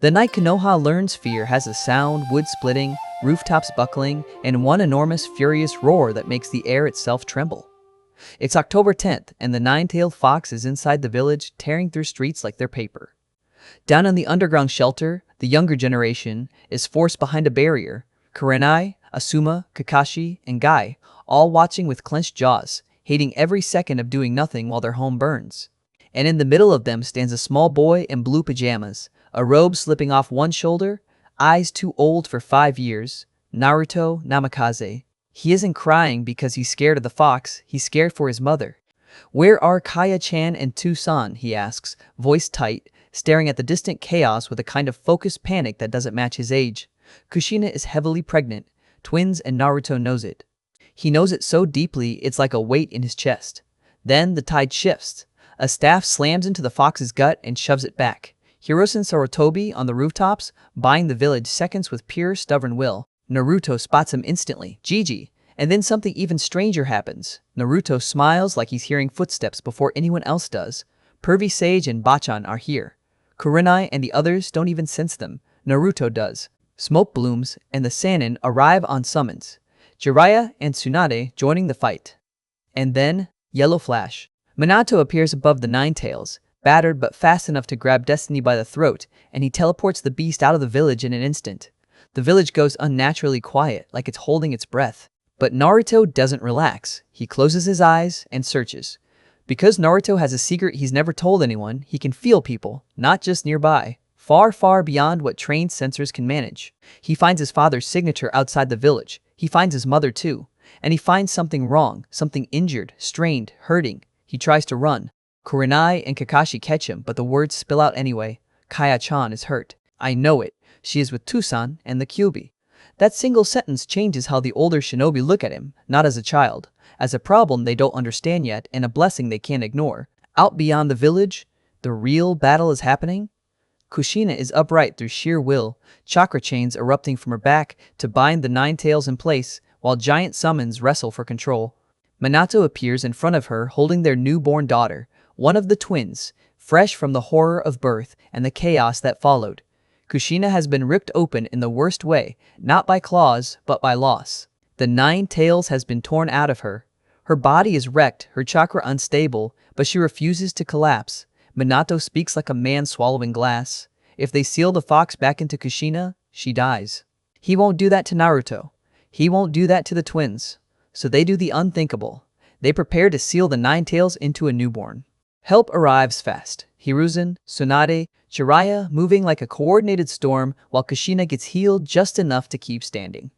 The night Konoha learns fear has a sound, wood splitting, rooftops buckling, and one enormous furious roar that makes the air itself tremble. It's October 10th, and the nine-tailed fox is inside the village, tearing through streets like they're paper. Down in the underground shelter, the younger generation is forced behind a barrier. Kurenai, Asuma, Kakashi, and Guy, all watching with clenched jaws, hating every second of doing nothing while their home burns. And in the middle of them stands a small boy in blue pajamas, a robe slipping off one shoulder, eyes too old for 5 years, Naruto Namikaze. He isn't crying because he's scared of the fox, he's scared for his mother. "Where are Kaya-chan and Tucson?" he asks, voice tight, staring at the distant chaos with a kind of focused panic that doesn't match his age. Kushina is heavily pregnant, twins, and Naruto knows it. He knows it so deeply it's like a weight in his chest. Then the tide shifts. A staff slams into the fox's gut and shoves it back. Hirosen Sarutobi on the rooftops, buying the village seconds with pure stubborn will. Naruto spots him instantly, Gigi, and then something even stranger happens. Naruto smiles like he's hearing footsteps before anyone else does. Pervy Sage and Bachan are here. Kurenai and the others don't even sense them. Naruto does. Smoke blooms, and the Sannin arrive on summons. Jiraiya and Tsunade joining the fight. And then, yellow flash. Minato appears above the Nine Tails, battered but fast enough to grab Destiny by the throat, and he teleports the beast out of the village in an instant. The village goes unnaturally quiet, like it's holding its breath. But Naruto doesn't relax. He closes his eyes and searches. Because Naruto has a secret he's never told anyone, he can feel people, not just nearby, far, far beyond what trained sensors can manage. He finds his father's signature outside the village. He finds his mother too. And he finds something wrong, something injured, strained, hurting. He tries to run. Kurenai and Kakashi catch him, but the words spill out anyway. Kaya-chan is hurt. I know it. She is with Tucson and the Kyuubi. That single sentence changes how the older shinobi look at him, not as a child, as a problem they don't understand yet and a blessing they can't ignore. Out beyond the village, the real battle is happening. Kushina is upright through sheer will, chakra chains erupting from her back to bind the Nine Tails in place, while giant summons wrestle for control. Minato appears in front of her holding their newborn daughter, one of the twins, fresh from the horror of birth and the chaos that followed. Kushina has been ripped open in the worst way, not by claws, but by loss. The Nine Tails has been torn out of her. Her body is wrecked, her chakra unstable, but she refuses to collapse. Minato speaks like a man swallowing glass. If they seal the fox back into Kushina, she dies. He won't do that to Naruto. He won't do that to the twins. So they do the unthinkable. They prepare to seal the Nine Tails into a newborn. Help arrives fast. Hiruzen, Tsunade, Jiraiya moving like a coordinated storm while Kushina gets healed just enough to keep standing.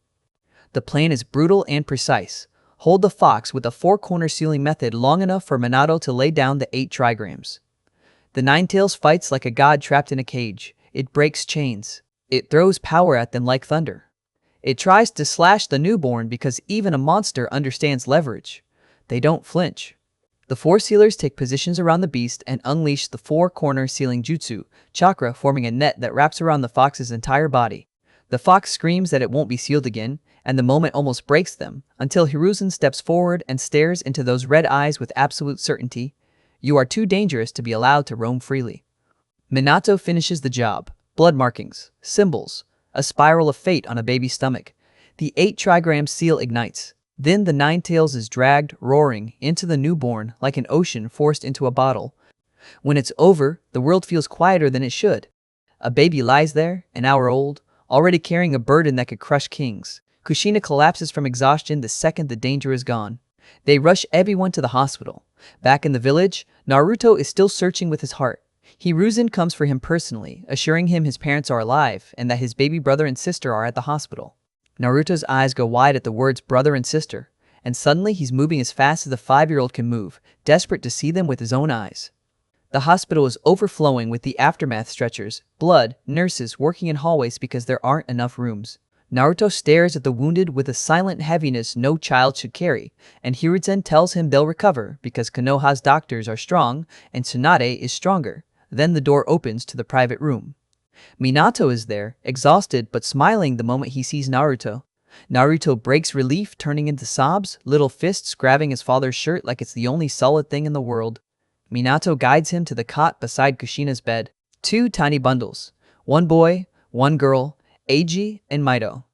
The plan is brutal and precise. Hold the fox with a four-corner sealing method long enough for Minato to lay down the 8 trigrams. The Nine Tails fights like a god trapped in a cage. It breaks chains. It throws power at them like thunder. It tries to slash the newborn because even a monster understands leverage. They don't flinch. The 4 sealers take positions around the beast and unleash the 4-corner sealing jutsu, chakra forming a net that wraps around the fox's entire body. The fox screams that it won't be sealed again, and the moment almost breaks them, until Hiruzen steps forward and stares into those red eyes with absolute certainty. You are too dangerous to be allowed to roam freely. Minato finishes the job. Blood markings, symbols, a spiral of fate on a baby's stomach. The 8 trigram seal ignites. Then the Nine Tails is dragged, roaring, into the newborn like an ocean forced into a bottle. When it's over, the world feels quieter than it should. A baby lies there, an hour old, already carrying a burden that could crush kings. Kushina collapses from exhaustion the second the danger is gone. They rush everyone to the hospital. Back in the village, Naruto is still searching with his heart. Hiruzen comes for him personally, assuring him his parents are alive and that his baby brother and sister are at the hospital. Naruto's eyes go wide at the words brother and sister, and suddenly he's moving as fast as the 5-year-old can move, desperate to see them with his own eyes. The hospital is overflowing with the aftermath stretchers, blood, nurses working in hallways because there aren't enough rooms. Naruto stares at the wounded with a silent heaviness no child should carry, and Hiruzen tells him they'll recover because Konoha's doctors are strong and Tsunade is stronger. Then the door opens to the private room. Minato is there, exhausted but smiling the moment he sees Naruto. Naruto breaks relief, turning into sobs, little fists grabbing his father's shirt like it's the only solid thing in the world. Minato guides him to the cot beside Kushina's bed. 2 tiny bundles. One boy, one girl, Eiji and Mito.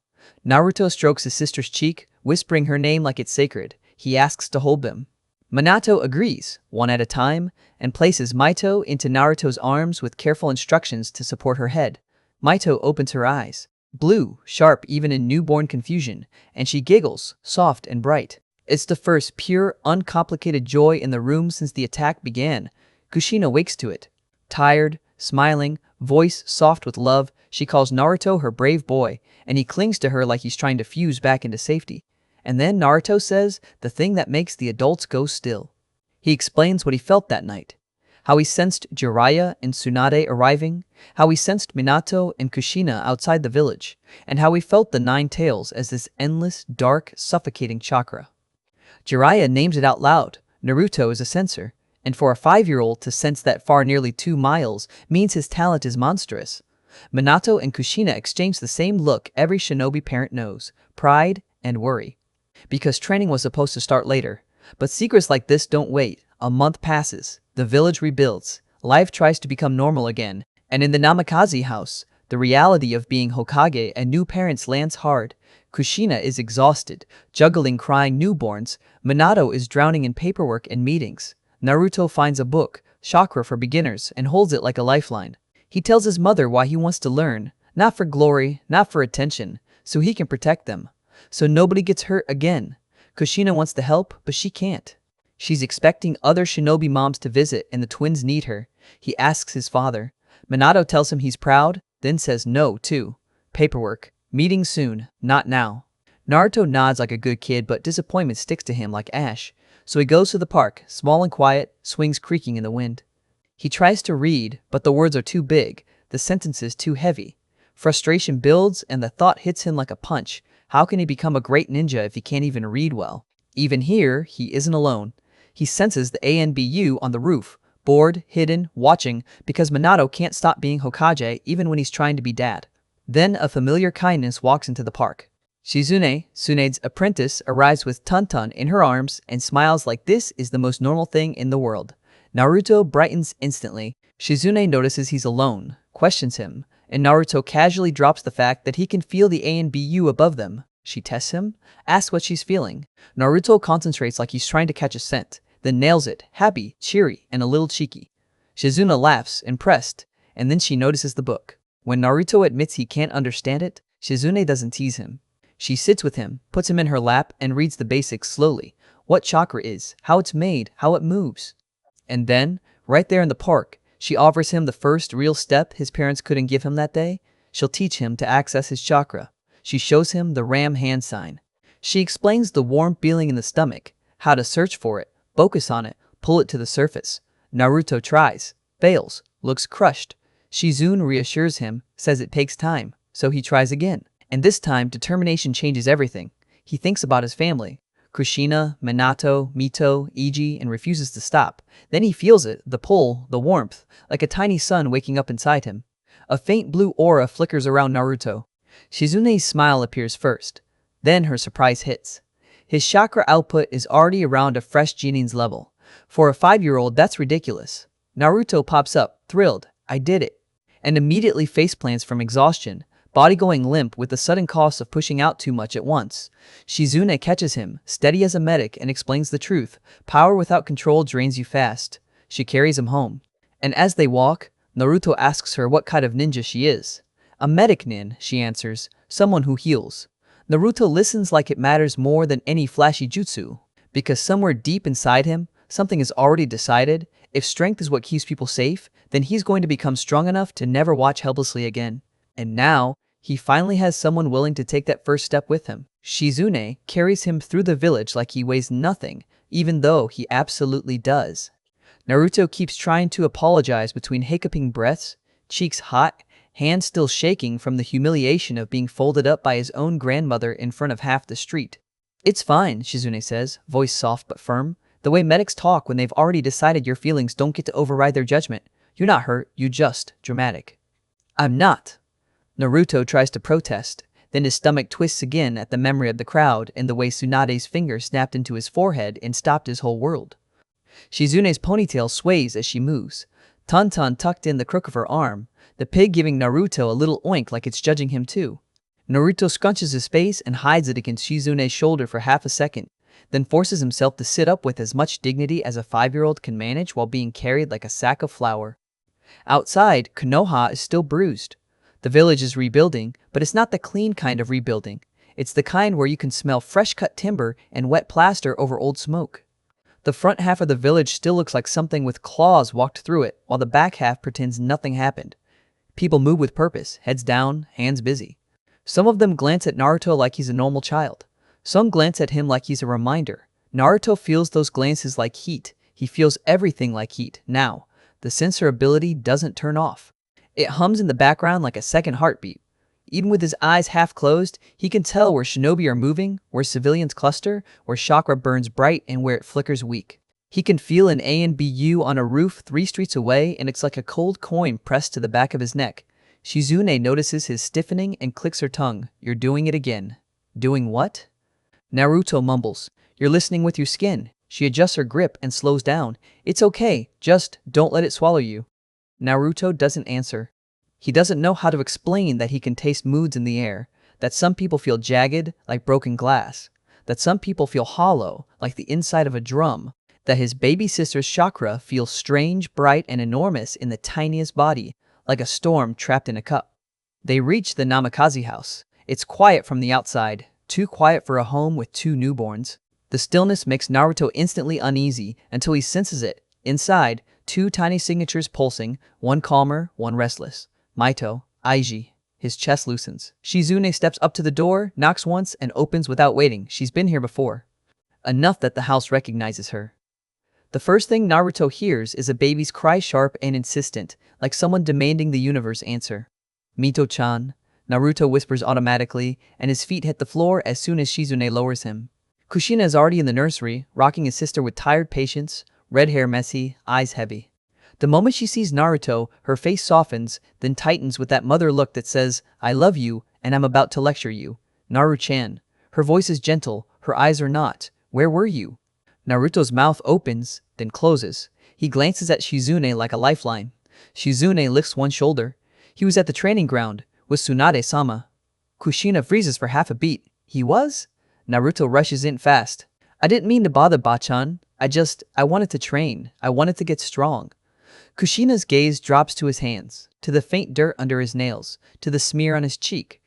Naruto strokes his sister's cheek, whispering her name like it's sacred. He asks to hold them. Minato agrees, one at a time, and places Mito into Naruto's arms with careful instructions to support her head. Mito opens her eyes, blue, sharp even in newborn confusion, and she giggles, soft and bright. It's the first pure, uncomplicated joy in the room since the attack began. Kushina wakes to it. Tired, smiling, voice soft with love, she calls Naruto her brave boy, and he clings to her like he's trying to fuse back into safety. And then Naruto says the thing that makes the adults go still. He explains what he felt that night. How he sensed Jiraiya and Tsunade arriving, how he sensed Minato and Kushina outside the village, and how he felt the Nine Tails as this endless, dark, suffocating chakra. Jiraiya names it out loud. Naruto is a sensor, and for a 5-year-old to sense that far nearly 2 miles means his talent is monstrous. Minato and Kushina exchange the same look every shinobi parent knows, pride and worry. Because training was supposed to start later. But secrets like this don't wait. A month passes, the village rebuilds, life tries to become normal again, and in the Namikaze house, the reality of being Hokage and new parents lands hard. Kushina is exhausted, juggling crying newborns. Minato is drowning in paperwork and meetings. Naruto finds a book, Chakra for Beginners, and holds it like a lifeline. He tells his mother why he wants to learn, not for glory, not for attention, so he can protect them. So nobody gets hurt again. Kushina wants to help, but she can't. She's expecting other shinobi moms to visit and the twins need her. He asks his father. Minato tells him he's proud, then says no too. Paperwork. Meeting soon, not now. Naruto nods like a good kid, but disappointment sticks to him like ash. So he goes to the park, small and quiet, swings creaking in the wind. He tries to read, but the words are too big, the sentences too heavy. Frustration builds and the thought hits him like a punch. How can he become a great ninja if he can't even read well? Even here, he isn't alone. He senses the ANBU on the roof, bored, hidden, watching, because Minato can't stop being Hokage even when he's trying to be dad. Then a familiar kindness walks into the park. Shizune, Tsunade's apprentice, arrives with Tonton in her arms and smiles like this is the most normal thing in the world. Naruto brightens instantly. Shizune notices he's alone, questions him, and Naruto casually drops the fact that he can feel the ANBU above them. She tests him, asks what she's feeling. Naruto concentrates like he's trying to catch a scent, then nails it, happy, cheery, and a little cheeky. Shizune laughs, impressed, and then she notices the book. When Naruto admits he can't understand it, Shizune doesn't tease him. She sits with him, puts him in her lap, and reads the basics slowly. What chakra is, how it's made, how it moves. And then, right there in the park, she offers him the first real step his parents couldn't give him that day. She'll teach him to access his chakra. She shows him the ram hand sign. She explains the warm feeling in the stomach, how to search for it, focus on it, pull it to the surface. Naruto tries, fails, looks crushed. Shizune reassures him, says it takes time, so he tries again. And this time, determination changes everything. He thinks about his family. Kushina, Minato, Mito, Eiji, and refuses to stop. Then he feels it, the pull, the warmth, like a tiny sun waking up inside him. A faint blue aura flickers around Naruto. Shizune's smile appears first. Then her surprise hits. His chakra output is already around a fresh Chūnin's level. For a 5-year-old, that's ridiculous. Naruto pops up, thrilled. I did it. And immediately faceplants from exhaustion, body going limp with the sudden cost of pushing out too much at once. Shizune catches him, steady as a medic, and explains the truth. Power without control drains you fast. She carries him home. And as they walk, Naruto asks her what kind of ninja she is. A medic nin, she answers, someone who heals. Naruto listens like it matters more than any flashy jutsu. Because somewhere deep inside him, something is already decided. If strength is what keeps people safe, then he's going to become strong enough to never watch helplessly again. And now, he finally has someone willing to take that first step with him. Shizune carries him through the village like he weighs nothing, even though he absolutely does. Naruto keeps trying to apologize between hiccuping breaths, cheeks hot, hands still shaking from the humiliation of being folded up by his own grandmother in front of half the street. It's fine, Shizune says, voice soft but firm. The way medics talk when they've already decided your feelings don't get to override their judgment. You're not hurt, you just dramatic. I'm not. Naruto tries to protest, then his stomach twists again at the memory of the crowd and the way Tsunade's finger snapped into his forehead and stopped his whole world. Shizune's ponytail sways as she moves. Tantan tucked in the crook of her arm, the pig giving Naruto a little oink like it's judging him too. Naruto scrunches his face and hides it against Shizune's shoulder for half a second, then forces himself to sit up with as much dignity as a 5-year-old can manage while being carried like a sack of flour. Outside, Konoha is still bruised. The village is rebuilding, but it's not the clean kind of rebuilding. It's the kind where you can smell fresh-cut timber and wet plaster over old smoke. The front half of the village still looks like something with claws walked through it, while the back half pretends nothing happened. People move with purpose, heads down, hands busy. Some of them glance at Naruto like he's a normal child. Some glance at him like he's a reminder. Naruto feels those glances like heat. He feels everything like heat. Now, the sensor ability doesn't turn off. It hums in the background like a second heartbeat. Even with his eyes half closed, he can tell where shinobi are moving, where civilians cluster, where chakra burns bright and where it flickers weak. He can feel an A and BU on a roof 3 streets away, and it's like a cold coin pressed to the back of his neck. Shizune notices his stiffening and clicks her tongue. You're doing it again. Doing what? Naruto mumbles. You're listening with your skin. She adjusts her grip and slows down. It's okay, just don't let it swallow you. Naruto doesn't answer. He doesn't know how to explain that he can taste moods in the air, that some people feel jagged, like broken glass, that some people feel hollow, like the inside of a drum, that his baby sister's chakra feels strange, bright, and enormous in the tiniest body, like a storm trapped in a cup. They reach the Namikaze house. It's quiet from the outside, too quiet for a home with 2 newborns. The stillness makes Naruto instantly uneasy until he senses it. Inside, 2 tiny signatures pulsing, one calmer, one restless. Mito, Eiji. His chest loosens. Shizune steps up to the door, knocks once, and opens without waiting. She's been here before. Enough that the house recognizes her. The first thing Naruto hears is a baby's cry, sharp and insistent, like someone demanding the universe answer. Mito-chan, Naruto whispers automatically, and his feet hit the floor as soon as Shizune lowers him. Kushina is already in the nursery, rocking his sister with tired patience, red hair messy, eyes heavy. The moment she sees Naruto, her face softens, then tightens with that mother look that says, I love you, and I'm about to lecture you. Naru-chan. Her voice is gentle, her eyes are not. Where were you? Naruto's mouth opens, then closes. He glances at Shizune like a lifeline. Shizune lifts one shoulder. He was at the training ground, with Tsunade-sama. Kushina freezes for half a beat. He was? Naruto rushes in fast. I didn't mean to bother Bachan. I wanted to train. I wanted to get strong. Kushina's gaze drops to his hands, to the faint dirt under his nails, to the smear on his cheek,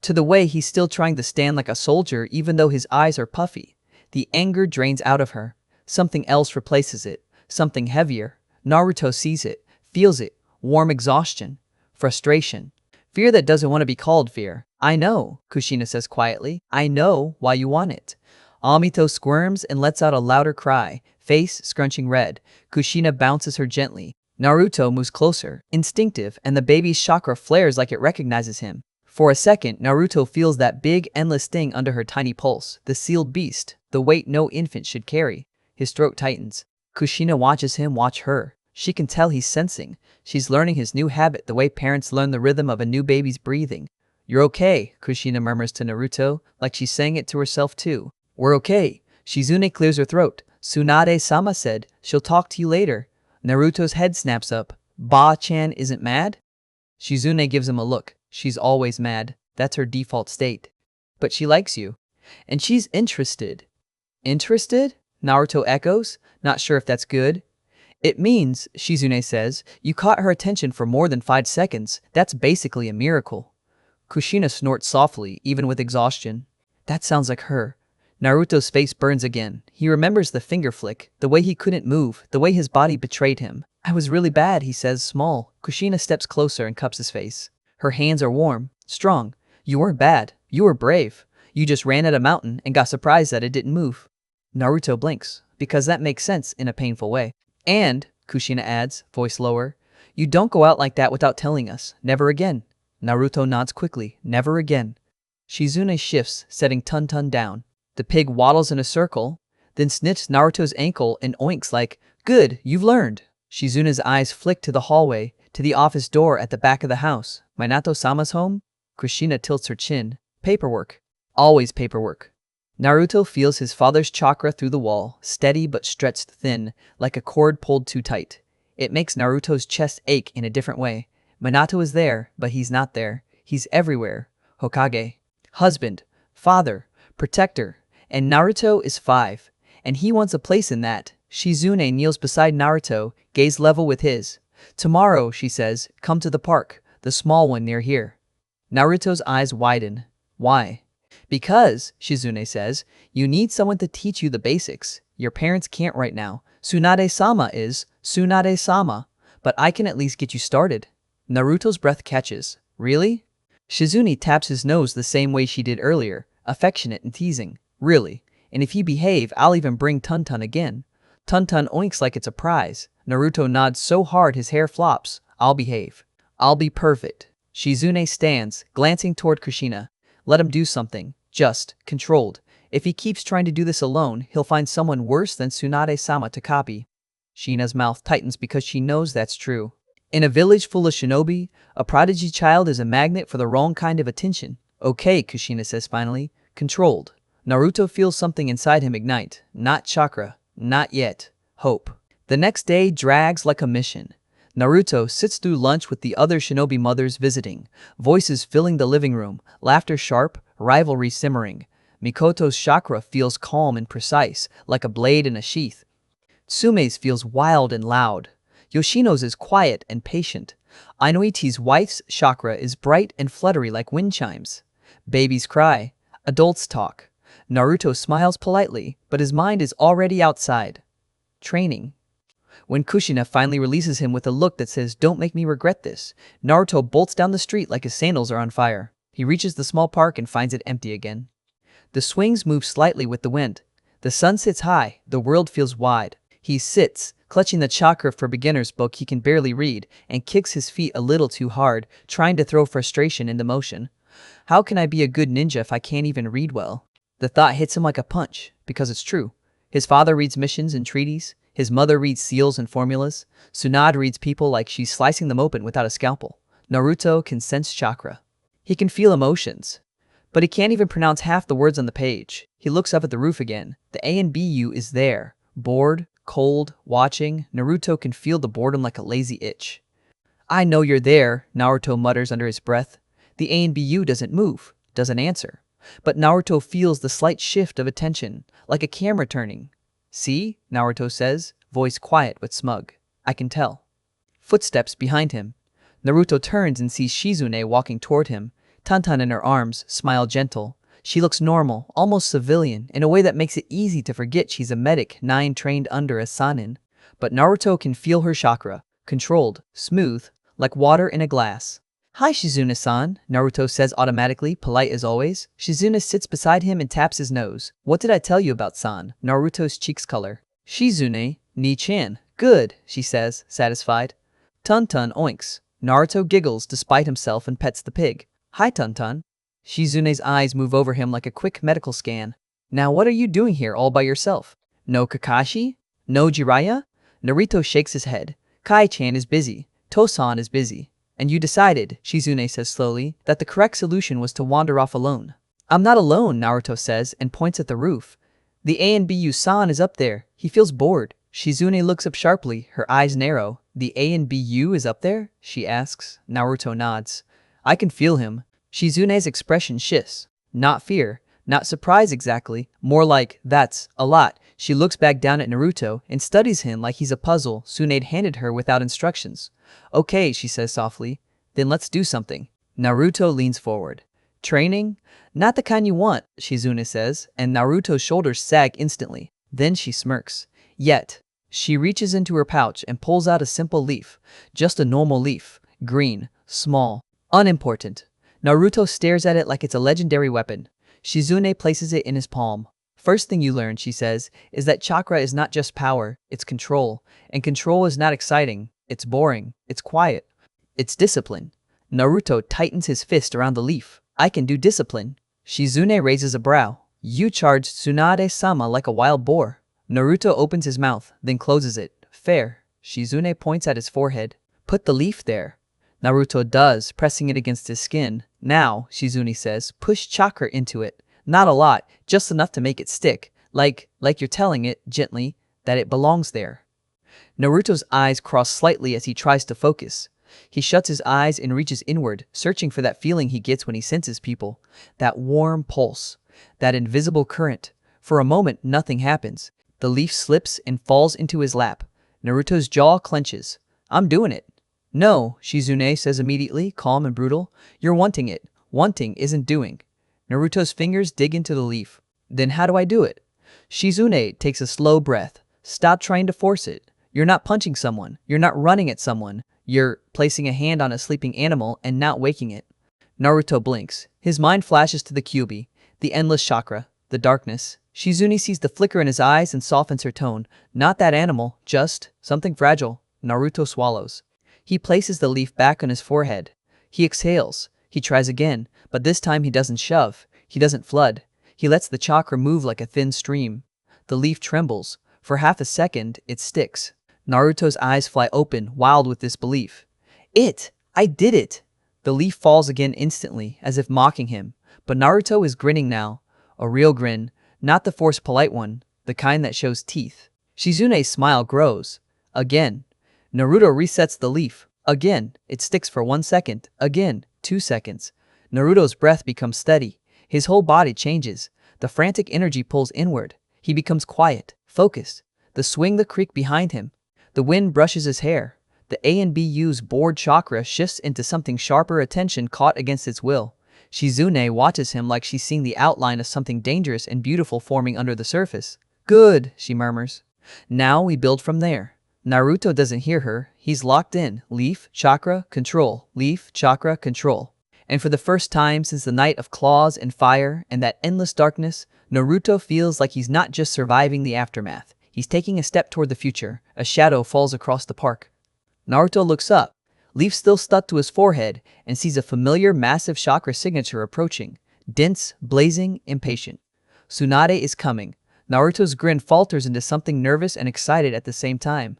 to the way he's still trying to stand like a soldier even though his eyes are puffy. The anger drains out of her. Something else replaces it, something heavier. Naruto sees it, feels it, warm exhaustion, frustration, fear that doesn't want to be called fear. I know, Kushina says quietly. I know why you want it. Amito squirms and lets out a louder cry, face scrunching red. Kushina bounces her gently. Naruto moves closer, instinctive, and the baby's chakra flares like it recognizes him. For a second, Naruto feels that big, endless thing under her tiny pulse, the sealed beast, the weight no infant should carry. His throat tightens. Kushina watches him watch her. She can tell he's sensing. She's learning his new habit the way parents learn the rhythm of a new baby's breathing. You're okay, Kushina murmurs to Naruto, like she's saying it to herself too. We're okay. Shizune clears her throat. Tsunade-sama said, she'll talk to you later. Naruto's head snaps up. Ba-chan isn't mad? Shizune gives him a look. She's always mad. That's her default state. But she likes you. And she's interested. Interested? Naruto echoes, not sure if that's good. It means, Shizune says, you caught her attention for more than 5 seconds. That's basically a miracle. Kushina snorts softly, even with exhaustion. That sounds like her. Naruto's face burns again. He remembers the finger flick, the way he couldn't move, the way his body betrayed him. I was really bad, he says, small. Kushina steps closer and cups his face. Her hands are warm, strong. You weren't bad. You were brave. You just ran at a mountain and got surprised that it didn't move. Naruto blinks, because that makes sense in a painful way. And, Kushina adds, voice lower, you don't go out like that without telling us. Never again. Naruto nods quickly. Never again. Shizune shifts, setting Tun-Tun down. The pig waddles in a circle, then sniffs Naruto's ankle and oinks like, good, you've learned. Shizune's eyes flick to the hallway, to the office door at the back of the house. Minato-sama's home? Kushina tilts her chin. Paperwork. Always paperwork. Naruto feels his father's chakra through the wall, steady but stretched thin, like a cord pulled too tight. It makes Naruto's chest ache in a different way. Minato is there, but he's not there. He's everywhere. Hokage. Husband. Father. Protector. And Naruto is 5. And he wants a place in that. Shizune kneels beside Naruto, gaze level with his. Tomorrow, she says, come to the park, the small one near here. Naruto's eyes widen. Why? Because, Shizune says, you need someone to teach you the basics. Your parents can't right now. Tsunade-sama is Tsunade-sama, but I can at least get you started. Naruto's breath catches. Really? Shizune taps his nose the same way she did earlier, affectionate and teasing. Really? And if you behave, I'll even bring Tun-Tun again. Tun-Tun oinks like it's a prize. Naruto nods so hard his hair flops. I'll behave. I'll be perfect. Shizune stands, glancing toward Kushina. Let him do something. Just, controlled. If he keeps trying to do this alone, he'll find someone worse than Tsunade-sama to copy. Shina's mouth tightens because she knows that's true. In a village full of shinobi, a prodigy child is a magnet for the wrong kind of attention. Okay, Kushina says finally. Controlled. Naruto feels something inside him ignite. Not chakra. Not yet. Hope. The next day drags like a mission. Naruto sits through lunch with the other shinobi mothers visiting, voices filling the living room, laughter sharp, rivalry simmering. Mikoto's chakra feels calm and precise, like a blade in a sheath. Tsume's feels wild and loud. Yoshino's is quiet and patient. Inoichi's wife's chakra is bright and fluttery like wind chimes. Babies cry. Adults talk. Naruto smiles politely, but his mind is already outside. Training. When Kushina finally releases him with a look that says, don't make me regret this, Naruto bolts down the street like his sandals are on fire. He reaches the small park and finds it empty again. The swings move slightly with the wind. The sun sits high, the world feels wide. He sits, clutching the Chakra for Beginners book he can barely read, and kicks his feet a little too hard, trying to throw frustration into motion. How can I be a good ninja if I can't even read well? The thought hits him like a punch, because it's true. His father reads missions and treaties. His mother reads seals and formulas. Tsunade reads people like she's slicing them open without a scalpel. Naruto can sense chakra. He can feel emotions. But he can't even pronounce half the words on the page. He looks up at the roof again. The ANBU is there. Bored, cold, watching. Naruto can feel the boredom like a lazy itch. I know you're there, Naruto mutters under his breath. The ANBU doesn't move, doesn't answer. But Naruto feels the slight shift of attention, like a camera turning. See, Naruto says, voice quiet but smug. I can tell. Footsteps behind him. Naruto turns and sees Shizune walking toward him. Tun-Tun in her arms, smile gentle. She looks normal, almost civilian, in a way that makes it easy to forget she's a medic 9 trained under a Sannin. But Naruto can feel her chakra, controlled, smooth, like water in a glass. Hi Shizune-san, Naruto says automatically, polite as always. Shizune sits beside him and taps his nose. What did I tell you about San? Naruto's cheeks color. Shizune, Ni-chan. Good, she says, satisfied. Tun-Tun oinks. Naruto giggles despite himself and pets the pig. Hi Tun-Tun. Shizune's eyes move over him like a quick medical scan. Now what are you doing here all by yourself? No Kakashi? No Jiraiya? Naruto shakes his head. Kai-chan is busy. Tosan is busy. And you decided, Shizune says slowly, that the correct solution was to wander off alone. I'm not alone, Naruto says and points at the roof. The ANBU-san is up there. He feels bored. Shizune looks up sharply, her eyes narrow. The ANBU is up there? She asks. Naruto nods. I can feel him. Shizune's expression shifts. Not fear, not surprise exactly, more like, that's a lot. She looks back down at Naruto and studies him like he's a puzzle Tsunade handed her without instructions. Okay, she says softly, then let's do something. Naruto leans forward. Training? Not the kind you want, Shizune says, and Naruto's shoulders sag instantly. Then she smirks. Yet, she reaches into her pouch and pulls out a simple leaf. Just a normal leaf. Green, small, unimportant. Naruto stares at it like it's a legendary weapon. Shizune places it in his palm. First thing you learn, she says, is that chakra is not just power, it's control. And control is not exciting, it's boring, it's quiet, it's discipline. Naruto tightens his fist around the leaf. I can do discipline. Shizune raises a brow. You charged Tsunade-sama like a wild boar. Naruto opens his mouth, then closes it. Fair. Shizune points at his forehead. Put the leaf there. Naruto does, pressing it against his skin. Now, Shizune says, push chakra into it. Not a lot, just enough to make it stick. Like you're telling it, gently, that it belongs there. Naruto's eyes cross slightly as he tries to focus. He shuts his eyes and reaches inward, searching for that feeling he gets when he senses people. That warm pulse. That invisible current. For a moment, nothing happens. The leaf slips and falls into his lap. Naruto's jaw clenches. I'm doing it. No, Shizune says immediately, calm and brutal. You're wanting it. Wanting isn't doing. Naruto's fingers dig into the leaf. Then how do I do it? Shizune takes a slow breath. Stop trying to force it. You're not punching someone. You're not running at someone. You're placing a hand on a sleeping animal and not waking it. Naruto blinks. His mind flashes to the Kyuubi, the endless chakra, the darkness. Shizune sees the flicker in his eyes and softens her tone. Not that animal, just something fragile. Naruto swallows. He places the leaf back on his forehead. He exhales. He tries again, but this time he doesn't shove. He doesn't flood. He lets the chakra move like a thin stream. The leaf trembles. For half a second, it sticks. Naruto's eyes fly open, wild with disbelief. I did it! The leaf falls again instantly, as if mocking him. But Naruto is grinning now. A real grin, not the forced polite one, the kind that shows teeth. Shizune's smile grows. Again. Naruto resets the leaf. Again. It sticks for 1 second. Again. 2 seconds. Naruto's breath becomes steady. His whole body changes. The frantic energy pulls inward. He becomes quiet, focused. The creak behind him. The wind brushes his hair. The ANBU's bored chakra shifts into something sharper, attention caught against its will. Shizune watches him like she's seeing the outline of something dangerous and beautiful forming under the surface. Good, she murmurs. Now we build from there. Naruto doesn't hear her. He's locked in. Leaf, chakra, control. Leaf, chakra, control. And for the first time since the night of claws and fire and that endless darkness, Naruto feels like he's not just surviving the aftermath. He's taking a step toward the future. A shadow falls across the park. Naruto looks up, leaf still stuck to his forehead, and sees a familiar massive chakra signature approaching. Dense, blazing, impatient. Tsunade is coming. Naruto's grin falters into something nervous and excited at the same time.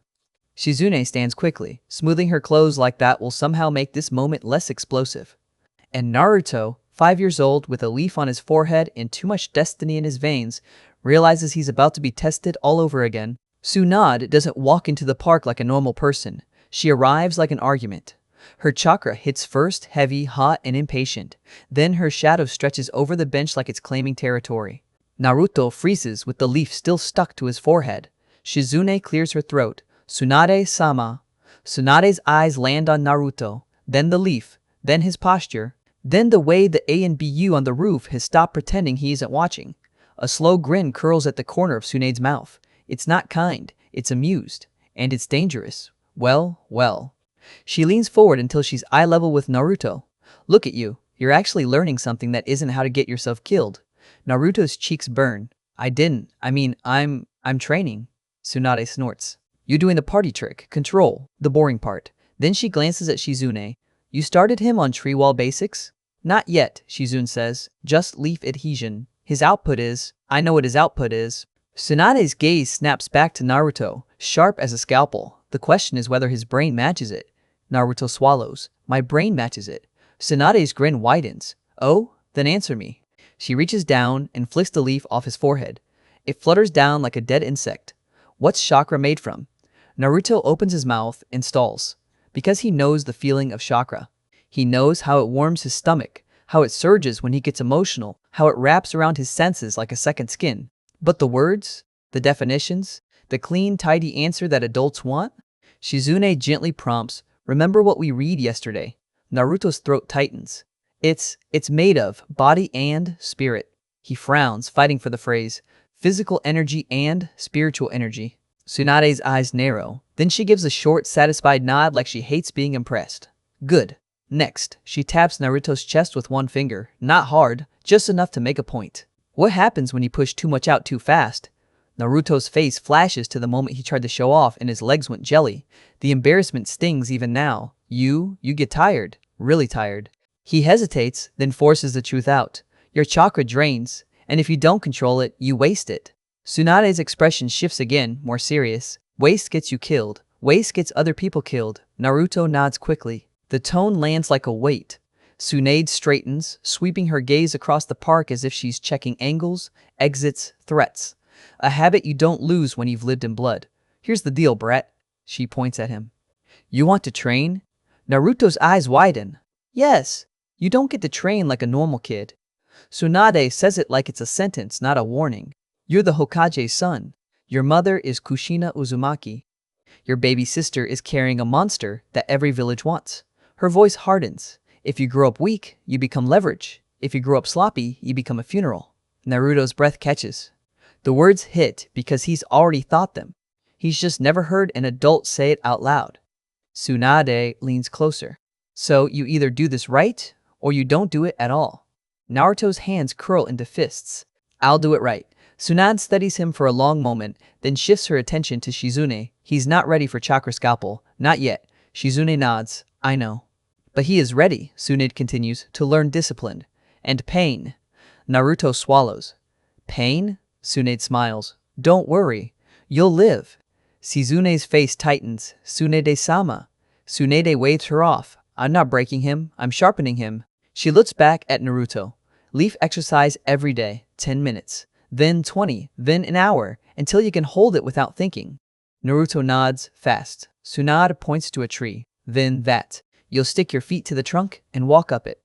Shizune stands quickly. Smoothing her clothes like that will somehow make this moment less explosive. And Naruto, 5 years old with a leaf on his forehead and too much destiny in his veins, realizes he's about to be tested all over again. Tsunade doesn't walk into the park like a normal person. She arrives like an argument. Her chakra hits first, heavy, hot, and impatient. Then her shadow stretches over the bench like it's claiming territory. Naruto freezes with the leaf still stuck to his forehead. Shizune clears her throat. Tsunade-sama. Tsunade's eyes land on Naruto. Then the leaf. Then his posture. Then the way the ANBU on the roof has stopped pretending he isn't watching. A slow grin curls at the corner of Tsunade's mouth. It's not kind. It's amused. And it's dangerous. Well. She leans forward until she's eye level with Naruto. Look at you. You're actually learning something that isn't how to get yourself killed. Naruto's cheeks burn. I'm training. Tsunade snorts. You doing the party trick. Control. The boring part. Then she glances at Shizune. You started him on tree wall basics? Not yet, Shizune says. Just leaf adhesion. His output is. I know what his output is. Tsunade's gaze snaps back to Naruto, sharp as a scalpel. The question is whether his brain matches it. Naruto swallows. My brain matches it. Tsunade's grin widens. Oh? Then answer me. She reaches down and flicks the leaf off his forehead. It flutters down like a dead insect. What's chakra made from? Naruto opens his mouth and stalls. Because he knows the feeling of chakra. He knows how it warms his stomach, how it surges when he gets emotional, how it wraps around his senses like a second skin. But the words? The definitions? The clean, tidy answer that adults want? Shizune gently prompts, remember what we read yesterday. Naruto's throat tightens. It's made of body and spirit. He frowns, fighting for the phrase, physical energy and spiritual energy. Tsunade's eyes narrow. Then she gives a short, satisfied nod like she hates being impressed. Good. Next, she taps Naruto's chest with one finger. Not hard, just enough to make a point. What happens when you push too much out too fast? Naruto's face flashes to the moment he tried to show off and his legs went jelly. The embarrassment stings even now. You get tired. Really tired. He hesitates, then forces the truth out. Your chakra drains, and if you don't control it, you waste it. Tsunade's expression shifts again, more serious. Waste gets you killed. Waste gets other people killed. Naruto nods quickly. The tone lands like a weight. Tsunade straightens, sweeping her gaze across the park as if she's checking angles, exits, threats. A habit you don't lose when you've lived in blood. Here's the deal, brat. She points at him. You want to train? Naruto's eyes widen. Yes, you don't get to train like a normal kid. Tsunade says it like it's a sentence, not a warning. You're the Hokage's son. Your mother is Kushina Uzumaki. Your baby sister is carrying a monster that every village wants. Her voice hardens. If you grow up weak, you become leverage. If you grow up sloppy, you become a funeral. Naruto's breath catches. The words hit because he's already thought them. He's just never heard an adult say it out loud. Tsunade leans closer. So you either do this right, or you don't do it at all. Naruto's hands curl into fists. I'll do it right. Tsunade studies him for a long moment, then shifts her attention to Shizune. He's not ready for chakra scalpel. Not yet. Shizune nods. I know. But he is ready, Tsunade continues, to learn discipline. And pain. Naruto swallows. Pain? Tsunade smiles. Don't worry. You'll live. Shizune's face tightens. Tsunade-sama. Tsunade waves her off. I'm not breaking him. I'm sharpening him. She looks back at Naruto. Leaf exercise every day, 10 minutes. Then 20, then an hour, until you can hold it without thinking. Naruto nods, fast. Tsunade points to a tree. Then that. You'll stick your feet to the trunk and walk up it.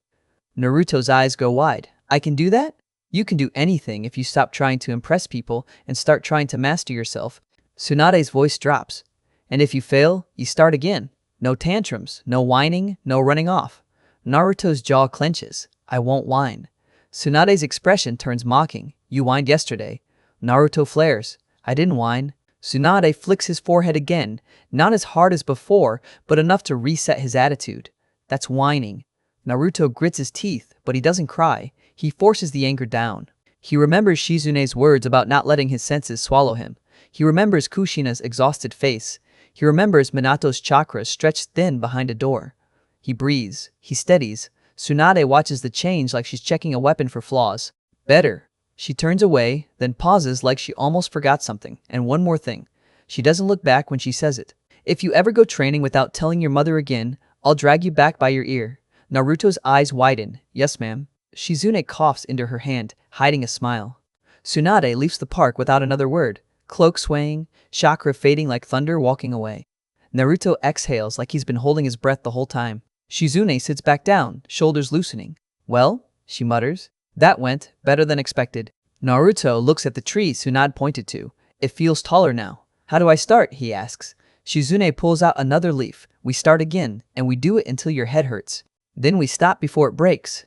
Naruto's eyes go wide. I can do that? You can do anything if you stop trying to impress people and start trying to master yourself. Tsunade's voice drops. And if you fail, you start again. No tantrums, no whining, no running off. Naruto's jaw clenches. I won't whine. Tsunade's expression turns mocking. You whined yesterday. Naruto flares. I didn't whine. Tsunade flicks his forehead again, not as hard as before, but enough to reset his attitude. That's whining. Naruto grits his teeth, but he doesn't cry. He forces the anger down. He remembers Shizune's words about not letting his senses swallow him. He remembers Kushina's exhausted face. He remembers Minato's chakra stretched thin behind a door. He breathes. He steadies. Tsunade watches the change like she's checking a weapon for flaws. Better. She turns away, then pauses like she almost forgot something. And one more thing. She doesn't look back when she says it. If you ever go training without telling your mother again, I'll drag you back by your ear. Naruto's eyes widen. Yes, ma'am. Shizune coughs into her hand, hiding a smile. Tsunade leaves the park without another word. Cloak swaying, chakra fading like thunder walking away. Naruto exhales like he's been holding his breath the whole time. Shizune sits back down, shoulders loosening. Well, she mutters. That went better than expected. Naruto looks at the tree Tsunade pointed to. It feels taller now. How do I start? He asks. Shizune pulls out another leaf. We start again, and we do it until your head hurts. Then we stop before it breaks.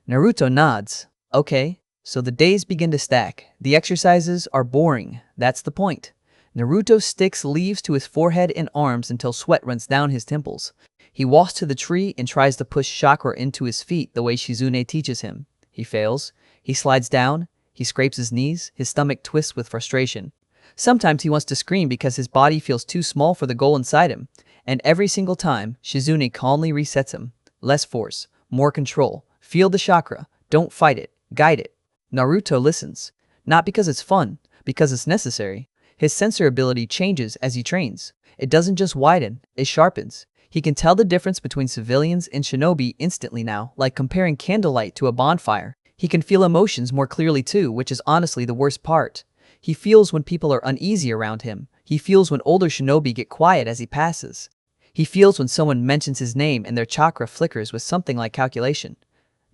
Naruto nods. Okay, so the days begin to stack. The exercises are boring. That's the point. Naruto sticks leaves to his forehead and arms until sweat runs down his temples. He walks to the tree and tries to push chakra into his feet the way Shizune teaches him. He fails. He slides down. He scrapes his knees. His stomach twists with frustration. Sometimes he wants to scream because his body feels too small for the goal inside him. And every single time, Shizune calmly resets him. Less force. More control. Feel the chakra. Don't fight it. Guide it. Naruto listens. Not because it's fun, because it's necessary. His sensor ability changes as he trains. It doesn't just widen, it sharpens. He can tell the difference between civilians and shinobi instantly now, like comparing candlelight to a bonfire. He can feel emotions more clearly too, which is honestly the worst part. He feels when people are uneasy around him. He feels when older shinobi get quiet as he passes. He feels when someone mentions his name and their chakra flickers with something like calculation.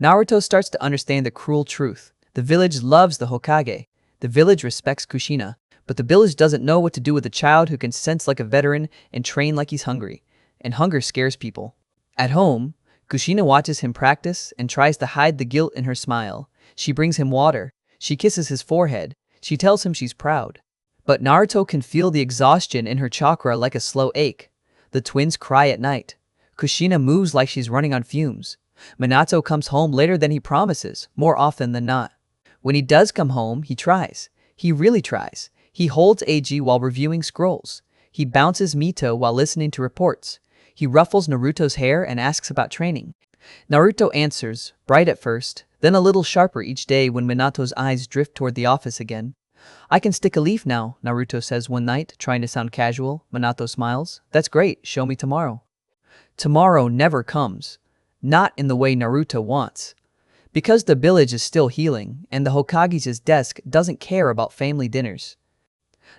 Naruto starts to understand the cruel truth. The village loves the Hokage. The village respects Kushina. But the village doesn't know what to do with a child who can sense like a veteran and train like he's hungry. And hunger scares people. At home, Kushina watches him practice and tries to hide the guilt in her smile. She brings him water. She kisses his forehead. She tells him she's proud. But Naruto can feel the exhaustion in her chakra like a slow ache. The twins cry at night. Kushina moves like she's running on fumes. Minato comes home later than he promises, more often than not. When he does come home, he tries. He really tries. He holds Eiji while reviewing scrolls. He bounces Mito while listening to reports. He ruffles Naruto's hair and asks about training. Naruto answers, bright at first, then a little sharper each day when Minato's eyes drift toward the office again. I can stick a leaf now, Naruto says one night, trying to sound casual. Minato smiles. That's great, show me tomorrow. Tomorrow never comes. Not in the way Naruto wants. Because the village is still healing, and the Hokage's desk doesn't care about family dinners.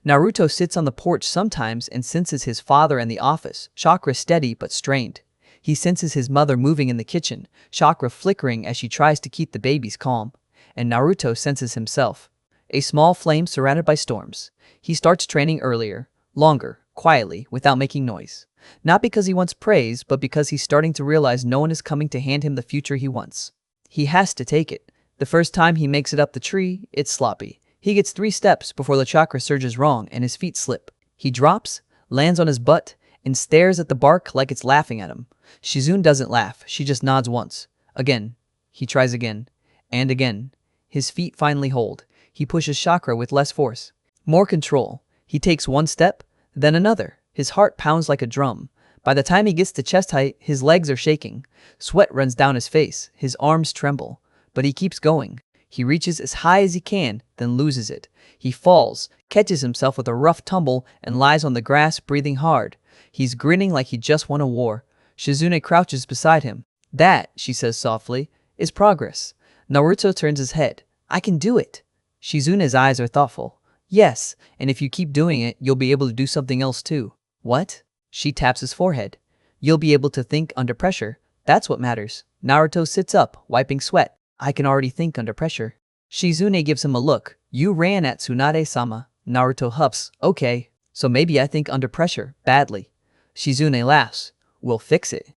Naruto sits on the porch sometimes and senses his father in the office, chakra steady but strained. He senses his mother moving in the kitchen, chakra flickering as she tries to keep the babies calm. And Naruto senses himself, a small flame surrounded by storms. He starts training earlier, longer, quietly, without making noise. Not because he wants praise, but because he's starting to realize no one is coming to hand him the future he wants. He has to take it. The first time he makes it up the tree, it's sloppy. He gets 3 steps before the chakra surges wrong and his feet slip. He drops, lands on his butt, and stares at the bark like it's laughing at him. Shizune doesn't laugh, she just nods once. Again. He tries again. And again. His feet finally hold. He pushes chakra with less force. More control. He takes 1 step, then another. His heart pounds like a drum. By the time he gets to chest height, his legs are shaking. Sweat runs down his face. His arms tremble. But he keeps going. He reaches as high as he can, then loses it. He falls, catches himself with a rough tumble, and lies on the grass breathing hard. He's grinning like he just won a war. Shizune crouches beside him. "That," she says softly, "is progress." Naruto turns his head. "I can do it." Shizune's eyes are thoughtful. "Yes, and if you keep doing it, you'll be able to do something else too." "What?" She taps his forehead. "You'll be able to think under pressure. That's what matters." Naruto sits up, wiping sweat. "I can already think under pressure." Shizune gives him a look. "You ran at Tsunade-sama." Naruto huffs. "Okay, so maybe I think under pressure, badly." Shizune laughs. "We'll fix it."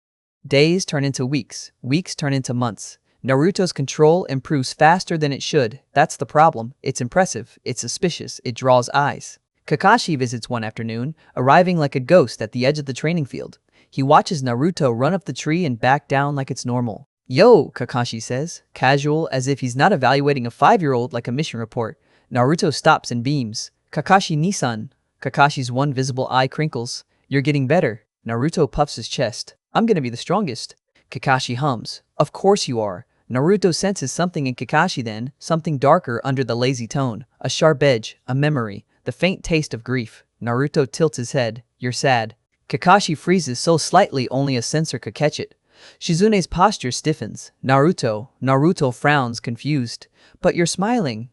Days turn into weeks. Weeks turn into months. Naruto's control improves faster than it should. That's the problem. It's impressive. It's suspicious. It draws eyes. Kakashi visits one afternoon, arriving like a ghost at the edge of the training field. He watches Naruto run up the tree and back down like it's normal. "Yo," Kakashi says, casual, as if he's not evaluating a 5-year-old like a mission report. Naruto stops and beams. "Kakashi-Nisan." Kakashi's one visible eye crinkles. "You're getting better." Naruto puffs his chest. "I'm gonna be the strongest." Kakashi hums. "Of course you are." Naruto senses something in Kakashi then, something darker under the lazy tone. A sharp edge, a memory, the faint taste of grief. Naruto tilts his head. "You're sad." Kakashi freezes so slightly only a censor could catch it. Shizune's posture stiffens. Naruto frowns, confused. "But you're smiling."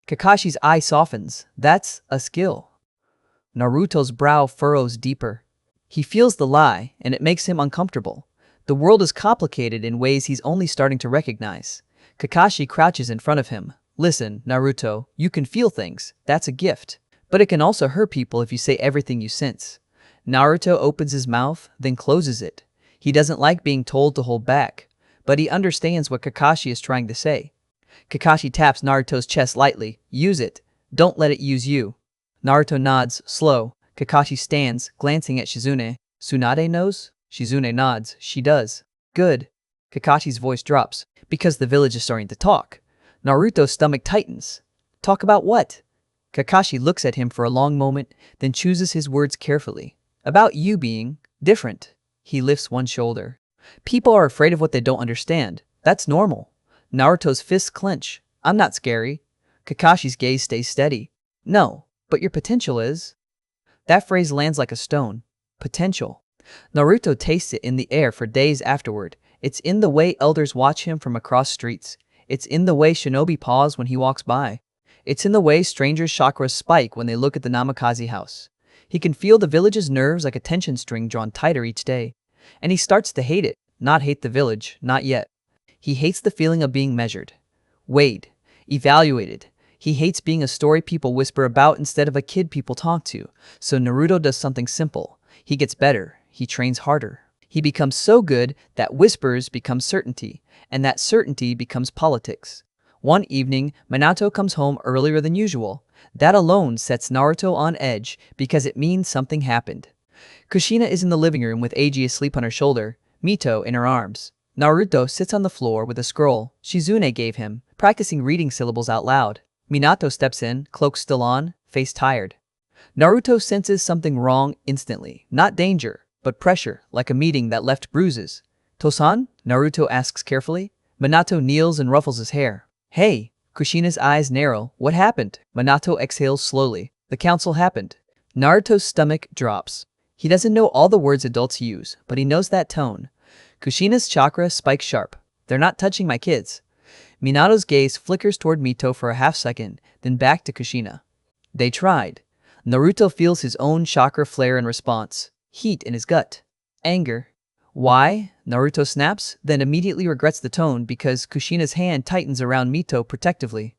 Kakashi's eye softens. "That's a skill." Naruto's brow furrows deeper. He feels the lie, and it makes him uncomfortable. The world is complicated in ways he's only starting to recognize. Kakashi crouches in front of him. "Listen, Naruto, you can feel things. That's a gift. But it can also hurt people if you say everything you sense." Naruto opens his mouth, then closes it. He doesn't like being told to hold back, but he understands what Kakashi is trying to say. Kakashi taps Naruto's chest lightly. "Use it. Don't let it use you." Naruto nods, slow. Kakashi stands, glancing at Shizune. "Tsunade knows?" Shizune nods. "She does." "Good." Kakashi's voice drops. "Because the village is starting to talk." Naruto's stomach tightens. "Talk about what?" Kakashi looks at him for a long moment, then chooses his words carefully. "About you being different." He lifts one shoulder. "People are afraid of what they don't understand. That's normal." Naruto's fists clench. "I'm not scary." Kakashi's gaze stays steady. "No, but your potential is." That phrase lands like a stone. Potential. Naruto tastes it in the air for days afterward. It's in the way elders watch him from across streets. It's in the way shinobi pause when he walks by. It's in the way strangers' chakras spike when they look at the Namikaze house. He can feel the village's nerves like a tension string drawn tighter each day. And he starts to hate it, not hate the village, not yet. He hates the feeling of being measured, weighed, evaluated. He hates being a story people whisper about instead of a kid people talk to. So Naruto does something simple. He gets better. He trains harder. He becomes so good that whispers become certainty, and that certainty becomes politics. One evening, Minato comes home earlier than usual. That alone sets Naruto on edge because it means something happened. Kushina is in the living room with Eiji asleep on her shoulder, Mito in her arms. Naruto sits on the floor with a scroll Shizune gave him, practicing reading syllables out loud. Minato steps in, cloak still on, face tired. Naruto senses something wrong instantly. Not danger, but pressure, like a meeting that left bruises. "Tosan?" Naruto asks carefully. Minato kneels and ruffles his hair. "Hey." Kushina's eyes narrow. "What happened?" Minato exhales slowly. "The council happened." Naruto's stomach drops. He doesn't know all the words adults use, but he knows that tone. Kushina's chakra spikes sharp. "They're not touching my kids." Minato's gaze flickers toward Mito for a half second, then back to Kushina. "They tried." Naruto feels his own chakra flare in response. Heat in his gut. Anger. Why? Naruto snaps, then immediately regrets the tone because Kushina's hand tightens around Mito protectively.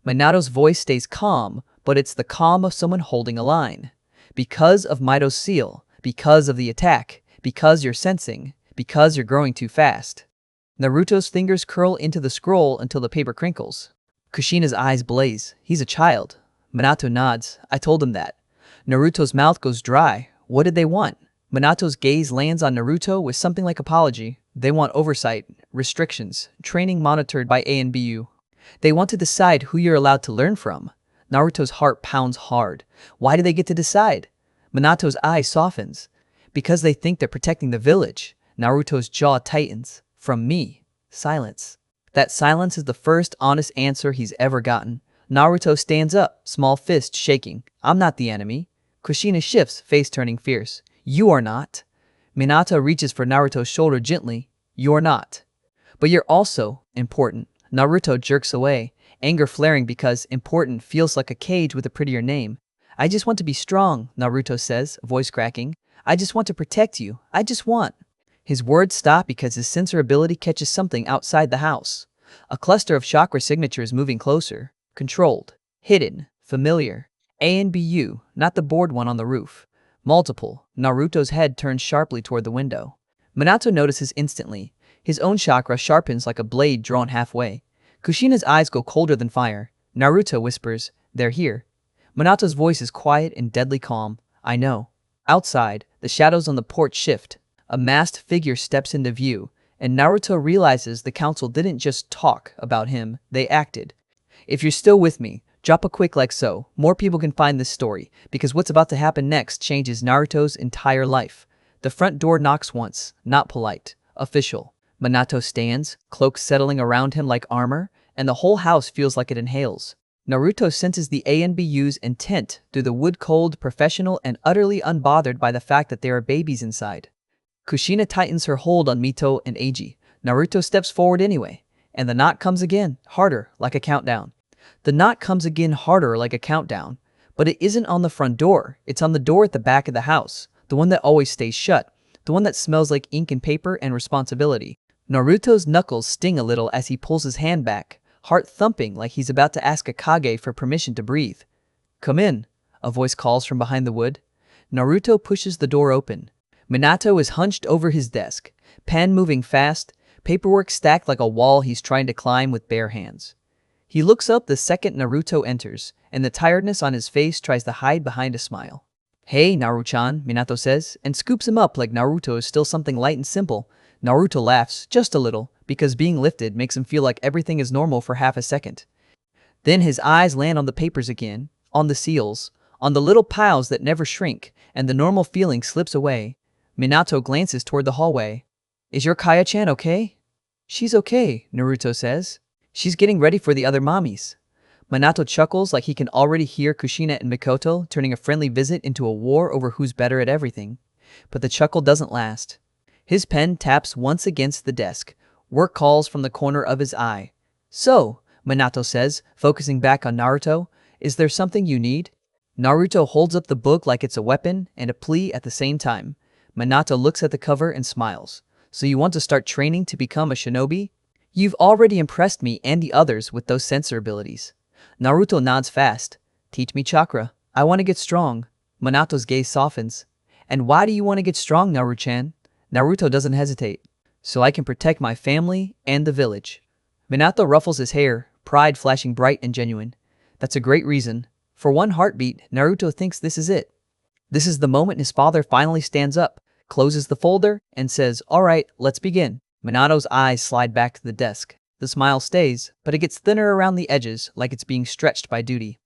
Minato's voice stays calm, but it's the calm of someone holding a line. Because of Mito's seal, because of the attack, because you're sensing, because you're growing too fast. Naruto's fingers curl into the scroll until the paper crinkles. Kushina's eyes blaze. He's a child. Minato nods. I told him that. Naruto's mouth goes dry. What did they want? Minato's gaze lands on Naruto with something like apology. They want oversight, restrictions, training monitored by ANBU. They want to decide who you're allowed to learn from. Naruto's heart pounds hard. Why do they get to decide? Minato's eye softens. Because they think they're protecting the village. Naruto's jaw tightens. From me. Silence. That silence is the first honest answer he's ever gotten. Naruto stands up, small fist shaking. I'm not the enemy. Kushina shifts, face turning fierce. You are not. Minato reaches for Naruto's shoulder gently. You're not. But you're also important. Naruto jerks away, anger flaring because important feels like a cage with a prettier name. I just want to be strong, Naruto says, voice cracking. I just want to protect you. I just want. His words stop because his sensor ability catches something outside the house. A cluster of chakra signatures moving closer. Controlled. Hidden. Familiar. ANBU, not the bored one on the roof. Multiple. Naruto's head turns sharply toward the window. Minato notices instantly. His own chakra sharpens like a blade drawn halfway. Kushina's eyes go colder than fire. Naruto whispers, they're here. Minato's voice is quiet and deadly calm. I know. Outside, the shadows on the porch shift. A masked figure steps into view, and Naruto realizes the council didn't just talk about him, they acted. If you're still with me, drop a quick like so, more people can find this story, because what's about to happen next changes Naruto's entire life. The front door knocks once, not polite, official. Minato stands, cloak settling around him like armor, and the whole house feels like it inhales. Naruto senses the ANBU's intent through the wood-cold, professional, and utterly unbothered by the fact that there are babies inside. Kushina tightens her hold on Mito and Eiji. Naruto steps forward anyway, and the knock comes again, harder, like a countdown. The knock comes again harder like a countdown, but it isn't on the front door, it's on the door at the back of the house, the one that always stays shut, the one that smells like ink and paper and responsibility. Naruto's knuckles sting a little as he pulls his hand back, heart thumping like he's about to ask a Kage for permission to breathe. Come in, a voice calls from behind the wood. Naruto pushes the door open. Minato is hunched over his desk, pen moving fast, paperwork stacked like a wall he's trying to climb with bare hands. He looks up the second Naruto enters, and the tiredness on his face tries to hide behind a smile. Hey, Naruto-chan, Minato says, and scoops him up like Naruto is still something light and simple. Naruto laughs, just a little, because being lifted makes him feel like everything is normal for half a second. Then his eyes land on the papers again, on the seals, on the little piles that never shrink, and the normal feeling slips away. Minato glances toward the hallway. Is your Kaya-chan okay? She's okay, Naruto says. She's getting ready for the other mommies. Minato chuckles like he can already hear Kushina and Mikoto turning a friendly visit into a war over who's better at everything. But the chuckle doesn't last. His pen taps once against the desk. Work calls from the corner of his eye. So, Minato says, focusing back on Naruto, is there something you need? Naruto holds up the book like it's a weapon and a plea at the same time. Minato looks at the cover and smiles. So you want to start training to become a shinobi? You've already impressed me and the others with those sensor abilities. Naruto nods fast. Teach me chakra. I want to get strong. Minato's gaze softens. And why do you want to get strong, Naruto-chan? Naruto doesn't hesitate. So I can protect my family and the village. Minato ruffles his hair, pride flashing bright and genuine. That's a great reason. For one heartbeat, Naruto thinks this is it. This is the moment his father finally stands up, closes the folder, and says, "Alright, let's begin." Minato's eyes slide back to the desk. The smile stays, but it gets thinner around the edges like it's being stretched by duty.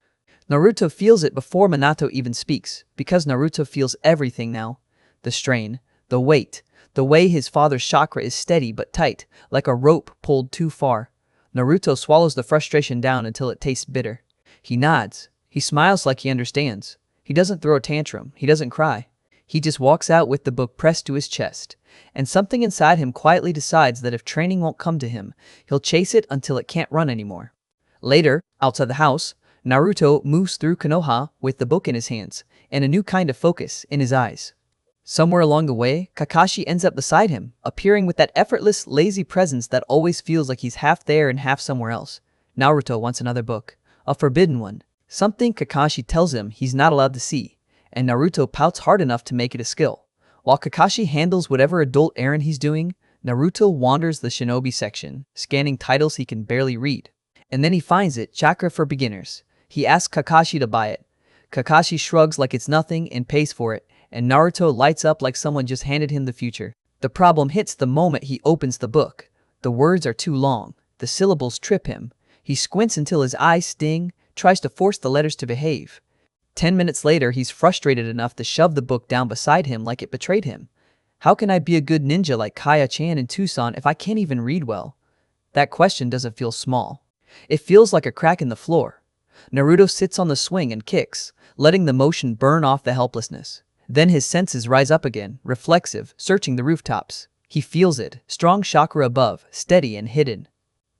Naruto feels it before Minato even speaks, because Naruto feels everything now. The strain, the weight, the way his father's chakra is steady but tight, like a rope pulled too far. Naruto swallows the frustration down until it tastes bitter. He nods. He smiles like he understands. He doesn't throw a tantrum. He doesn't cry. He just walks out with the book pressed to his chest. And something inside him quietly decides that if training won't come to him, he'll chase it until it can't run anymore. Later, outside the house, Naruto moves through Konoha with the book in his hands and a new kind of focus in his eyes. Somewhere along the way, Kakashi ends up beside him, appearing with that effortless, lazy presence that always feels like he's half there and half somewhere else. Naruto wants another book, a forbidden one, something Kakashi tells him he's not allowed to see, and Naruto pouts hard enough to make it a skill. While Kakashi handles whatever adult errand he's doing, Naruto wanders the shinobi section, scanning titles he can barely read. And then he finds it, Chakra for Beginners. He asks Kakashi to buy it. Kakashi shrugs like it's nothing and pays for it, and Naruto lights up like someone just handed him the future. The problem hits the moment he opens the book. The words are too long. The syllables trip him. He squints until his eyes sting, tries to force the letters to behave. 10 minutes later, he's frustrated enough to shove the book down beside him like it betrayed him. How can I be a good ninja like Kaya-chan and Tucson if I can't even read well? That question doesn't feel small. It feels like a crack in the floor. Naruto sits on the swing and kicks, letting the motion burn off the helplessness. Then his senses rise up again, reflexive, searching the rooftops. He feels it, strong chakra above, steady and hidden.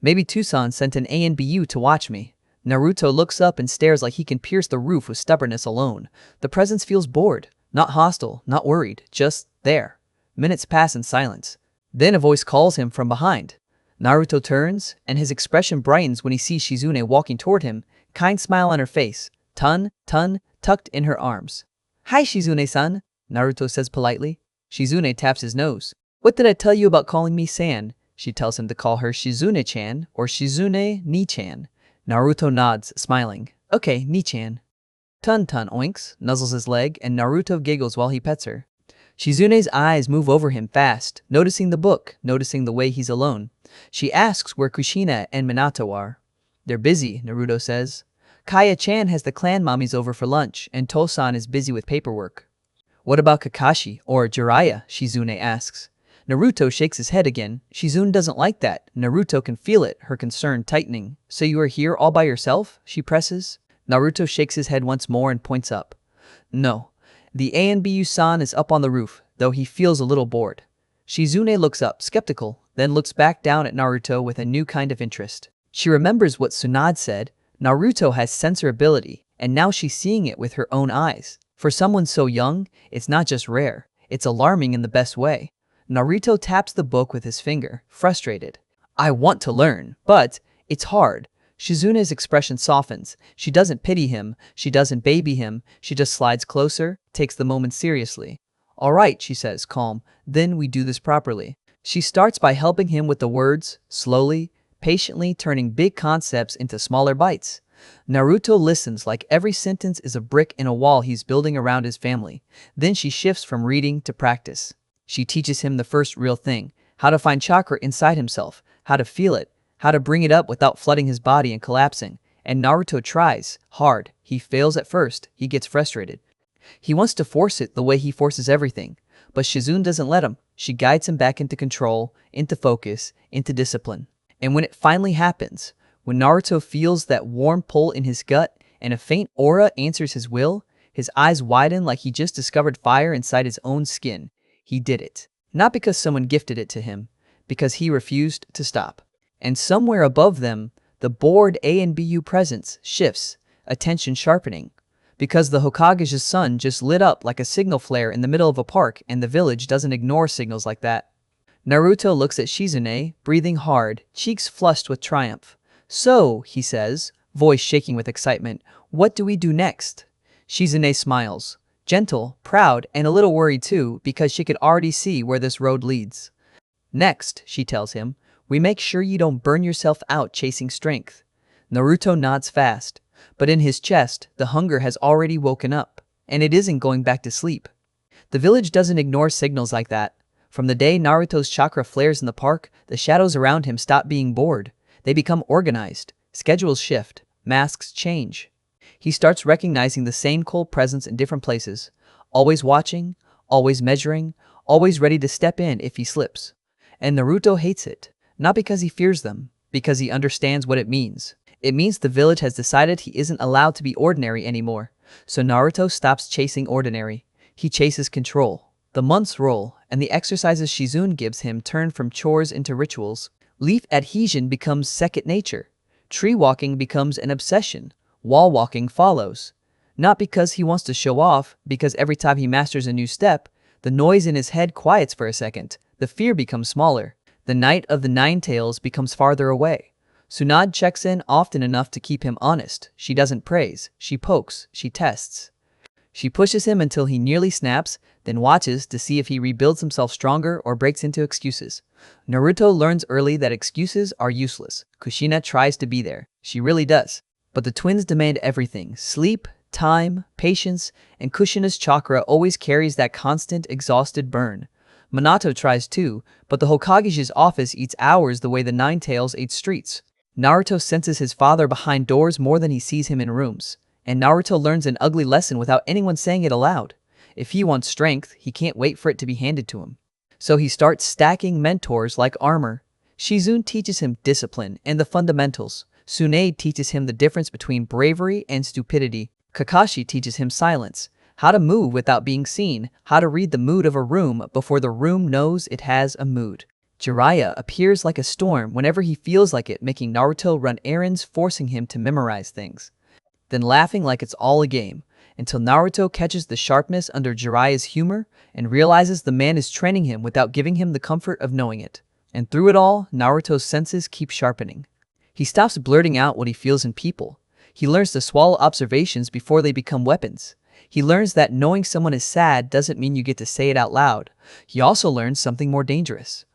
Maybe Tucson sent an ANBU to watch me. Naruto looks up and stares like he can pierce the roof with stubbornness alone. The presence feels bored, not hostile, not worried, just there. Minutes pass in silence. Then a voice calls him from behind. Naruto turns, and his expression brightens when he sees Shizune walking toward him, kind smile on her face, Tun, tucked in her arms. Hi Shizune-san, Naruto says politely. Shizune taps his nose. What did I tell you about calling me San? She tells him to call her Shizune-chan or Shizune-ni-chan. Naruto nods, smiling. Okay, ni-chan. Tun oinks, nuzzles his leg, and Naruto giggles while he pets her. Shizune's eyes move over him fast, noticing the book, noticing the way he's alone. She asks where Kushina and Minato are. They're busy, Naruto says. Kaya-chan has the clan mommies over for lunch, and Tosan is busy with paperwork. What about Kakashi, or Jiraiya? Shizune asks. Naruto shakes his head again. Shizune doesn't like that. Naruto can feel it, her concern tightening. So you are here all by yourself? She presses. Naruto shakes his head once more and points up. No. The ANBU-san is up on the roof, though he feels a little bored. Shizune looks up, skeptical, then looks back down at Naruto with a new kind of interest. She remembers what Tsunade said. Naruto has sensor ability, and now she's seeing it with her own eyes. For someone so young, it's not just rare, it's alarming in the best way. Naruto taps the book with his finger, frustrated. I want to learn, but it's hard. Shizune's expression softens. She doesn't pity him, she doesn't baby him, she just slides closer, takes the moment seriously. All right, she says, calm, then we do this properly. She starts by helping him with the words, slowly, patiently turning big concepts into smaller bites. Naruto listens like every sentence is a brick in a wall he's building around his family. Then she shifts from reading to practice. She teaches him the first real thing, how to find chakra inside himself, how to feel it, how to bring it up without flooding his body and collapsing. And Naruto tries, hard. He fails at first, he gets frustrated. He wants to force it the way he forces everything. But Shizune doesn't let him. She guides him back into control, into focus, into discipline. And when it finally happens, when Naruto feels that warm pull in his gut and a faint aura answers his will, his eyes widen like he just discovered fire inside his own skin. He did it. Not because someone gifted it to him, because he refused to stop. And somewhere above them, the bored ANBU presence shifts, attention sharpening. Because the Hokage's sun just lit up like a signal flare in the middle of a park, and the village doesn't ignore signals like that. Naruto looks at Shizune, breathing hard, cheeks flushed with triumph. So, he says, voice shaking with excitement, what do we do next? Shizune smiles, gentle, proud, and a little worried too, because she could already see where this road leads. Next, she tells him, we make sure you don't burn yourself out chasing strength. Naruto nods fast, but in his chest, the hunger has already woken up, and it isn't going back to sleep. The village doesn't ignore signals like that. From the day Naruto's chakra flares in the park, the shadows around him stop being bored. They become organized. Schedules shift. Masks change. He starts recognizing the same cold presence in different places. Always watching, always measuring, always ready to step in if he slips. And Naruto hates it. Not because he fears them, because he understands what it means. It means the village has decided he isn't allowed to be ordinary anymore. So Naruto stops chasing ordinary. He chases control. The months roll, and the exercises Shizune gives him turn from chores into rituals. Leaf adhesion becomes second nature. Tree walking becomes an obsession. Wall walking follows. Not because he wants to show off, because every time he masters a new step, the noise in his head quiets for a second, the fear becomes smaller. The Knight of the Nine Tails becomes farther away. Tsunade checks in often enough to keep him honest. She doesn't praise, she pokes, she tests. She pushes him until he nearly snaps, then watches to see if he rebuilds himself stronger or breaks into excuses. Naruto learns early that excuses are useless. Kushina tries to be there. She really does. But the twins demand everything: sleep, time, patience, and Kushina's chakra always carries that constant, exhausted burn. Minato tries too, but the Hokage's office eats hours the way the Nine Tails ate streets. Naruto senses his father behind doors more than he sees him in rooms. And Naruto learns an ugly lesson without anyone saying it aloud. If he wants strength, he can't wait for it to be handed to him. So he starts stacking mentors like armor. Shizune teaches him discipline and the fundamentals. Tsunade teaches him the difference between bravery and stupidity. Kakashi teaches him silence, how to move without being seen, how to read the mood of a room before the room knows it has a mood. Jiraiya appears like a storm whenever he feels like it, making Naruto run errands, forcing him to memorize things. Then laughing like it's all a game, until Naruto catches the sharpness under Jiraiya's humor and realizes the man is training him without giving him the comfort of knowing it. And through it all, Naruto's senses keep sharpening. He stops blurting out what he feels in people. He learns to swallow observations before they become weapons. He learns that knowing someone is sad doesn't mean you get to say it out loud. He also learns something more dangerous.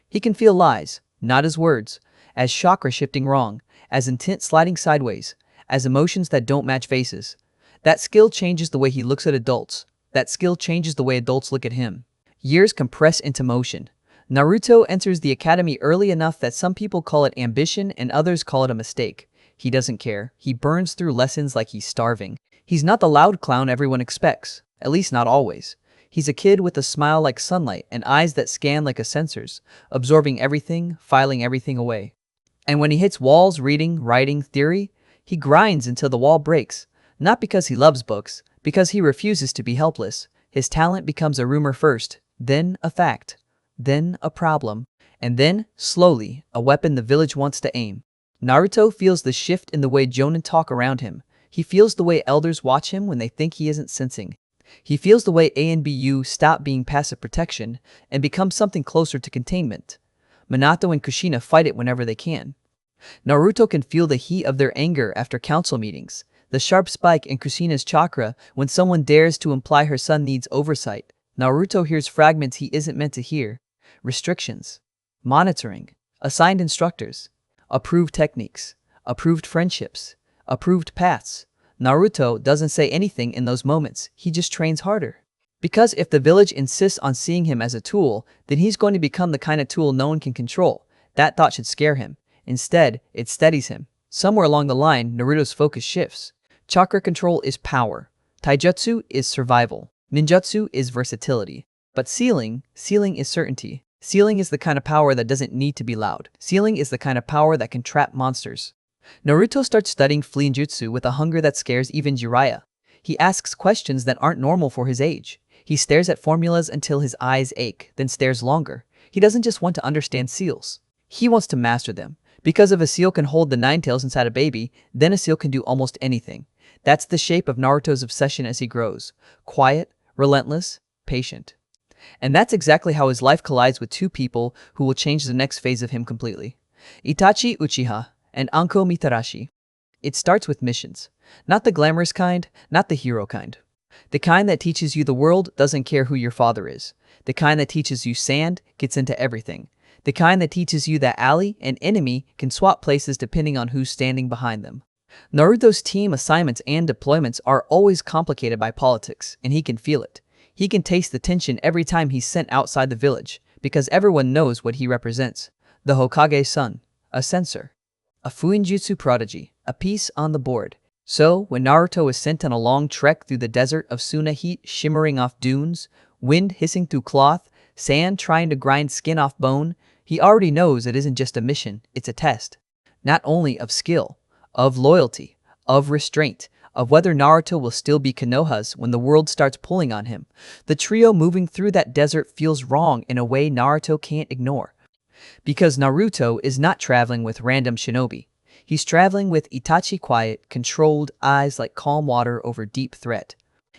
He can feel lies, not as words, as chakra shifting wrong, as intent sliding sideways, as emotions that don't match faces. That skill changes the way he looks at adults. That skill changes the way adults look at him. Years compress into motion. Naruto enters the academy early enough that some people call it ambition and others call it a mistake. He doesn't care. He burns through lessons like he's starving. He's not the loud clown everyone expects, at least not always. He's a kid with a smile like sunlight and eyes that scan like a sensor's, absorbing everything, filing everything away. And when he hits walls reading, writing, theory, he grinds until the wall breaks. Not because he loves books, because he refuses to be helpless. His talent becomes a rumor first, then a fact, then a problem, and then, slowly, a weapon the village wants to aim. Naruto feels the shift in the way Jonin talk around him. He feels the way elders watch him when they think he isn't sensing. He feels the way ANBU stop being passive protection and become something closer to containment. Minato and Kushina fight it whenever they can. Naruto can feel the heat of their anger after council meetings, the sharp spike in Kushina's chakra when someone dares to imply her son needs oversight. Naruto hears fragments he isn't meant to hear. Restrictions, monitoring, assigned instructors, approved techniques, approved friendships, approved paths. Naruto doesn't say anything in those moments, he just trains harder. Because if the village insists on seeing him as a tool, then he's going to become the kind of tool no one can control. That thought should scare him. Instead, it steadies him. Somewhere along the line, Naruto's focus shifts. Chakra control is power. Taijutsu is survival. Ninjutsu is versatility. But sealing is certainty. Sealing is the kind of power that doesn't need to be loud. Sealing is the kind of power that can trap monsters. Naruto starts studying fūinjutsu with a hunger that scares even Jiraiya. He asks questions that aren't normal for his age. He stares at formulas until his eyes ache, then stares longer. He doesn't just want to understand seals. He wants to master them. Because if a seal can hold the nine tails inside a baby, then a seal can do almost anything. That's the shape of Naruto's obsession as he grows. Quiet, relentless, patient. And that's exactly how his life collides with two people who will change the next phase of him completely. Itachi Uchiha and Anko Mitarashi. It starts with missions. Not the glamorous kind, not the hero kind. The kind that teaches you the world doesn't care who your father is. The kind that teaches you sand gets into everything. The kind that teaches you that ally and enemy can swap places depending on who's standing behind them. Naruto's team assignments and deployments are always complicated by politics, and he can feel it. He can taste the tension every time he's sent outside the village, because everyone knows what he represents. The Hokage's son, a censor, a fūinjutsu prodigy, a piece on the board. So, when Naruto is sent on a long trek through the desert of Suna, heat shimmering off dunes, wind hissing through cloth, sand trying to grind skin off bone, he already knows it isn't just a mission, it's a test. Not only of skill, of loyalty, of restraint, of whether Naruto will still be Konoha's when the world starts pulling on him. The trio moving through that desert feels wrong in a way Naruto can't ignore. Because Naruto is not traveling with random shinobi. He's traveling with Itachi quiet, controlled eyes like calm water over deep threat.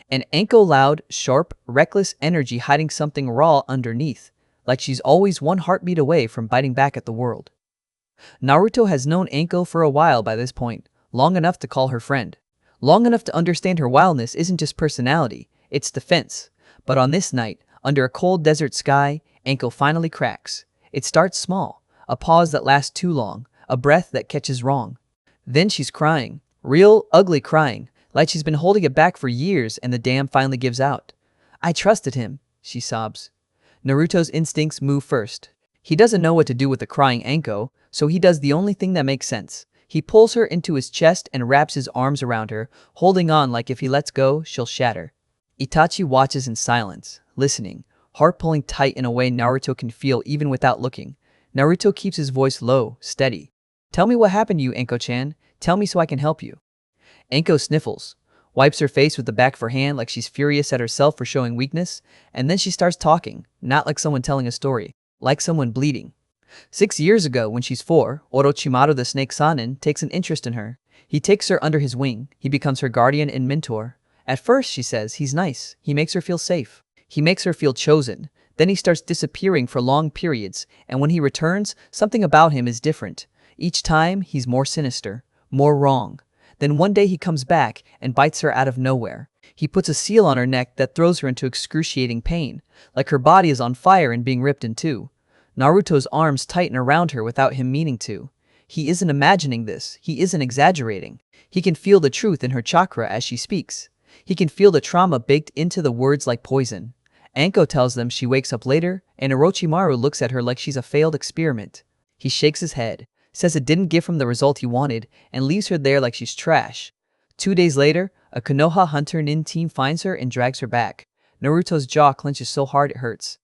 And Anko loud, sharp, reckless energy hiding something raw underneath, like she's always one heartbeat away from biting back at the world. Naruto has known Anko for a while by this point, long enough to call her friend. Long enough to understand her wildness isn't just personality, it's defense. But on this night, under a cold desert sky, Anko finally cracks. It starts small, a pause that lasts too long, a breath that catches wrong. Then she's crying, real, ugly crying, like she's been holding it back for years and the dam finally gives out. I trusted him, she sobs. Naruto's instincts move first. He doesn't know what to do with the crying Anko, so he does the only thing that makes sense. He pulls her into his chest and wraps his arms around her, holding on like if he lets go, she'll shatter. Itachi watches in silence, listening, heart pulling tight in a way Naruto can feel even without looking. Naruto keeps his voice low, steady. Tell me what happened to you, Anko-chan. Tell me so I can help you. Anko sniffles, wipes her face with the back of her hand like she's furious at herself for showing weakness, and then she starts talking, not like someone telling a story, like someone bleeding. 6 years ago, when she's 4, Orochimaru the Snake Sanin takes an interest in her. He takes her under his wing. He becomes her guardian and mentor. At first, she says, he's nice. He makes her feel safe. He makes her feel chosen. Then he starts disappearing for long periods, and when he returns, something about him is different. Each time, he's more sinister, more wrong. Then one day he comes back and bites her out of nowhere. He puts a seal on her neck that throws her into excruciating pain, like her body is on fire and being ripped in two. Naruto's arms tighten around her without him meaning to. He isn't imagining this. He isn't exaggerating. He can feel the truth in her chakra as she speaks. He can feel the trauma baked into the words like poison. Anko tells them she wakes up later, and Orochimaru looks at her like she's a failed experiment. He shakes his head, says it didn't give him the result he wanted, and leaves her there like she's trash. 2 days later, a Konoha hunter Nin team finds her and drags her back. Naruto's jaw clenches so hard it hurts.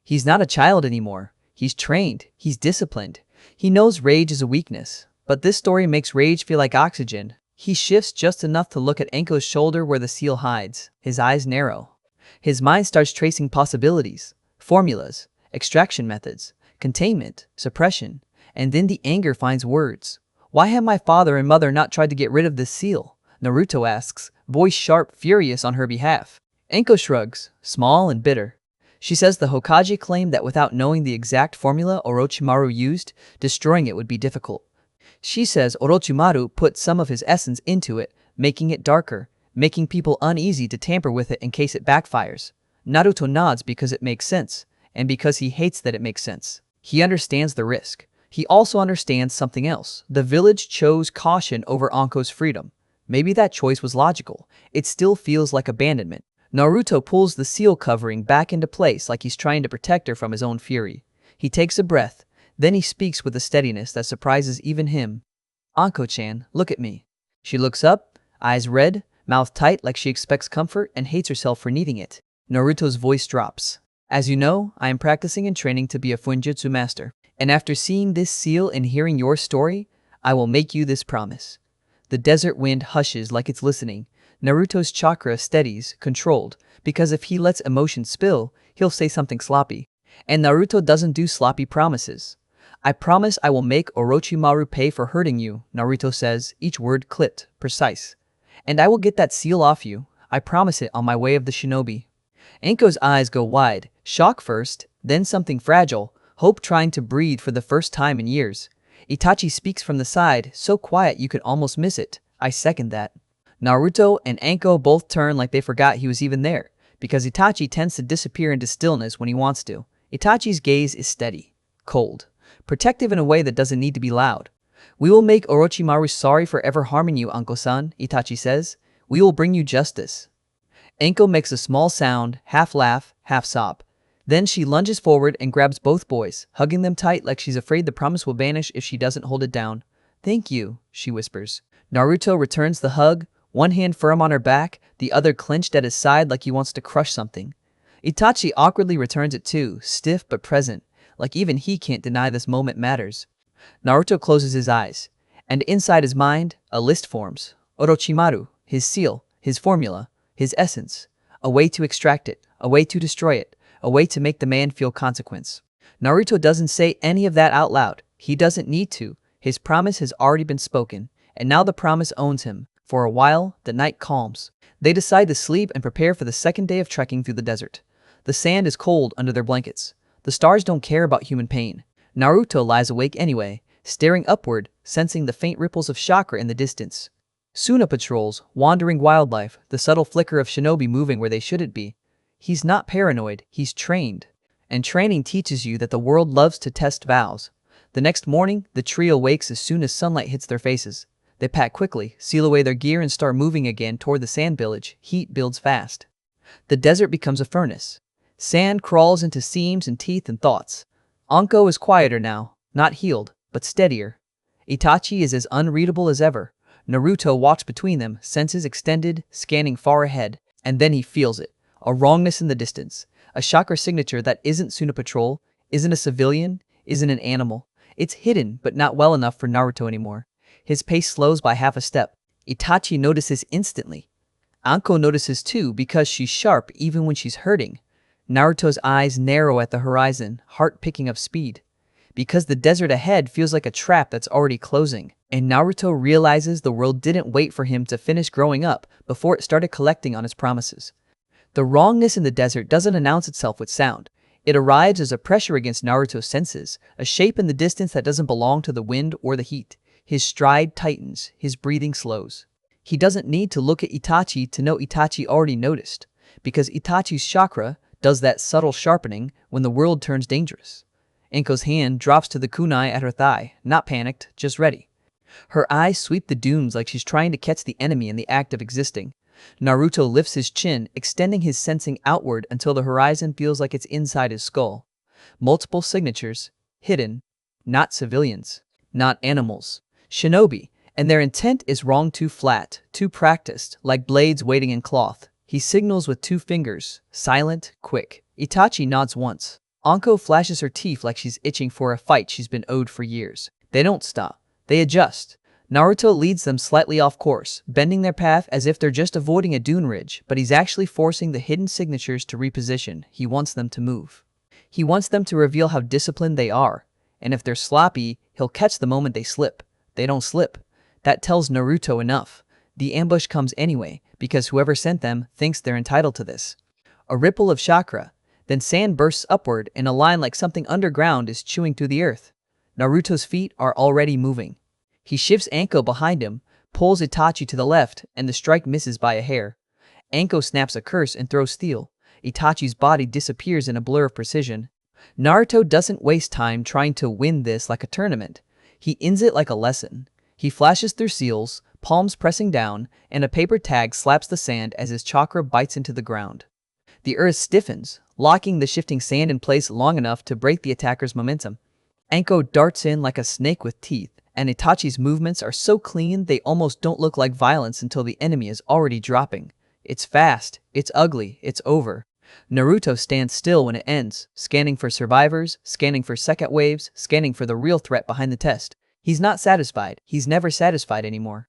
He's not a child anymore. He's trained. He's disciplined. He knows rage is a weakness, but this story makes rage feel like oxygen. He shifts just enough to look at Anko's shoulder where the seal hides. His eyes narrow. His mind starts tracing possibilities, formulas, extraction methods, containment, suppression, and then the anger finds words. Why have my father and mother not tried to get rid of this seal? Naruto asks, voice sharp, furious on her behalf. Anko shrugs, small and bitter. She says the Hokage claimed that without knowing the exact formula Orochimaru used, destroying it would be difficult. She says Orochimaru put some of his essence into it, making it darker, making people uneasy to tamper with it in case it backfires. Naruto nods because it makes sense, and because he hates that it makes sense. He understands the risk. He also understands something else. The village chose caution over Anko's freedom. Maybe that choice was logical. It still feels like abandonment. Naruto pulls the seal covering back into place like he's trying to protect her from his own fury. He takes a breath, then he speaks with a steadiness that surprises even him. Anko-chan, look at me. She looks up, eyes red, mouth tight like she expects comfort and hates herself for needing it. Naruto's voice drops. As you know, I am practicing and training to be a fūinjutsu master. And after seeing this seal and hearing your story, I will make you this promise. The desert wind hushes like it's listening. Naruto's chakra steadies, controlled, because if he lets emotion spill, he'll say something sloppy. And Naruto doesn't do sloppy promises. I promise I will make Orochimaru pay for hurting you, Naruto says, each word clipped, precise. And I will get that seal off you. I promise it on my way of the shinobi. Anko's eyes go wide, shock first, then something fragile, hope trying to breathe for the first time in years. Itachi speaks from the side, so quiet you could almost miss it. I second that. Naruto and Anko both turn like they forgot he was even there, because Itachi tends to disappear into stillness when he wants to. Itachi's gaze is steady, cold, protective in a way that doesn't need to be loud. We will make Orochimaru sorry for ever harming you, Anko-san, Itachi says. We will bring you justice. Anko makes a small sound, half laugh, half sob. Then she lunges forward and grabs both boys, hugging them tight like she's afraid the promise will vanish if she doesn't hold it down. Thank you, she whispers. Naruto returns the hug, one hand firm on her back, the other clenched at his side like he wants to crush something. Itachi awkwardly returns it too, stiff but present, like even he can't deny this moment matters. Naruto closes his eyes, and inside his mind, a list forms. Orochimaru, his seal, his formula, his essence. A way to extract it, a way to destroy it, a way to make the man feel consequence. Naruto doesn't say any of that out loud. He doesn't need to. His promise has already been spoken, and now the promise owns him. For a while, the night calms. They decide to sleep and prepare for the second day of trekking through the desert. The sand is cold under their blankets. The stars don't care about human pain. Naruto lies awake anyway, staring upward, sensing the faint ripples of chakra in the distance. Suna patrols, wandering wildlife, the subtle flicker of shinobi moving where they shouldn't be. He's not paranoid, he's trained. And training teaches you that the world loves to test vows. The next morning, the trio wakes as soon as sunlight hits their faces. They pack quickly, seal away their gear and start moving again toward the sand village. Heat builds fast. The desert becomes a furnace. Sand crawls into seams and teeth and thoughts. Anko is quieter now, not healed, but steadier. Itachi is as unreadable as ever. Naruto walks between them, senses extended, scanning far ahead, and then he feels it. A wrongness in the distance. A chakra signature that isn't Suna Patrol, isn't a civilian, isn't an animal. It's hidden, but not well enough for Naruto anymore. His pace slows by half a step. Itachi notices instantly. Anko notices too because she's sharp even when she's hurting. Naruto's eyes narrow at the horizon, heart picking up speed. Because the desert ahead feels like a trap that's already closing. And Naruto realizes the world didn't wait for him to finish growing up before it started collecting on his promises. The wrongness in the desert doesn't announce itself with sound. It arrives as a pressure against Naruto's senses, a shape in the distance that doesn't belong to the wind or the heat. His stride tightens, his breathing slows. He doesn't need to look at Itachi to know Itachi already noticed, because Itachi's chakra does that subtle sharpening when the world turns dangerous. Anko's hand drops to the kunai at her thigh, not panicked, just ready. Her eyes sweep the dunes like she's trying to catch the enemy in the act of existing. Naruto lifts his chin, extending his sensing outward until the horizon feels like it's inside his skull. Multiple signatures, hidden, not civilians, not animals, shinobi, and their intent is wrong, too flat, too practiced, like blades waiting in cloth. He signals with 2 fingers, silent, quick. Itachi nods once. Anko flashes her teeth like she's itching for a fight she's been owed for years. They don't stop. They adjust. Naruto leads them slightly off course, bending their path as if they're just avoiding a dune ridge, but he's actually forcing the hidden signatures to reposition. He wants them to move. He wants them to reveal how disciplined they are, and if they're sloppy, he'll catch the moment they slip. They don't slip. That tells Naruto enough. The ambush comes anyway, because whoever sent them thinks they're entitled to this. A ripple of chakra, then sand bursts upward in a line like something underground is chewing through the earth. Naruto's feet are already moving. He shifts Anko behind him, pulls Itachi to the left, and the strike misses by a hair. Anko snaps a curse and throws steel. Itachi's body disappears in a blur of precision. Naruto doesn't waste time trying to win this like a tournament. He ends it like a lesson. He flashes through seals, palms pressing down, and a paper tag slaps the sand as his chakra bites into the ground. The earth stiffens, locking the shifting sand in place long enough to break the attacker's momentum. Anko darts in like a snake with teeth, and Itachi's movements are so clean they almost don't look like violence until the enemy is already dropping. It's fast, it's ugly, it's over. Naruto stands still when it ends, scanning for survivors, scanning for second waves, scanning for the real threat behind the test. He's not satisfied. He's never satisfied anymore.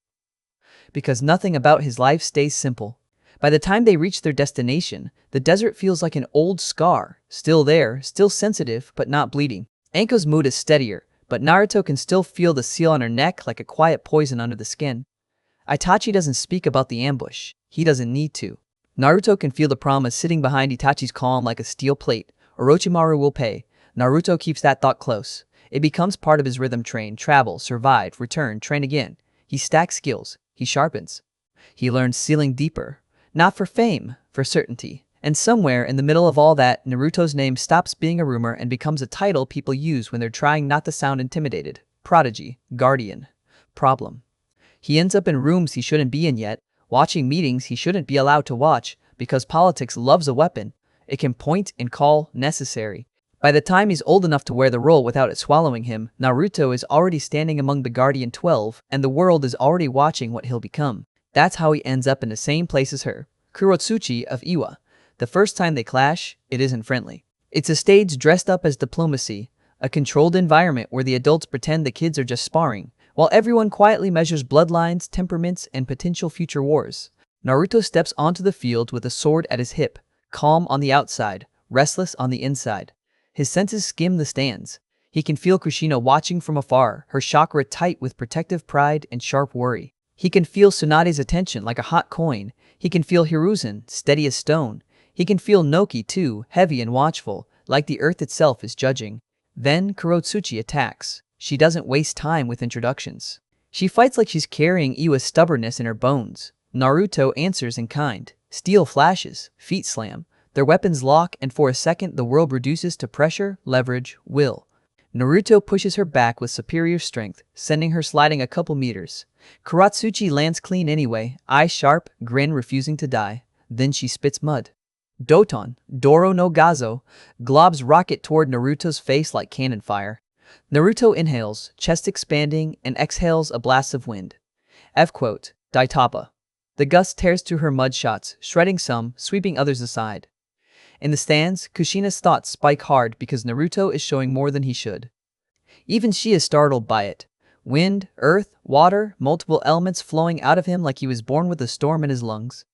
Because nothing about his life stays simple. By the time they reach their destination, the desert feels like an old scar, still there, still sensitive, but not bleeding. Anko's mood is steadier, but Naruto can still feel the seal on her neck like a quiet poison under the skin. Itachi doesn't speak about the ambush. He doesn't need to. Naruto can feel the promise sitting behind Itachi's calm like a steel plate. Orochimaru will pay. Naruto keeps that thought close. It becomes part of his rhythm: train, travel, survive, return, train again. He stacks skills. He sharpens. He learns sealing deeper. Not for fame, for certainty. And somewhere in the middle of all that, Naruto's name stops being a rumor and becomes a title people use when they're trying not to sound intimidated. Prodigy, guardian, problem. He ends up in rooms he shouldn't be in yet, watching meetings he shouldn't be allowed to watch, because politics loves a weapon. It can point and call necessary. By the time he's old enough to wear the role without it swallowing him, Naruto is already standing among the Guardian 12, and the world is already watching what he'll become. That's how he ends up in the same place as her, Kurotsuchi of Iwa. The first time they clash, it isn't friendly. It's a stage dressed up as diplomacy, a controlled environment where the adults pretend the kids are just sparring, while everyone quietly measures bloodlines, temperaments, and potential future wars. Naruto steps onto the field with a sword at his hip, calm on the outside, restless on the inside. His senses skim the stands. He can feel Kushina watching from afar, her chakra tight with protective pride and sharp worry. He can feel Tsunade's attention like a hot coin. He can feel Hiruzen, steady as stone. He can feel Noki too, heavy and watchful, like the earth itself is judging. Then Kurotsuchi attacks. She doesn't waste time with introductions. She fights like she's carrying Iwa's stubbornness in her bones. Naruto answers in kind. Steel flashes, feet slam. Their weapons lock, and for a second the world reduces to pressure, leverage, will. Naruto pushes her back with superior strength, sending her sliding a couple meters. Kurotsuchi lands clean anyway, eyes sharp, grin refusing to die. Then she spits mud. Doton, Doro no Gazo, globs rocket toward Naruto's face like cannon fire. Naruto inhales, chest expanding, and exhales a blast of wind. F-quote, Daitapa. The gust tears through her mud shots, shredding some, sweeping others aside. In the stands, Kushina's thoughts spike hard because Naruto is showing more than he should. Even she is startled by it. Wind, earth, water, multiple elements flowing out of him like he was born with a storm in his lungs.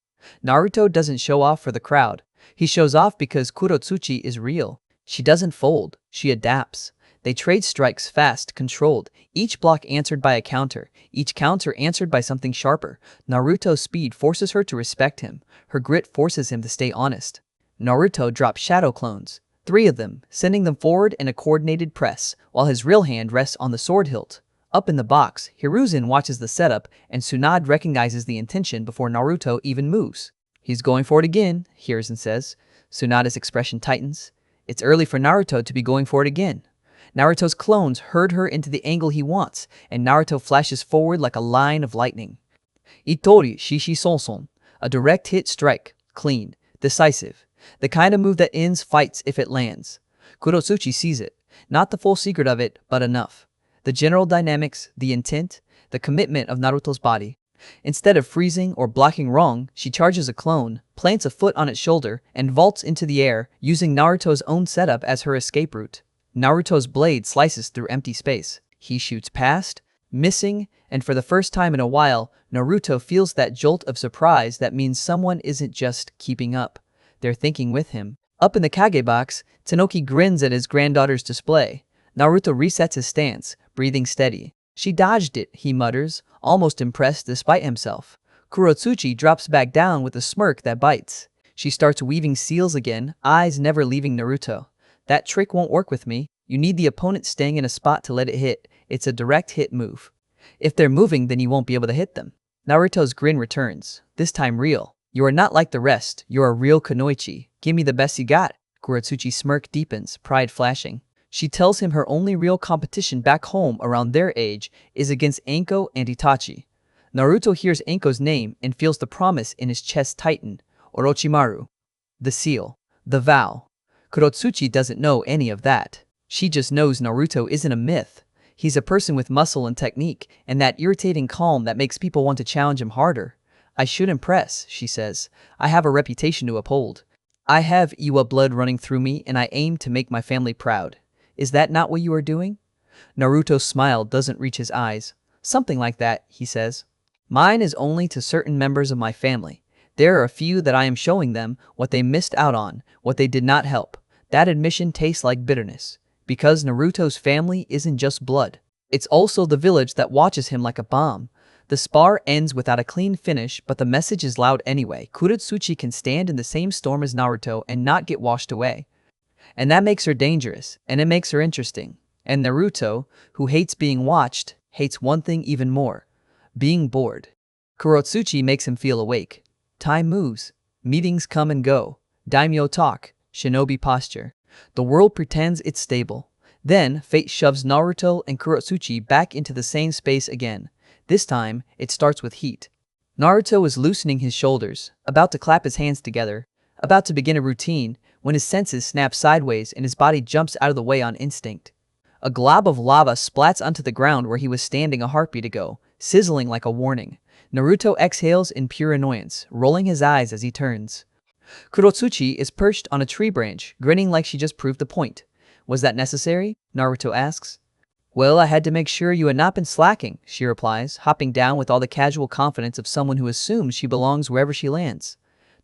Naruto doesn't show off for the crowd. He shows off because Kurotsuchi is real. She doesn't fold, she adapts. They trade strikes fast, controlled, each block answered by a counter, each counter answered by something sharper. Naruto's speed forces her to respect him. Her grit forces him to stay honest. Naruto drops shadow clones, 3 of them, sending them forward in a coordinated press, while his real hand rests on the sword hilt. Up in the box, Hiruzen watches the setup, and Tsunade recognizes the intention before Naruto even moves. He's going for it again, Hiruzen says. Tsunade's expression tightens. It's early for Naruto to be going for it again. Naruto's clones herd her into the angle he wants, and Naruto flashes forward like a line of lightning. Itori Shishi Sonson, a direct hit strike, clean, decisive. The kind of move that ends fights if it lands. Kurotsuchi sees it. Not the full secret of it, but enough. The general dynamics, the intent, the commitment of Naruto's body. Instead of freezing or blocking wrong, she charges a clone, plants a foot on its shoulder, and vaults into the air, using Naruto's own setup as her escape route. Naruto's blade slices through empty space. He shoots past, missing, and for the first time in a while, Naruto feels that jolt of surprise that means someone isn't just keeping up. They're thinking with him. Up in the Kage box, Tanoki grins at his granddaughter's display. Naruto resets his stance, breathing steady. She dodged it, he mutters, almost impressed despite himself. Kurotsuchi drops back down with a smirk that bites. She starts weaving seals again, eyes never leaving Naruto. That trick won't work with me. You need the opponent staying in a spot to let it hit. It's a direct hit move. If they're moving, then you won't be able to hit them. Naruto's grin returns, this time real. You are not like the rest. You're a real kunoichi. Give me the best you got. Kurotsuchi's smirk deepens, pride flashing. She tells him her only real competition back home around their age is against Anko and Itachi. Naruto hears Anko's name and feels the promise in his chest tighten. Orochimaru. The seal. The vow. Kurotsuchi doesn't know any of that. She just knows Naruto isn't a myth. He's a person with muscle and technique, and that irritating calm that makes people want to challenge him harder. I should impress, she says. I have a reputation to uphold. I have Iwa blood running through me, and I aim to make my family proud. Is that not what you are doing? Naruto's smile doesn't reach his eyes. Something like that, he says. Mine is only to certain members of my family. There are a few that I am showing them what they missed out on, what they did not help. That admission tastes like bitterness. Because Naruto's family isn't just blood. It's also the village that watches him like a bomb. The spar ends without a clean finish, but the message is loud anyway. Kurotsuchi can stand in the same storm as Naruto and not get washed away. And that makes her dangerous, and it makes her interesting. And Naruto, who hates being watched, hates one thing even more. Being bored. Kurotsuchi makes him feel awake. Time moves. Meetings come and go. Daimyo talk. Shinobi posture. The world pretends it's stable. Then, fate shoves Naruto and Kurotsuchi back into the same space again. This time, it starts with heat. Naruto is loosening his shoulders, about to clap his hands together, about to begin a routine, when his senses snap sideways and his body jumps out of the way on instinct. A glob of lava splats onto the ground where he was standing a heartbeat ago, sizzling like a warning. Naruto exhales in pure annoyance, rolling his eyes as he turns. Kurotsuchi is perched on a tree branch, grinning like she just proved the point. Was that necessary? Naruto asks. Well, I had to make sure you had not been slacking, she replies, hopping down with all the casual confidence of someone who assumes she belongs wherever she lands.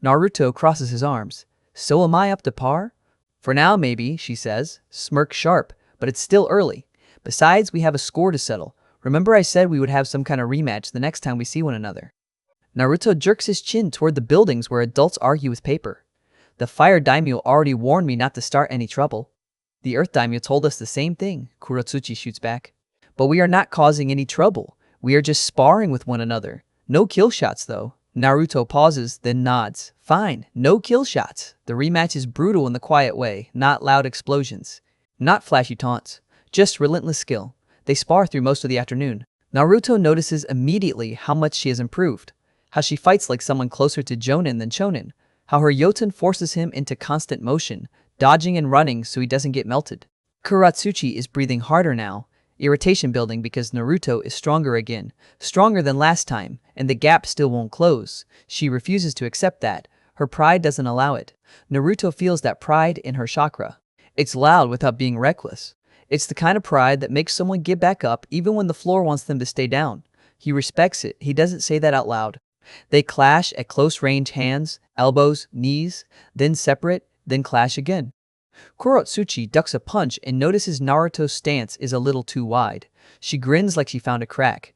Naruto crosses his arms. So am I up to par? For now, maybe, she says, smirk sharp, but it's still early. Besides, we have a score to settle. Remember I said we would have some kind of rematch the next time we see one another. Naruto jerks his chin toward the buildings where adults argue with paper. The fire daimyo already warned me not to start any trouble. The earth daimyo told us the same thing, Kurotsuchi shoots back. But we are not causing any trouble. We are just sparring with one another. No kill shots though. Naruto pauses, then nods. Fine, no kill shots. The rematch is brutal in the quiet way, not loud explosions. Not flashy taunts. Just relentless skill. They spar through most of the afternoon. Naruto notices immediately how much she has improved. How she fights like someone closer to Jonin than Chūnin. How her Yoten forces him into constant motion, dodging and running so he doesn't get melted. Kurotsuchi is breathing harder now, irritation building because Naruto is stronger again, stronger than last time, and the gap still won't close. She refuses to accept that. Her pride doesn't allow it. Naruto feels that pride in her chakra. It's loud without being reckless. It's the kind of pride that makes someone get back up even when the floor wants them to stay down. He respects it. He doesn't say that out loud. They clash at close range, hands, elbows, knees, then separate, then clash again. Kurotsuchi ducks a punch and notices Naruto's stance is a little too wide. She grins like she found a crack.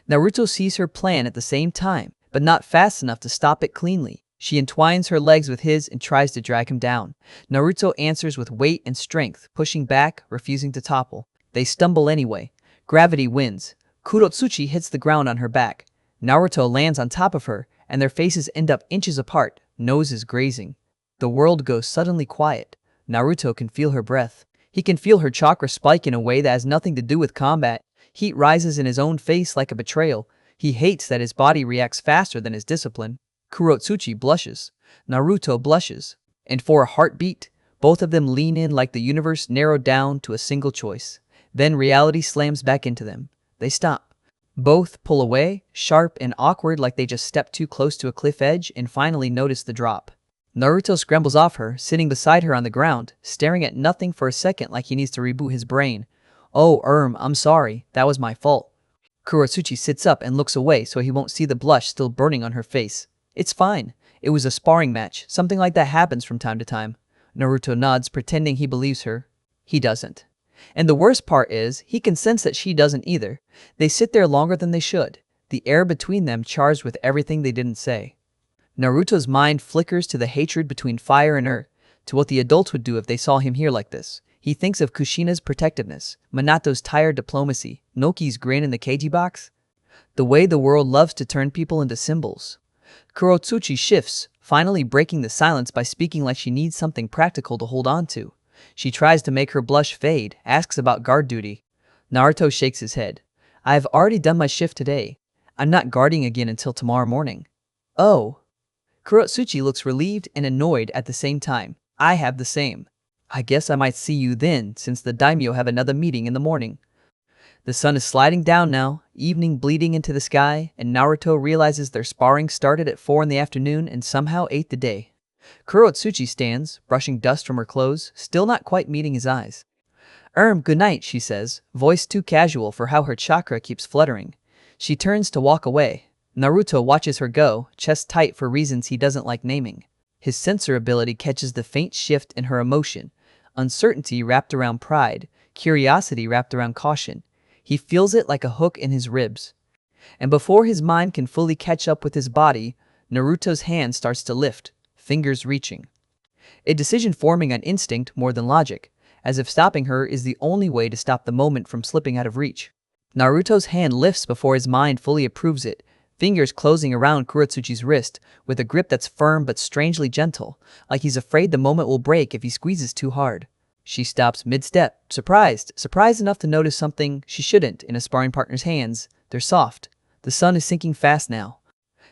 Naruto sees her plan at the same time, but not fast enough to stop it cleanly. She entwines her legs with his and tries to drag him down. Naruto answers with weight and strength, pushing back, refusing to topple. They stumble anyway. Gravity wins. Kurotsuchi hits the ground on her back. Naruto lands on top of her, and their faces end up inches apart, noses grazing. The world goes suddenly quiet. Naruto can feel her breath. He can feel her chakra spike in a way that has nothing to do with combat. Heat rises in his own face like a betrayal. He hates that his body reacts faster than his discipline. Kurotsuchi blushes. Naruto blushes. And for a heartbeat, both of them lean in like the universe narrowed down to a single choice. Then reality slams back into them. They stop. Both pull away, sharp and awkward like they just stepped too close to a cliff edge and finally notice the drop. Naruto scrambles off her, sitting beside her on the ground, staring at nothing for a second like he needs to reboot his brain. Oh, I'm sorry. That was my fault. Kurotsuchi sits up and looks away so he won't see the blush still burning on her face. It's fine. It was a sparring match. Something like that happens from time to time. Naruto nods, pretending he believes her. He doesn't. And the worst part is, he can sense that she doesn't either. They sit there longer than they should, the air between them charged with everything they didn't say. Naruto's mind flickers to the hatred between fire and earth, to what the adults would do if they saw him here like this. He thinks of Kushina's protectiveness, Minato's tired diplomacy, Noki's grin in the Keiji box. The way the world loves to turn people into symbols. Kurotsuchi shifts, finally breaking the silence by speaking like she needs something practical to hold on to. She tries to make her blush fade, asks about guard duty. Naruto shakes his head. I have already done my shift today. I'm not guarding again until tomorrow morning. Oh. Kurotsuchi looks relieved and annoyed at the same time. I have the same. I guess I might see you then, since the daimyo have another meeting in the morning. The sun is sliding down now, evening bleeding into the sky, and Naruto realizes their sparring started at 4 in the afternoon and somehow ate the day. Kurotsuchi stands, brushing dust from her clothes, still not quite meeting his eyes. Good night, she says, voice too casual for how her chakra keeps fluttering. She turns to walk away. Naruto watches her go, chest tight for reasons he doesn't like naming. His sensor ability catches the faint shift in her emotion, uncertainty wrapped around pride, curiosity wrapped around caution. He feels it like a hook in his ribs. And before his mind can fully catch up with his body, Naruto's hand starts to lift, fingers reaching. A decision forming on instinct more than logic, as if stopping her is the only way to stop the moment from slipping out of reach. Naruto's hand lifts before his mind fully approves it, fingers closing around Kurotsuchi's wrist with a grip that's firm but strangely gentle, like he's afraid the moment will break if he squeezes too hard. She stops mid-step, surprised enough to notice something she shouldn't in a sparring partner's hands. They're soft. The sun is sinking fast now.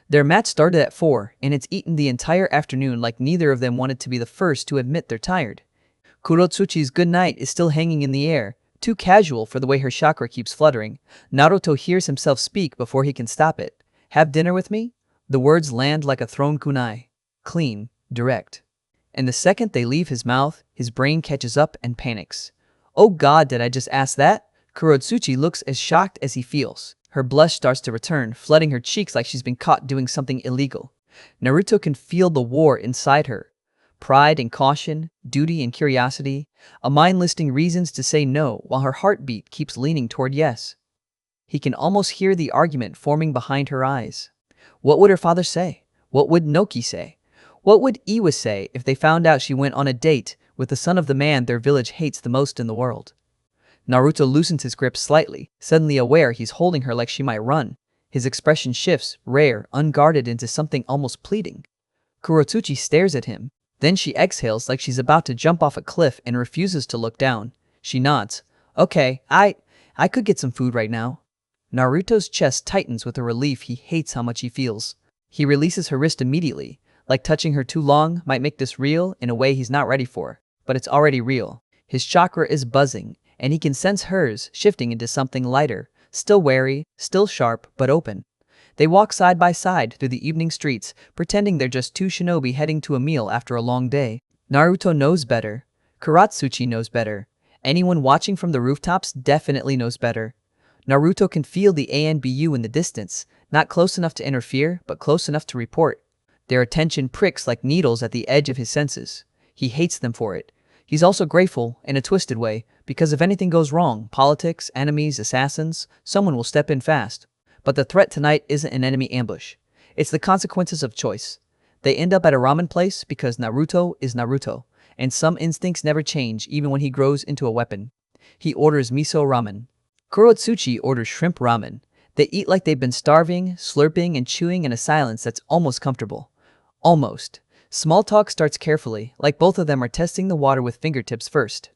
Their match started at 4, and it's eaten the entire afternoon like neither of them wanted to be the first to admit they're tired. Kurotsuchi's good night is still hanging in the air, too casual for the way her chakra keeps fluttering. Naruto hears himself speak before he can stop it. Have dinner with me? The words land like a thrown kunai. Clean, direct. And the second they leave his mouth, his brain catches up and panics. Oh God, did I just ask that? Kurotsuchi looks as shocked as he feels. Her blush starts to return, flooding her cheeks like she's been caught doing something illegal. Naruto can feel the war inside her. pride and caution, duty and curiosity, a mind listing reasons to say no while her heartbeat keeps leaning toward yes. He can almost hear the argument forming behind her eyes. What would her father say? What would Noki say? What would Iwa say if they found out she went on a date with the son of the man their village hates the most in the world? Naruto loosens his grip slightly, suddenly aware he's holding her like she might run. His expression shifts, rare, unguarded, into something almost pleading. Kurotsuchi stares at him. Then she exhales like she's about to jump off a cliff and refuses to look down. She nods. Okay, I could get some food right now. Naruto's chest tightens with a relief he hates how much he feels. He releases her wrist immediately, like touching her too long might make this real in a way he's not ready for. But it's already real. His chakra is buzzing, and he can sense hers shifting into something lighter, still wary, still sharp, but open. They walk side by side through the evening streets, pretending they're just two shinobi heading to a meal after a long day. Naruto knows better. Kurotsuchi knows better. Anyone watching from the rooftops definitely knows better. Naruto can feel the ANBU in the distance, not close enough to interfere, but close enough to report. Their attention pricks like needles at the edge of his senses. He hates them for it. He's also grateful, in a twisted way, because if anything goes wrong, politics, enemies, assassins, someone will step in fast. But the threat tonight isn't an enemy ambush. It's the consequences of choice. They end up at a ramen place because Naruto is Naruto, and some instincts never change even when he grows into a weapon. He orders miso ramen. Kurotsuchi orders shrimp ramen. They eat like they've been starving, slurping and chewing in a silence that's almost comfortable. Almost. Small talk starts carefully, like both of them are testing the water with fingertips first.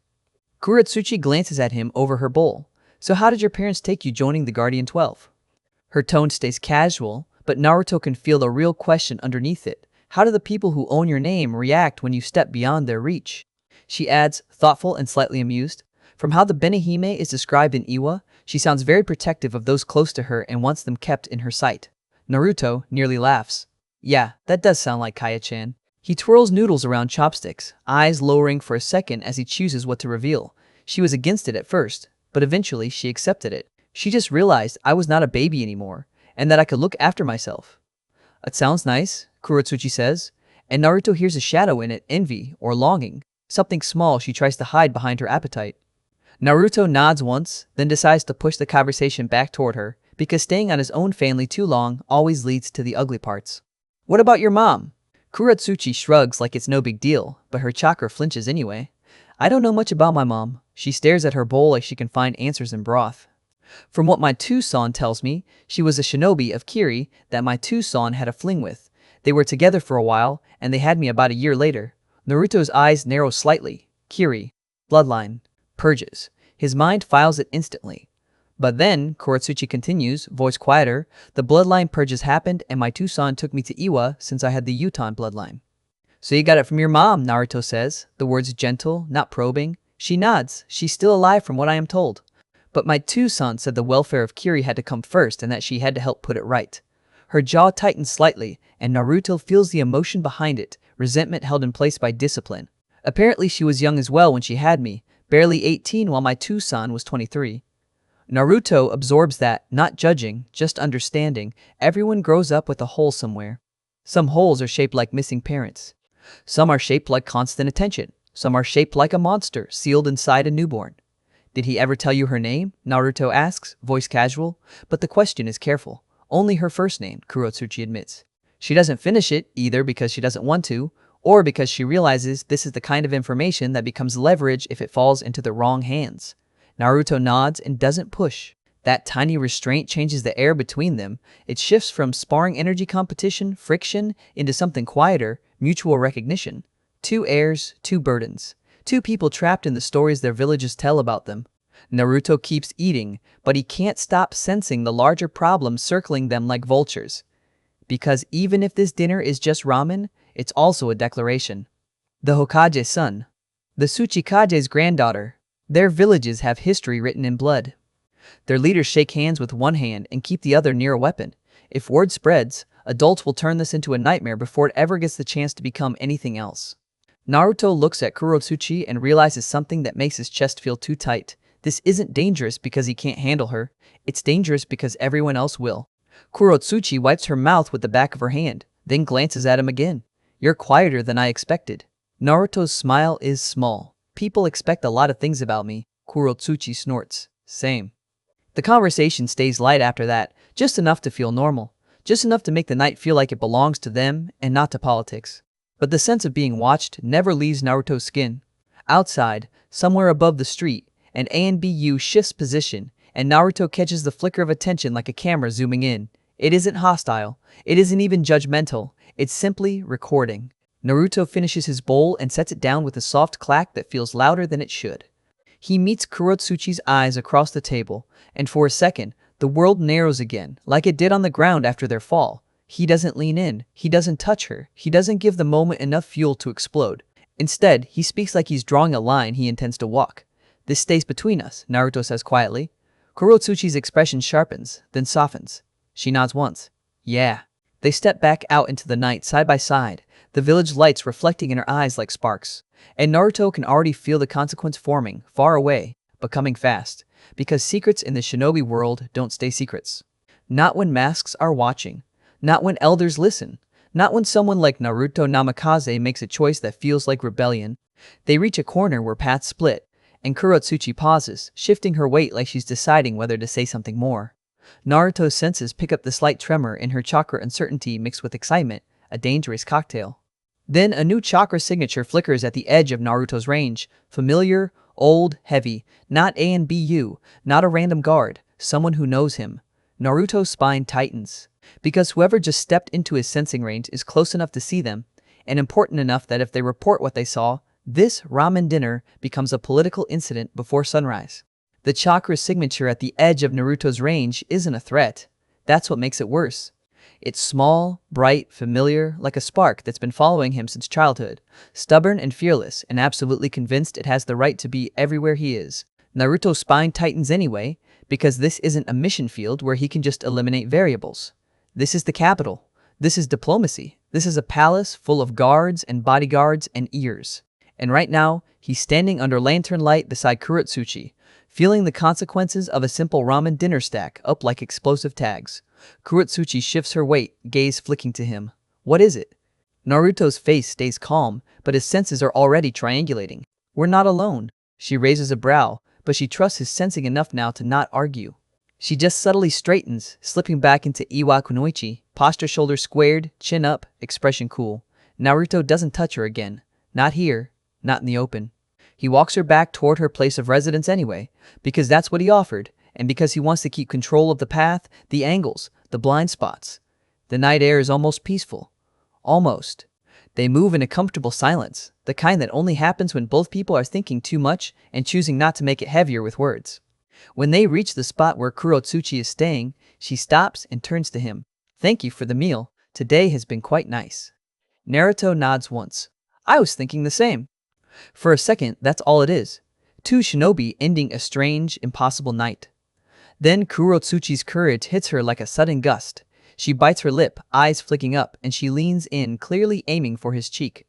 Kurotsuchi glances at him over her bowl. So how did your parents take you joining the Guardian 12? Her tone stays casual, but Naruto can feel the real question underneath it. How do the people who own your name react when you step beyond their reach? She adds, thoughtful and slightly amused. From how the Benihime is described in Iwa, she sounds very protective of those close to her and wants them kept in her sight. Naruto nearly laughs. Yeah, that does sound like Kaya-chan. He twirls noodles around chopsticks, eyes lowering for a second as he chooses what to reveal. She was against it at first, but eventually she accepted it. She just realized I was not a baby anymore, and that I could look after myself. It sounds nice, Kurotsuchi says, and Naruto hears a shadow in it, envy or longing, something small she tries to hide behind her appetite. Naruto nods once, then decides to push the conversation back toward her, because staying on his own family too long always leads to the ugly parts. What about your mom? Kurotsuchi shrugs like it's no big deal, but her chakra flinches anyway. I don't know much about my mom. She stares at her bowl like she can find answers in broth. From what my Tucson tells me, she was a shinobi of Kiri that my Tucson had a fling with. They were together for a while, and they had me about a year later. Naruto's eyes narrow slightly. Kiri. Bloodline. Purges. His mind files it instantly. But then, Kurotsuchi continues, voice quieter, the bloodline purges happened and my Tucson took me to Iwa since I had the Yutan bloodline. So you got it from your mom, Naruto says, the words gentle, not probing. She nods. She's still alive from what I am told. But my Tucson said the welfare of Kiri had to come first and that she had to help put it right. Her jaw tightens slightly, and Naruto feels the emotion behind it, resentment held in place by discipline. Apparently she was young as well when she had me, barely 18 while my Tucson was 23. Naruto absorbs that, not judging, just understanding. Everyone grows up with a hole somewhere. Some holes are shaped like missing parents. Some are shaped like constant attention. Some are shaped like a monster sealed inside a newborn. Did he ever tell you her name? Naruto asks, voice casual, but the question is careful. Only her first name, Kurotsuchi admits. She doesn't finish it, either because she doesn't want to, or because she realizes this is the kind of information that becomes leverage if it falls into the wrong hands. Naruto nods and doesn't push. That tiny restraint changes the air between them. It shifts from sparring energy competition, friction, into something quieter, mutual recognition. Two heirs, two burdens. Two people trapped in the stories their villages tell about them. Naruto keeps eating, but he can't stop sensing the larger problems circling them like vultures. Because even if this dinner is just ramen, it's also a declaration. The Hokage's son. The Tsuchikage's granddaughter. Their villages have history written in blood. Their leaders shake hands with one hand and keep the other near a weapon. If word spreads, adults will turn this into a nightmare before it ever gets the chance to become anything else. Naruto looks at Kurotsuchi and realizes something that makes his chest feel too tight. This isn't dangerous because he can't handle her. It's dangerous because everyone else will. Kurotsuchi wipes her mouth with the back of her hand, then glances at him again. You're quieter than I expected. Naruto's smile is small. People expect a lot of things about me. Kurotsuchi snorts. Same. The conversation stays light after that, just enough to feel normal. Just enough to make the night feel like it belongs to them and not to politics. But the sense of being watched never leaves Naruto's skin. Outside, somewhere above the street, an ANBU shifts position, and Naruto catches the flicker of attention like a camera zooming in. It isn't hostile. It isn't even judgmental. It's simply recording. Naruto finishes his bowl and sets it down with a soft clack that feels louder than it should. He meets Kurotsuchi's eyes across the table, and for a second, the world narrows again, like it did on the ground after their fall. He doesn't lean in. He doesn't touch her. He doesn't give the moment enough fuel to explode. Instead, he speaks like he's drawing a line he intends to walk. This stays between us, Naruto says quietly. Kurotsuchi's expression sharpens, then softens. She nods once. Yeah. They step back out into the night side by side, the village lights reflecting in her eyes like sparks. And Naruto can already feel the consequence forming, far away, but coming fast. Because secrets in the shinobi world don't stay secrets. Not when masks are watching. Not when elders listen. Not when someone like Naruto Namikaze makes a choice that feels like rebellion. They reach a corner where paths split, and Kurotsuchi pauses, shifting her weight like she's deciding whether to say something more. Naruto's senses pick up the slight tremor in her chakra, uncertainty mixed with excitement, a dangerous cocktail. Then a new chakra signature flickers at the edge of Naruto's range. Familiar, old, heavy, not ANBU, not a random guard, someone who knows him. Naruto's spine tightens, because whoever just stepped into his sensing range is close enough to see them, and important enough that if they report what they saw, this ramen dinner becomes a political incident before sunrise. The chakra signature at the edge of Naruto's range isn't a threat. That's what makes it worse. It's small, bright, familiar, like a spark that's been following him since childhood. Stubborn and fearless, and absolutely convinced it has the right to be everywhere he is. Naruto's spine tightens anyway, because this isn't a mission field where he can just eliminate variables. This is the capital. This is diplomacy. This is a palace full of guards and bodyguards and ears. And right now, he's standing under lantern light beside Kurotsuchi, feeling the consequences of a simple ramen dinner stack up like explosive tags. Kurotsuchi shifts her weight, gaze flicking to him. What is it? Naruto's face stays calm, but his senses are already triangulating. We're not alone. She raises a brow, but she trusts his sensing enough now to not argue. She just subtly straightens, slipping back into Iwa kunoichi, posture shoulders squared, chin up, expression cool. Naruto doesn't touch her again. Not here, not in the open. He walks her back toward her place of residence anyway, because that's what he offered, and because he wants to keep control of the path, the angles, the blind spots. The night air is almost peaceful. Almost. They move in a comfortable silence, the kind that only happens when both people are thinking too much and choosing not to make it heavier with words. When they reach the spot where Kurotsuchi is staying, she stops and turns to him. Thank you for the meal. Today has been quite nice. Naruto nods once. I was thinking the same. For a second, that's all it is. Two shinobi ending a strange, impossible night. Then Kurotsuchi's courage hits her like a sudden gust. She bites her lip, eyes flicking up, and she leans in, clearly aiming for his cheek.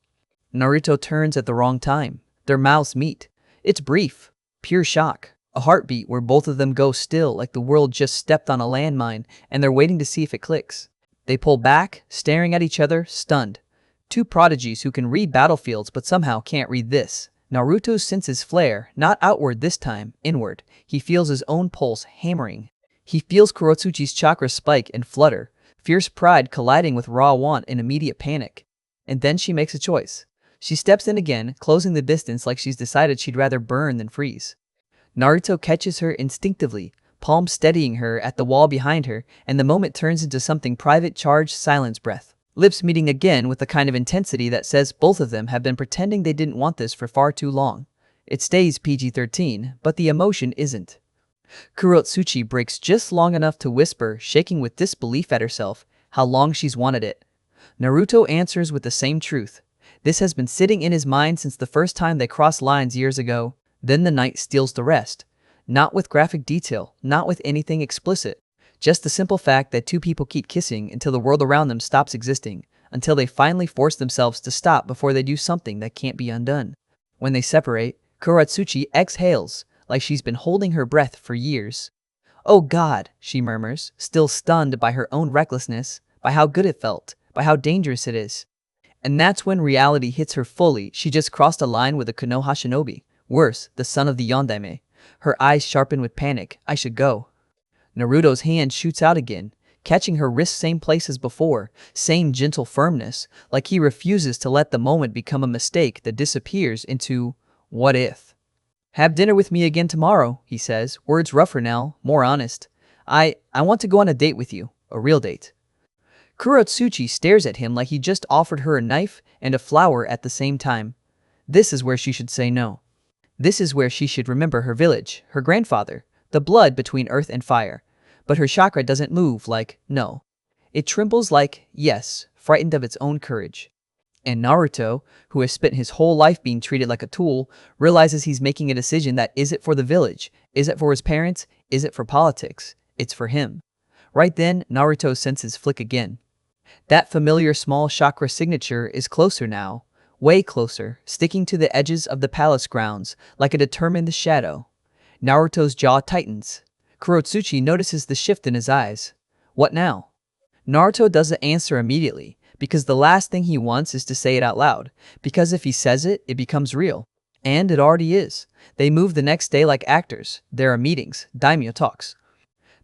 Naruto turns at the wrong time. Their mouths meet. It's brief. Pure shock. A heartbeat where both of them go still like the world just stepped on a landmine and they're waiting to see if it clicks. They pull back, staring at each other, stunned. Two prodigies who can read battlefields but somehow can't read this. Naruto's senses flare, not outward this time, inward. He feels his own pulse hammering. He feels Kurotsuchi's chakra spike and flutter, fierce pride colliding with raw want and immediate panic. And then she makes a choice. She steps in again, closing the distance like she's decided she'd rather burn than freeze. Naruto catches her instinctively, palm steadying her at the wall behind her, and the moment turns into something private, charged silence breath. Lips meeting again with the kind of intensity that says both of them have been pretending they didn't want this for far too long. It stays PG-13, but the emotion isn't. Kurotsuchi breaks just long enough to whisper, shaking with disbelief at herself, how long she's wanted it. Naruto answers with the same truth. This has been sitting in his mind since the first time they crossed lines years ago. Then the night steals the rest. Not with graphic detail, not with anything explicit. Just the simple fact that two people keep kissing until the world around them stops existing, until they finally force themselves to stop before they do something that can't be undone. When they separate, Kurotsuchi exhales, like she's been holding her breath for years. Oh God, she murmurs, still stunned by her own recklessness, by how good it felt, by how dangerous it is. And that's when reality hits her fully. She just crossed a line with a Konoha shinobi. Worse, the son of the Yondaime. Her eyes sharpen with panic. I should go. Naruto's hand shoots out again, catching her wrist same place as before, same gentle firmness, like he refuses to let the moment become a mistake that disappears into what if. Have dinner with me again tomorrow, he says, words rougher now, more honest. I want to go on a date with you, a real date. Kurotsuchi stares at him like he just offered her a knife and a flower at the same time. This is where she should say no. This is where she should remember her village, her grandfather, the blood between earth and fire. But her chakra doesn't move like no. It trembles like yes, frightened of its own courage. And Naruto, who has spent his whole life being treated like a tool, realizes he's making a decision that is it for the village, is it for his parents, is it for politics, it's for him. Right then, Naruto's senses flick again. That familiar small chakra signature is closer now, way closer, sticking to the edges of the palace grounds like a determined shadow. Naruto's jaw tightens. Kurotsuchi notices the shift in his eyes. What now? Naruto doesn't answer immediately, because the last thing he wants is to say it out loud, because if he says it, it becomes real. And it already is. They move the next day like actors. There are meetings, daimyo talks.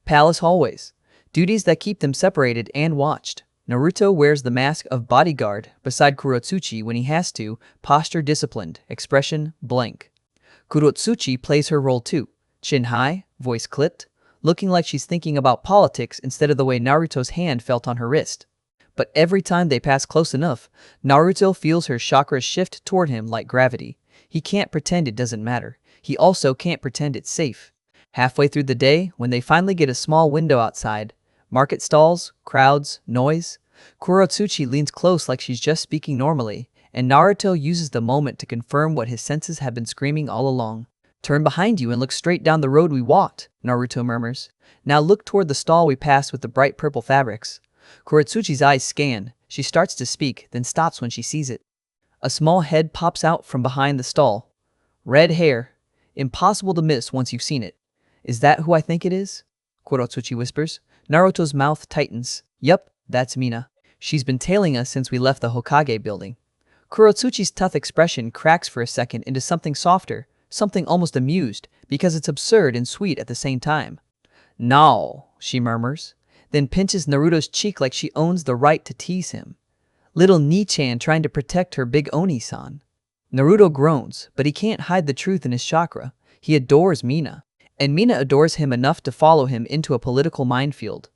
Palace hallways. Duties that keep them separated and watched. Naruto wears the mask of bodyguard beside Kurotsuchi when he has to, posture disciplined, expression blank. Kurotsuchi plays her role too. Chin high, voice clipped, looking like she's thinking about politics instead of the way Naruto's hand felt on her wrist. But every time they pass close enough, Naruto feels her chakras shift toward him like gravity. He can't pretend it doesn't matter. He also can't pretend it's safe. Halfway through the day, when they finally get a small window outside, market stalls, crowds, noise, Kurotsuchi leans close like she's just speaking normally, and Naruto uses the moment to confirm what his senses have been screaming all along. Turn behind you and look straight down the road we walked, Naruto murmurs. Now look toward the stall we passed with the bright purple fabrics. Kurotsuchi's eyes scan. She starts to speak, then stops when she sees it. A small head pops out from behind the stall. Red hair. Impossible to miss once you've seen it. Is that who I think it is? Kurotsuchi whispers. Naruto's mouth tightens. Yup, that's Mina. She's been tailing us since we left the Hokage building. Kurotsuchi's tough expression cracks for a second into something softer, something almost amused, because it's absurd and sweet at the same time. No, she murmurs, then pinches Naruto's cheek like she owns the right to tease him. Little Ni-chan trying to protect her big Oni-san. Naruto groans, but he can't hide the truth in his chakra. He adores Mina, and Mina adores him enough to follow him into a political minefield.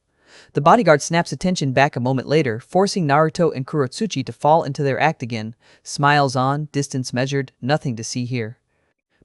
The bodyguard snaps attention back a moment later, forcing Naruto and Kurotsuchi to fall into their act again. Smiles on, distance measured, nothing to see here.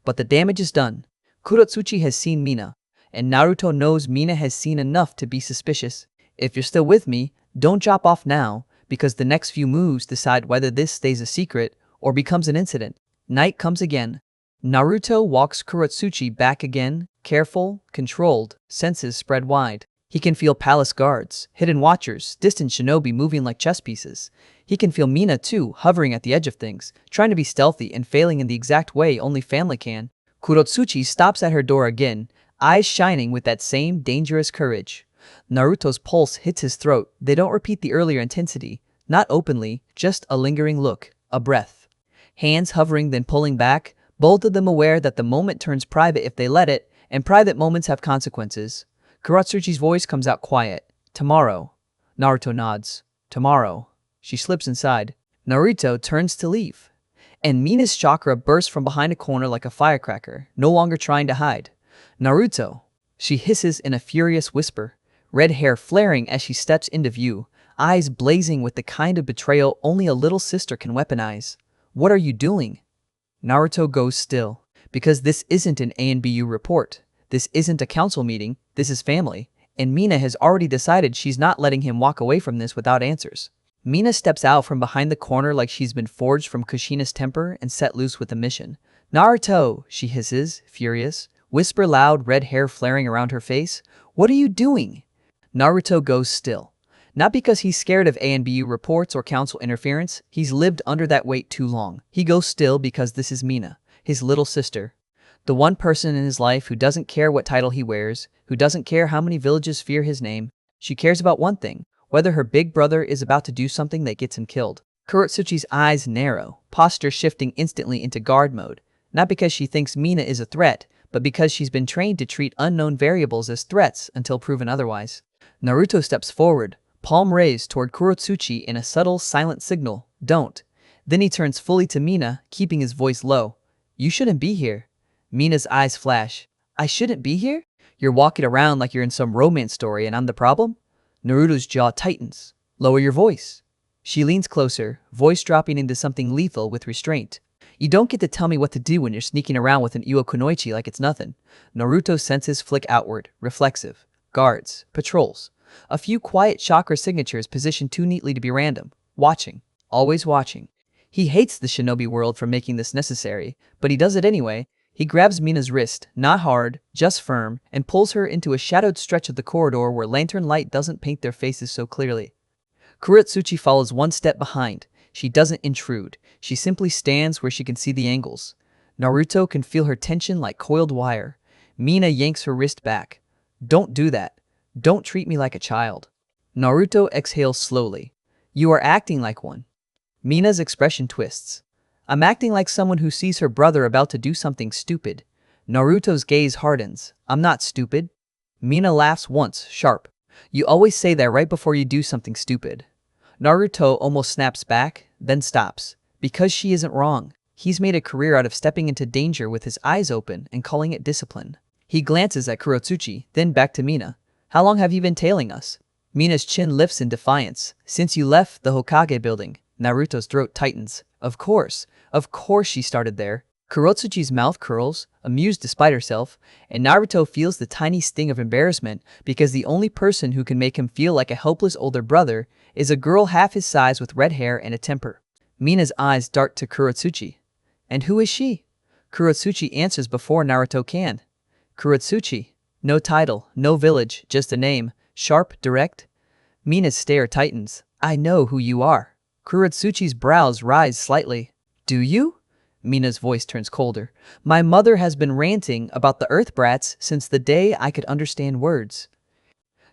But the damage is done. Kurotsuchi has seen Mina, and Naruto knows Mina has seen enough to be suspicious. If you're still with me, don't chop off now, because the next few moves decide whether this stays a secret or becomes an incident. Night comes again. Naruto walks Kurotsuchi back again, careful, controlled, senses spread wide. He can feel palace guards, hidden watchers, distant shinobi moving like chess pieces. He can feel Mina too, hovering at the edge of things, trying to be stealthy and failing in the exact way only family can. Kurotsuchi stops at her door again, eyes shining with that same dangerous courage. Naruto's pulse hits his throat. They don't repeat the earlier intensity, not openly, just a lingering look, a breath. Hands hovering then pulling back, both of them aware that the moment turns private if they let it, and private moments have consequences. Kurotsuchi's voice comes out quiet. Tomorrow. Naruto nods. Tomorrow. She slips inside. Naruto turns to leave. And Mina's chakra bursts from behind a corner like a firecracker, no longer trying to hide. Naruto. She hisses in a furious whisper, red hair flaring as she steps into view, eyes blazing with the kind of betrayal only a little sister can weaponize. What are you doing? Naruto goes still, because this isn't an ANBU report. This isn't a council meeting, this is family, and Mina has already decided she's not letting him walk away from this without answers. Mina steps out from behind the corner like she's been forged from Kushina's temper and set loose with a mission. Naruto, she hisses, furious, whisper loud, red hair flaring around her face. What are you doing? Naruto goes still. Not because he's scared of ANBU reports or council interference, he's lived under that weight too long. He goes still because this is Mina, his little sister. The one person in his life who doesn't care what title he wears, who doesn't care how many villages fear his name. She cares about one thing, whether her big brother is about to do something that gets him killed. Kurotsuchi's eyes narrow, posture shifting instantly into guard mode, not because she thinks Mina is a threat, but because she's been trained to treat unknown variables as threats until proven otherwise. Naruto steps forward, palm raised toward Kurotsuchi in a subtle, silent signal, "Don't." Then he turns fully to Mina, keeping his voice low. "You shouldn't be here." Mina's eyes flash. "I shouldn't be here? You're walking around like you're in some romance story and I'm the problem?" Naruto's jaw tightens. "Lower your voice." She leans closer, voice dropping into something lethal with restraint. "You don't get to tell me what to do when you're sneaking around with an Iwa kunoichi like it's nothing." Naruto's senses flick outward, reflexive. Guards, patrols. A few quiet chakra signatures positioned too neatly to be random. Watching. Always watching. He hates the shinobi world for making this necessary, but he does it anyway. He grabs Mina's wrist, not hard, just firm, and pulls her into a shadowed stretch of the corridor where lantern light doesn't paint their faces so clearly. Kurotsuchi follows one step behind. She doesn't intrude. She simply stands where she can see the angles. Naruto can feel her tension like coiled wire. Mina yanks her wrist back. "Don't do that. Don't treat me like a child." Naruto exhales slowly. "You are acting like one." Mina's expression twists. "I'm acting like someone who sees her brother about to do something stupid." Naruto's gaze hardens. "I'm not stupid." Mina laughs once, sharp. "You always say that right before you do something stupid." Naruto almost snaps back, then stops. Because she isn't wrong. He's made a career out of stepping into danger with his eyes open and calling it discipline. He glances at Kurotsuchi, then back to Mina. "How long have you been tailing us?" Mina's chin lifts in defiance. "Since you left the Hokage building." Naruto's throat tightens. Of course she started there." Kurotsuchi's mouth curls, amused despite herself, and Naruto feels the tiny sting of embarrassment because the only person who can make him feel like a helpless older brother is a girl half his size with red hair and a temper. Mina's eyes dart to Kurotsuchi. "And who is she?" Kurotsuchi answers before Naruto can. "Kurotsuchi. No title, no village, just a name. Sharp, direct." Mina's stare tightens. "I know who you are." Kurotsuchi's brows rise slightly. "Do you?" Mina's voice turns colder. "My mother has been ranting about the Earth Brats since the day I could understand words."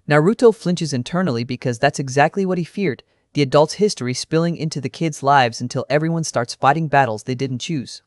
Naruto flinches internally because that's exactly what he feared, the adult's history spilling into the kids' lives until everyone starts fighting battles they didn't choose.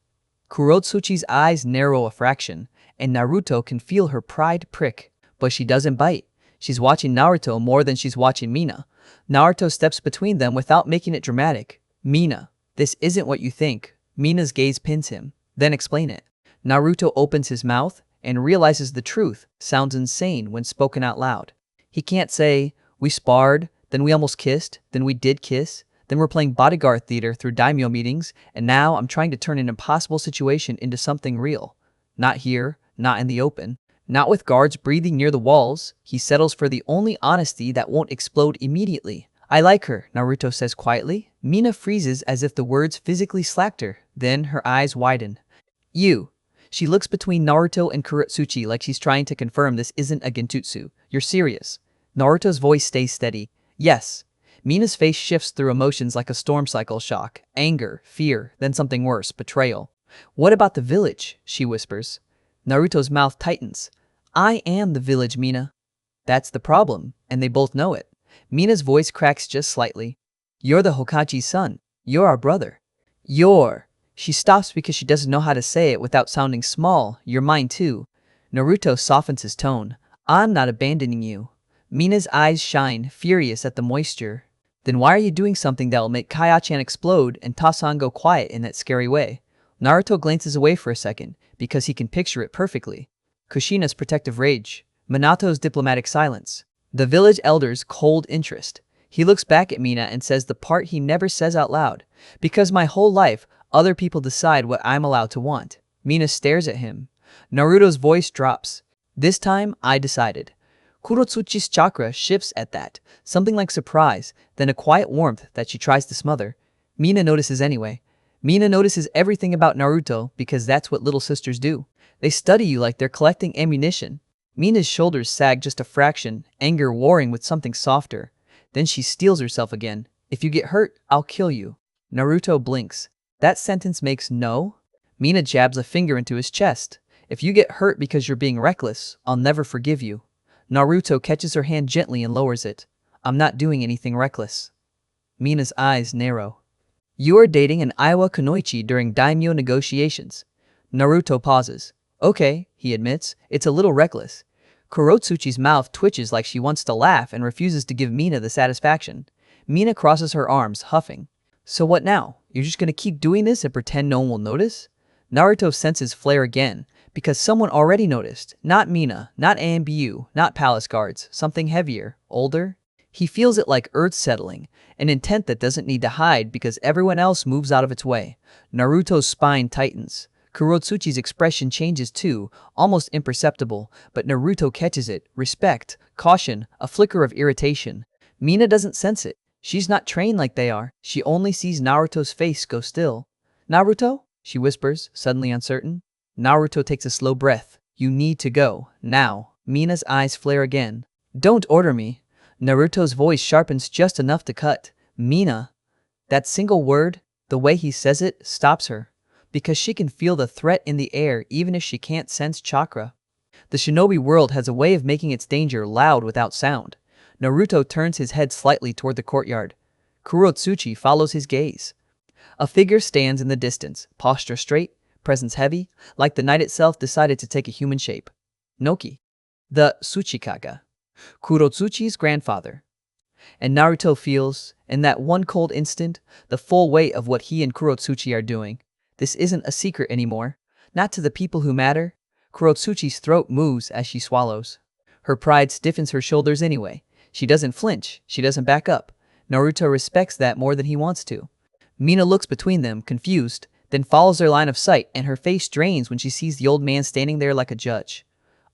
Kurotsuchi's eyes narrow a fraction, and Naruto can feel her pride prick. But she doesn't bite. She's watching Naruto more than she's watching Mina. Naruto steps between them without making it dramatic. "Mina, this isn't what you think." Mina's gaze pins him. "Then explain it." Naruto opens his mouth and realizes the truth sounds insane when spoken out loud. He can't say, "We sparred, then we almost kissed, then we did kiss, then we're playing bodyguard theater through daimyo meetings, and now I'm trying to turn an impossible situation into something real." Not here, not in the open. Not with guards breathing near the walls. He settles for the only honesty that won't explode immediately. "I like her," Naruto says quietly. Mina freezes as if the words physically slacked her. Then her eyes widen. "You." She looks between Naruto and Kurotsuchi like she's trying to confirm this isn't a genjutsu. "You're serious?" Naruto's voice stays steady. "Yes." Mina's face shifts through emotions like a storm cycle shock. Anger, fear, then something worse, betrayal. "What about the village?" she whispers. Naruto's mouth tightens. "I am the village, Mina." "That's the problem, and they both know it." Mina's voice cracks just slightly. "You're the Hokage's son. You're our brother." "You're." She stops because she doesn't know how to say it without sounding small. "You're mine too." Naruto softens his tone. "I'm not abandoning you." Mina's eyes shine, furious at the moisture. "Then why are you doing something that'll make Kaya-chan explode and Tasan go quiet in that scary way?" Naruto glances away for a second, because he can picture it perfectly. Kushina's protective rage. Minato's diplomatic silence. The village elder's cold interest. He looks back at Mina and says the part he never says out loud. "Because my whole life, other people decide what I'm allowed to want." Mina stares at him. Naruto's voice drops. "This time, I decided." Kurotsuchi's chakra shifts at that. Something like surprise, then a quiet warmth that she tries to smother. Mina notices anyway. Mina notices everything about Naruto because that's what little sisters do. They study you like they're collecting ammunition. Mina's shoulders sag just a fraction, anger warring with something softer. Then she steels herself again. "If you get hurt, I'll kill you." Naruto blinks. That sentence makes no. Mina jabs a finger into his chest. "If you get hurt because you're being reckless, I'll never forgive you." Naruto catches her hand gently and lowers it. "I'm not doing anything reckless." Mina's eyes narrow. You are dating an Iwa Kunoichi during daimyo negotiations. Naruto pauses. Okay, he admits, it's a little reckless. Kurotsuchi's mouth twitches like she wants to laugh and refuses to give Mina the satisfaction. Mina crosses her arms, huffing. So what now? You're just gonna keep doing this and pretend no one will notice? Naruto senses flare again, because someone already noticed. Not Mina, not AMBU, not palace guards, something heavier, older. He feels it like earth settling, an intent that doesn't need to hide because everyone else moves out of its way. Naruto's spine tightens. Kurotsuchi's expression changes too, almost imperceptible, but Naruto catches it. Respect, caution, a flicker of irritation. Mina doesn't sense it. She's not trained like they are. She only sees Naruto's face go still. Naruto? She whispers, suddenly uncertain. Naruto takes a slow breath. You need to go, now. Mina's eyes flare again. Don't order me. Naruto's voice sharpens just enough to cut. Mina. That single word, the way he says it, stops her. Because she can feel the threat in the air even if she can't sense chakra. The shinobi world has a way of making its danger loud without sound. Naruto turns his head slightly toward the courtyard. Kurotsuchi follows his gaze. A figure stands in the distance, posture straight, presence heavy, like the night itself decided to take a human shape. Noki, the Tsuchikage, Kurotsuchi's grandfather. And Naruto feels, in that one cold instant, the full weight of what he and Kurotsuchi are doing. This isn't a secret anymore. Not to the people who matter. Kurotsuchi's throat moves as she swallows. Her pride stiffens her shoulders anyway. She doesn't flinch. She doesn't back up. Naruto respects that more than he wants to. Mina looks between them, confused, then follows their line of sight, and her face drains when she sees the old man standing there like a judge.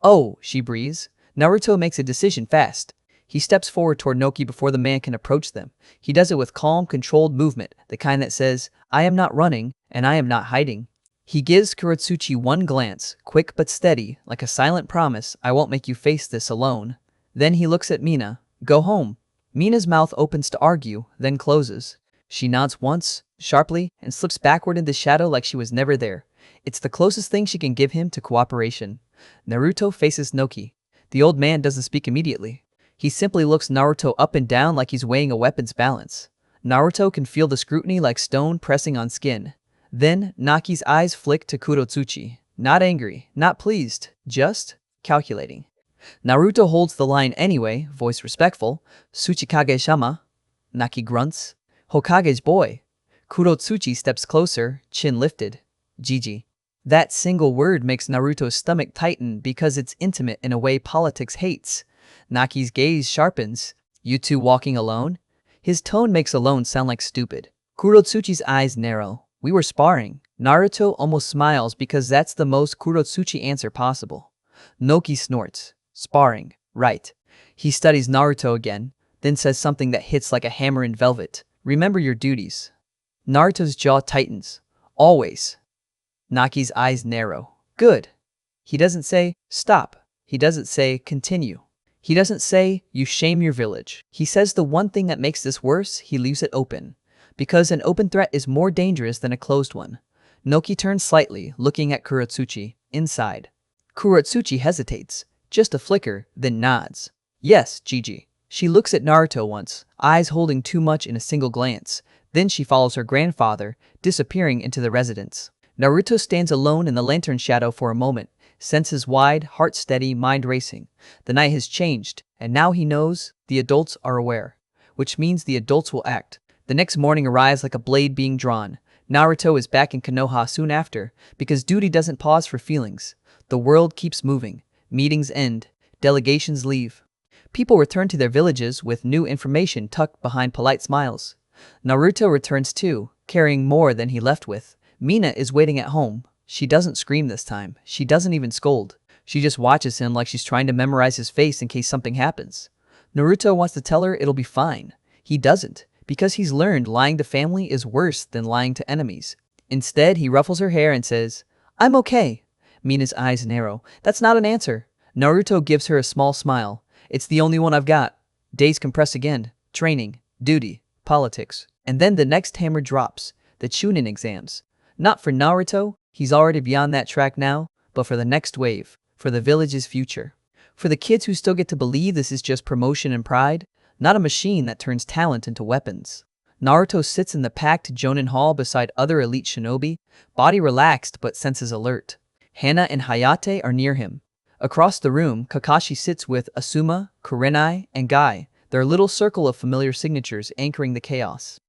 Oh, she breathes. Naruto makes a decision fast. He steps forward toward Noki before the man can approach them. He does it with calm, controlled movement, the kind that says, I am not running, and I am not hiding. He gives Kurotsuchi one glance, quick but steady, like a silent promise, I won't make you face this alone. Then he looks at Mina. Go home. Mina's mouth opens to argue, then closes. She nods once, sharply, and slips backward into shadow like she was never there. It's the closest thing she can give him to cooperation. Naruto faces Noki. The old man doesn't speak immediately. He simply looks Naruto up and down like he's weighing a weapon's balance. Naruto can feel the scrutiny like stone pressing on skin. Then, Naki's eyes flick to Kurotsuchi. Not angry, not pleased, just calculating. Naruto holds the line anyway, voice respectful. Tsuchikage-sama. Naki grunts. Hokage's boy. Kurotsuchi steps closer, chin lifted. Jiji. That single word makes Naruto's stomach tighten because it's intimate in a way politics hates. Naki's gaze sharpens. You two walking alone? His tone makes alone sound like stupid. Kurotsuchi's eyes narrow. We were sparring. Naruto almost smiles because that's the most Kurotsuchi answer possible. Noki snorts. Sparring. Right. He studies Naruto again, then says something that hits like a hammer in velvet. Remember your duties. Naruto's jaw tightens. Always. Naki's eyes narrow. Good. He doesn't say, stop. He doesn't say, continue. He doesn't say, you shame your village. He says the one thing that makes this worse, he leaves it open. Because an open threat is more dangerous than a closed one. Noki turns slightly, looking at Kurotsuchi, inside. Kurotsuchi hesitates. Just a flicker, then nods. Yes, Jiji. She looks at Naruto once, eyes holding too much in a single glance. Then she follows her grandfather, disappearing into the residence. Naruto stands alone in the lantern shadow for a moment, senses wide, heart steady, mind racing. The night has changed, and now he knows the adults are aware. Which means the adults will act. The next morning arrives like a blade being drawn. Naruto is back in Konoha soon after, because duty doesn't pause for feelings. The world keeps moving. Meetings end. Delegations leave. People return to their villages with new information tucked behind polite smiles. Naruto returns too, carrying more than he left with. Mina is waiting at home. She doesn't scream this time. She doesn't even scold. She just watches him like she's trying to memorize his face in case something happens. Naruto wants to tell her it'll be fine. He doesn't, because he's learned lying to family is worse than lying to enemies. Instead, he ruffles her hair and says, I'm okay. Mina's eyes narrow. That's not an answer. Naruto gives her a small smile. It's the only one I've got. Days compress again. Training, duty, politics. And then the next hammer drops. The Chūnin exams. Not for Naruto, he's already beyond that track now, but for the next wave, for the village's future. For the kids who still get to believe this is just promotion and pride, not a machine that turns talent into weapons. Naruto sits in the packed Jonin Hall beside other elite shinobi, body relaxed but senses alert. Hana and Hayate are near him. Across the room, Kakashi sits with Asuma, Kurenai, and Guy, their little circle of familiar signatures anchoring the chaos.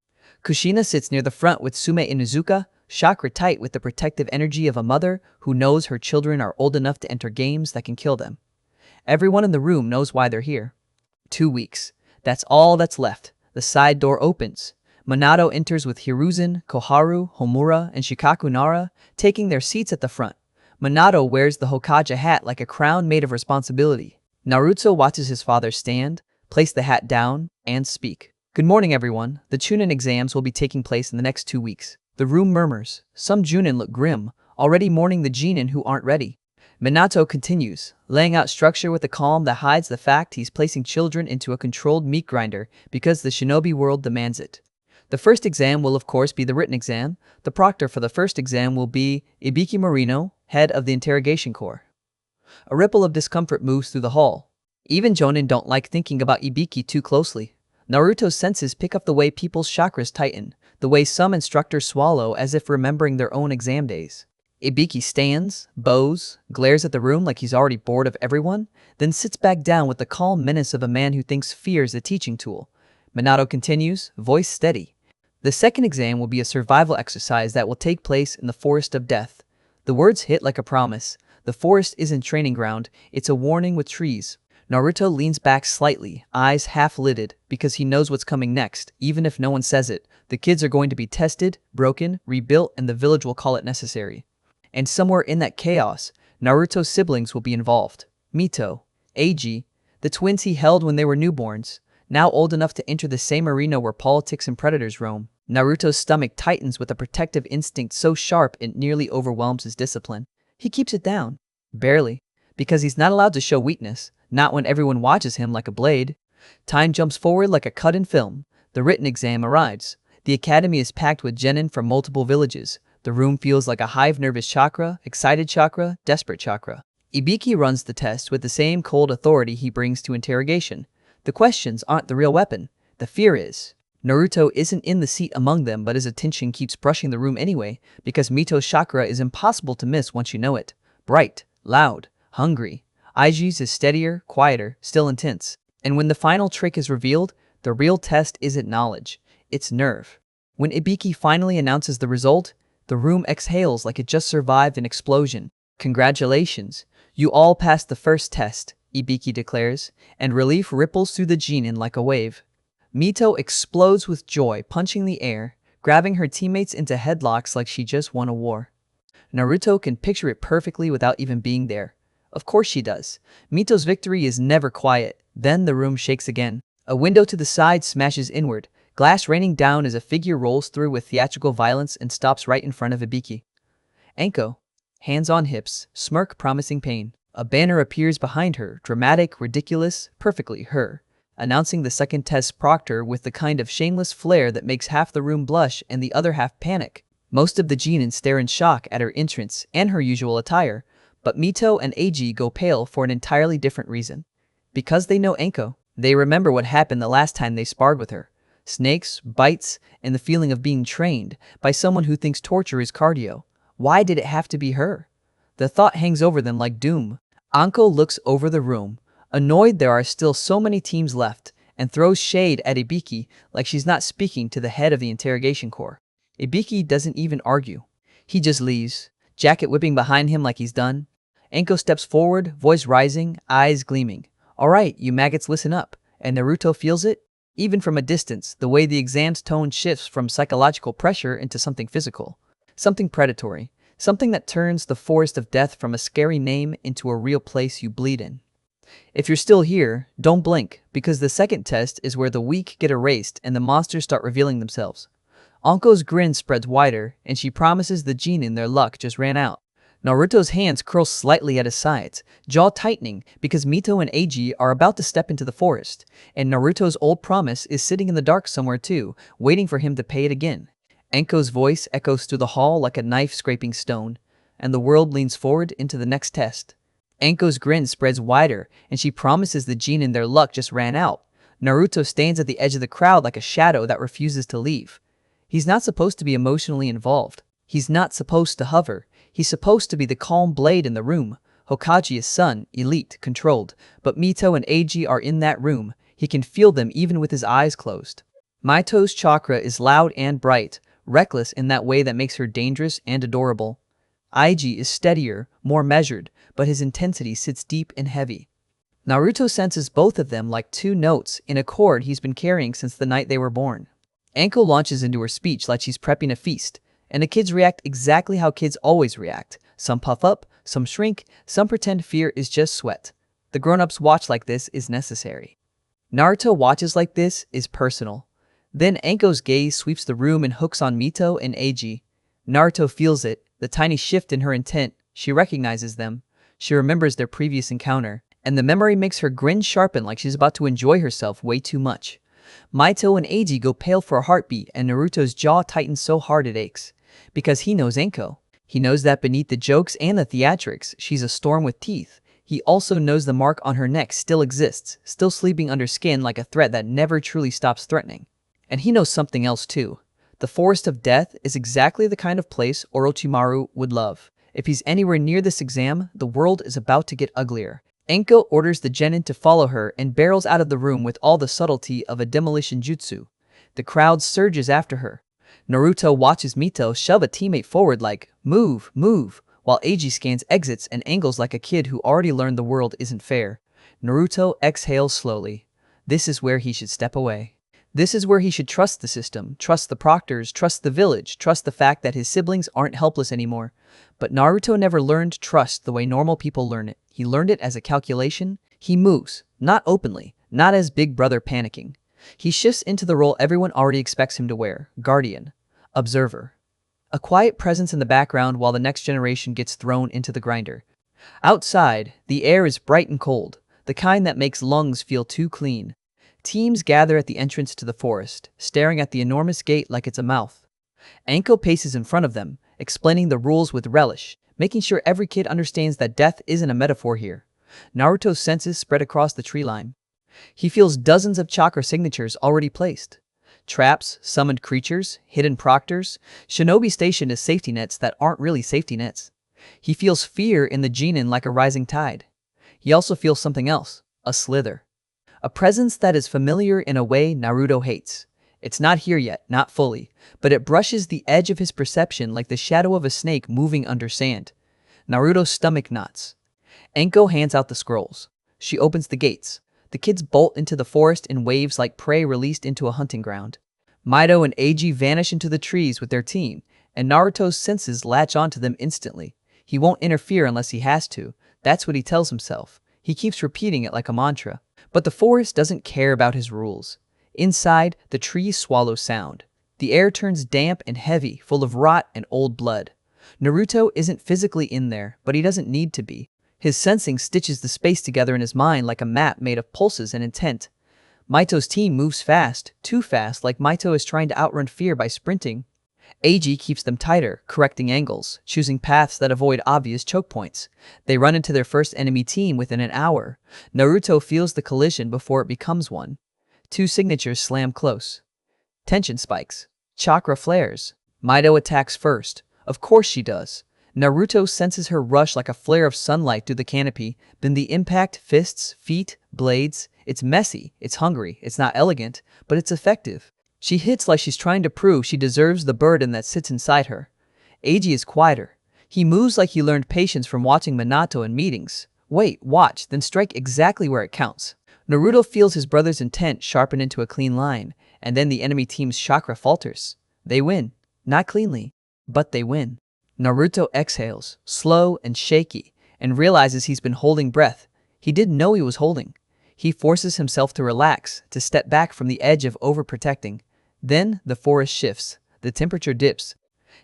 Kushina sits near the front with Sume Inuzuka, chakra tight with the protective energy of a mother who knows her children are old enough to enter games that can kill them. Everyone in the room knows why they're here. 2 weeks. That's all that's left. The side door opens. Minato enters with Hiruzen, Koharu, Homura, and Shikaku Nara taking their seats at the front. Minato wears the Hokage hat like a crown made of responsibility. Naruto watches his father stand, place the hat down, and speak. Good morning, everyone. The Chūnin exams will be taking place in the next 2 weeks. The room murmurs. Some Chūnin look grim, already mourning the genin who aren't ready. Minato continues, laying out structure with a calm that hides the fact he's placing children into a controlled meat grinder because the shinobi world demands it. The first exam will of course be the written exam. The proctor for the first exam will be Ibiki Marino, head of the interrogation corps. A ripple of discomfort moves through the hall. Even Jonin don't like thinking about Ibiki too closely. Naruto's senses pick up the way people's chakras tighten, the way some instructors swallow as if remembering their own exam days. Ibiki stands, bows, glares at the room like he's already bored of everyone, then sits back down with the calm menace of a man who thinks fear is a teaching tool. Minato continues, voice steady. The second exam will be a survival exercise that will take place in the Forest of Death. The words hit like a promise. The forest isn't training ground, it's a warning with trees. Naruto leans back slightly, eyes half-lidded, because he knows what's coming next, even if no one says it. The kids are going to be tested, broken, rebuilt, and the village will call it necessary. And somewhere in that chaos, Naruto's siblings will be involved. Mito, Eiji, the twins he held when they were newborns, now old enough to enter the same arena where politics and predators roam. Naruto's stomach tightens with a protective instinct so sharp it nearly overwhelms his discipline. He keeps it down. Barely. Because he's not allowed to show weakness, not when everyone watches him like a blade. Time jumps forward like a cut in film. The written exam arrives. The academy is packed with genin from multiple villages. The room feels like a hive nervous chakra, excited chakra, desperate chakra. Ibiki runs the test with the same cold authority he brings to interrogation. The questions aren't the real weapon. The fear is. Naruto isn't in the seat among them, but his attention keeps brushing the room anyway, because Mito's chakra is impossible to miss once you know it. Bright, loud, hungry. Eiji's is steadier, quieter, still intense. And when the final trick is revealed, the real test isn't knowledge, it's nerve. When Ibiki finally announces the result, the room exhales like it just survived an explosion. Congratulations, you all passed the first test, Ibiki declares, and relief ripples through the genin like a wave. Mito explodes with joy, punching the air, grabbing her teammates into headlocks like she just won a war. Naruto can picture it perfectly without even being there. Of course she does. Mito's victory is never quiet. Then the room shakes again. A window to the side smashes inward, glass raining down as a figure rolls through with theatrical violence and stops right in front of Ibiki. Anko, hands on hips, smirk promising pain. A banner appears behind her, dramatic, ridiculous, perfectly her, announcing the second test proctor with the kind of shameless flair that makes half the room blush and the other half panic. Most of the genin stare in shock at her entrance and her usual attire, but Mito and Eiji go pale for an entirely different reason. Because they know Anko. They remember what happened the last time they sparred with her. Snakes, bites, and the feeling of being trained by someone who thinks torture is cardio. Why did it have to be her? The thought hangs over them like doom. Anko looks over the room, annoyed there are still so many teams left, and throws shade at Ibiki like she's not speaking to the head of the interrogation corps. Ibiki doesn't even argue. He just leaves, jacket whipping behind him like he's done. Anko steps forward, voice rising, eyes gleaming. Alright, you maggots, listen up. And Naruto feels it. Even from a distance, the way the exam's tone shifts from psychological pressure into something physical. Something predatory. Something that turns the Forest of Death from a scary name into a real place you bleed in. If you're still here, don't blink, because the second test is where the weak get erased and the monsters start revealing themselves. Anko's grin spreads wider, and she promises the genin their luck just ran out. Naruto's hands curl slightly at his sides, jaw tightening because Mito and Eiji are about to step into the forest, and Naruto's old promise is sitting in the dark somewhere too, waiting for him to pay it again. Anko's voice echoes through the hall like a knife scraping stone, and the world leans forward into the next test. Anko's grin spreads wider, and she promises the genin their luck just ran out. Naruto stands at the edge of the crowd like a shadow that refuses to leave. He's not supposed to be emotionally involved. He's not supposed to hover. He's supposed to be the calm blade in the room. Hokage's son, elite, controlled, but Mito and Eiji are in that room. He can feel them even with his eyes closed. Mito's chakra is loud and bright, reckless in that way that makes her dangerous and adorable. Eiji is steadier, more measured, but his intensity sits deep and heavy. Naruto senses both of them like two notes in a chord he's been carrying since the night they were born. Anko launches into her speech like she's prepping a feast, and the kids react exactly how kids always react. Some puff up, some shrink, some pretend fear is just sweat. The grown-ups watch like this is necessary. Naruto watches like this is personal. Then Anko's gaze sweeps the room and hooks on Mito and Eiji. Naruto feels it, the tiny shift in her intent. She recognizes them. She remembers their previous encounter, and the memory makes her grin sharpen like she's about to enjoy herself way too much. Mito and Eiji go pale for a heartbeat, and Naruto's jaw tightens so hard it aches. Because he knows Anko. He knows that beneath the jokes and the theatrics, she's a storm with teeth. He also knows the mark on her neck still exists, still sleeping under skin like a threat that never truly stops threatening. And he knows something else too. The Forest of Death is exactly the kind of place Orochimaru would love. If he's anywhere near this exam, the world is about to get uglier. Anko orders the genin to follow her and barrels out of the room with all the subtlety of a demolition jutsu. The crowd surges after her. Naruto watches Mito shove a teammate forward like, "Move, move," while Eiji scans exits and angles like a kid who already learned the world isn't fair. Naruto exhales slowly. This is where he should step away. This is where he should trust the system, trust the proctors, trust the village, trust the fact that his siblings aren't helpless anymore. But Naruto never learned trust the way normal people learn it. He learned it as a calculation. He moves, not openly, not as big brother panicking. He shifts into the role everyone already expects him to wear, guardian, observer. A quiet presence in the background while the next generation gets thrown into the grinder. Outside, the air is bright and cold, the kind that makes lungs feel too clean. Teams gather at the entrance to the forest, staring at the enormous gate like it's a mouth. Anko paces in front of them, explaining the rules with relish, making sure every kid understands that death isn't a metaphor here. Naruto's senses spread across the tree line. He feels dozens of chakra signatures already placed. Traps, summoned creatures, hidden proctors, shinobi stationed as safety nets that aren't really safety nets. He feels fear in the Chūnin like a rising tide. He also feels something else, a slither. A presence that is familiar in a way Naruto hates. It's not here yet, not fully, but it brushes the edge of his perception like the shadow of a snake moving under sand. Naruto's stomach knots. Anko hands out the scrolls. She opens the gates. The kids bolt into the forest in waves like prey released into a hunting ground. Mito and Eiji vanish into the trees with their team, and Naruto's senses latch onto them instantly. He won't interfere unless he has to. That's what he tells himself. He keeps repeating it like a mantra. But the forest doesn't care about his rules. Inside, the trees swallow sound. The air turns damp and heavy, full of rot and old blood. Naruto isn't physically in there, but he doesn't need to be. His sensing stitches the space together in his mind like a map made of pulses and intent. Mito's team moves fast, too fast, like Mito is trying to outrun fear by sprinting. Eiji keeps them tighter, correcting angles, choosing paths that avoid obvious choke points. They run into their first enemy team within an hour. Naruto feels the collision before it becomes one. Two signatures slam close. Tension spikes. Chakra flares. Mito attacks first. Of course she does. Naruto senses her rush like a flare of sunlight through the canopy. Then the impact, fists, feet, blades. It's messy, it's hungry, it's not elegant, but it's effective. She hits like she's trying to prove she deserves the burden that sits inside her. Eiji is quieter. He moves like he learned patience from watching Minato in meetings. Wait, watch, then strike exactly where it counts. Naruto feels his brother's intent sharpen into a clean line, and then the enemy team's chakra falters. They win. Not cleanly, but they win. Naruto exhales, slow and shaky, and realizes he's been holding breath. He didn't know he was holding. He forces himself to relax, to step back from the edge of overprotecting. Then the forest shifts. The temperature dips.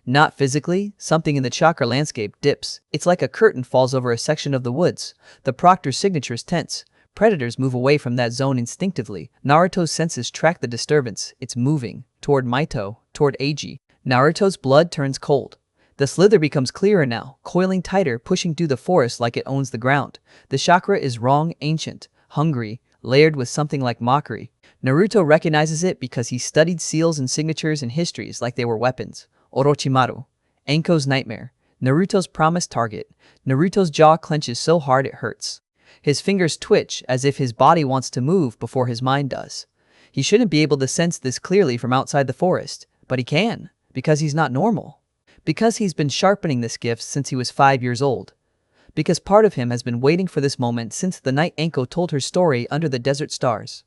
Not physically, something in the chakra landscape dips. It's like a curtain falls over a section of the woods. The proctor's signatures tense. Predators move away from that zone instinctively. Naruto's senses track the disturbance. It's moving. Toward Mito, toward Eiji. Naruto's blood turns cold. The slither becomes clearer now, coiling tighter, pushing through the forest like it owns the ground. The chakra is wrong, ancient, hungry, layered with something like mockery. Naruto recognizes it because he studied seals and signatures and histories like they were weapons. Orochimaru, Anko's nightmare, Naruto's promised target. Naruto's jaw clenches so hard it hurts. His fingers twitch as if his body wants to move before his mind does. He shouldn't be able to sense this clearly from outside the forest, but he can, because he's not normal. Because he's been sharpening this gift since he was 5 years old. Because part of him has been waiting for this moment since the night Anko told her story under the desert stars.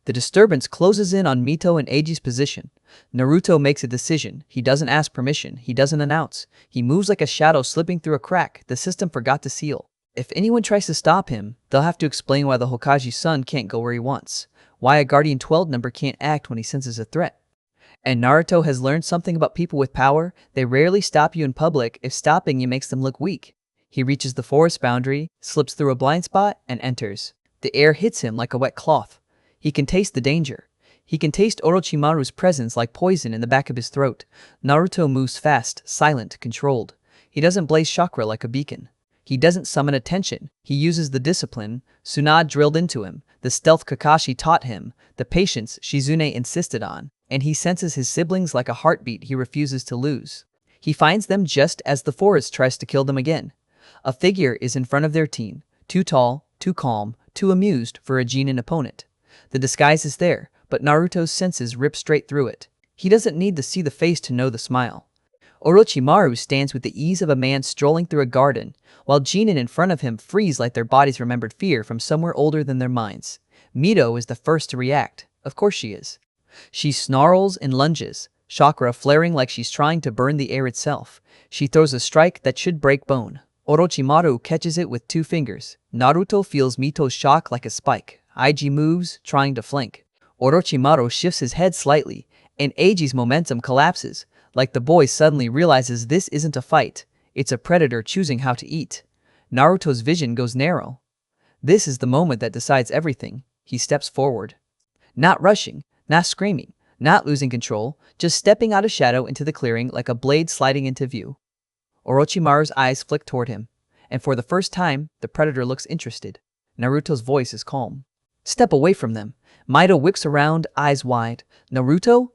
The disturbance closes in on Mito and Eiji's position. Naruto makes a decision. He doesn't ask permission. He doesn't announce. He moves like a shadow slipping through a crack the system forgot to seal. If anyone tries to stop him, they'll have to explain why the Hokage's son can't go where he wants. Why a Guardian 12 number can't act when he senses a threat. And Naruto has learned something about people with power. They rarely stop you in public if stopping you makes them look weak. He reaches the forest boundary, slips through a blind spot, and enters. The air hits him like a wet cloth. He can taste the danger. He can taste Orochimaru's presence like poison in the back of his throat. Naruto moves fast, silent, controlled. He doesn't blaze chakra like a beacon. He doesn't summon attention. He uses the discipline Tsunade drilled into him, the stealth Kakashi taught him, the patience Shizune insisted on, and he senses his siblings like a heartbeat he refuses to lose. He finds them just as the forest tries to kill them again. A figure is in front of their teen, too tall, too calm, too amused for a Chūnin opponent. The disguise is there, but Naruto's senses rip straight through it. He doesn't need to see the face to know the smile. Orochimaru stands with the ease of a man strolling through a garden, while Chūnin in front of him freeze like their bodies remembered fear from somewhere older than their minds. Mito is the first to react. Of course she is. She snarls and lunges, chakra flaring like she's trying to burn the air itself. She throws a strike that should break bone. Orochimaru catches it with 2 fingers. Naruto feels Mito's shock like a spike. Eiji moves, trying to flank. Orochimaru shifts his head slightly, and Eiji's momentum collapses, like the boy suddenly realizes this isn't a fight, it's a predator choosing how to eat. Naruto's vision goes narrow. This is the moment that decides everything. He steps forward. Not rushing, not screaming, not losing control, just stepping out of shadow into the clearing like a blade sliding into view. Orochimaru's eyes flick toward him, and for the first time, the predator looks interested. Naruto's voice is calm. Step away from them. Mito whips around, eyes wide. Naruto?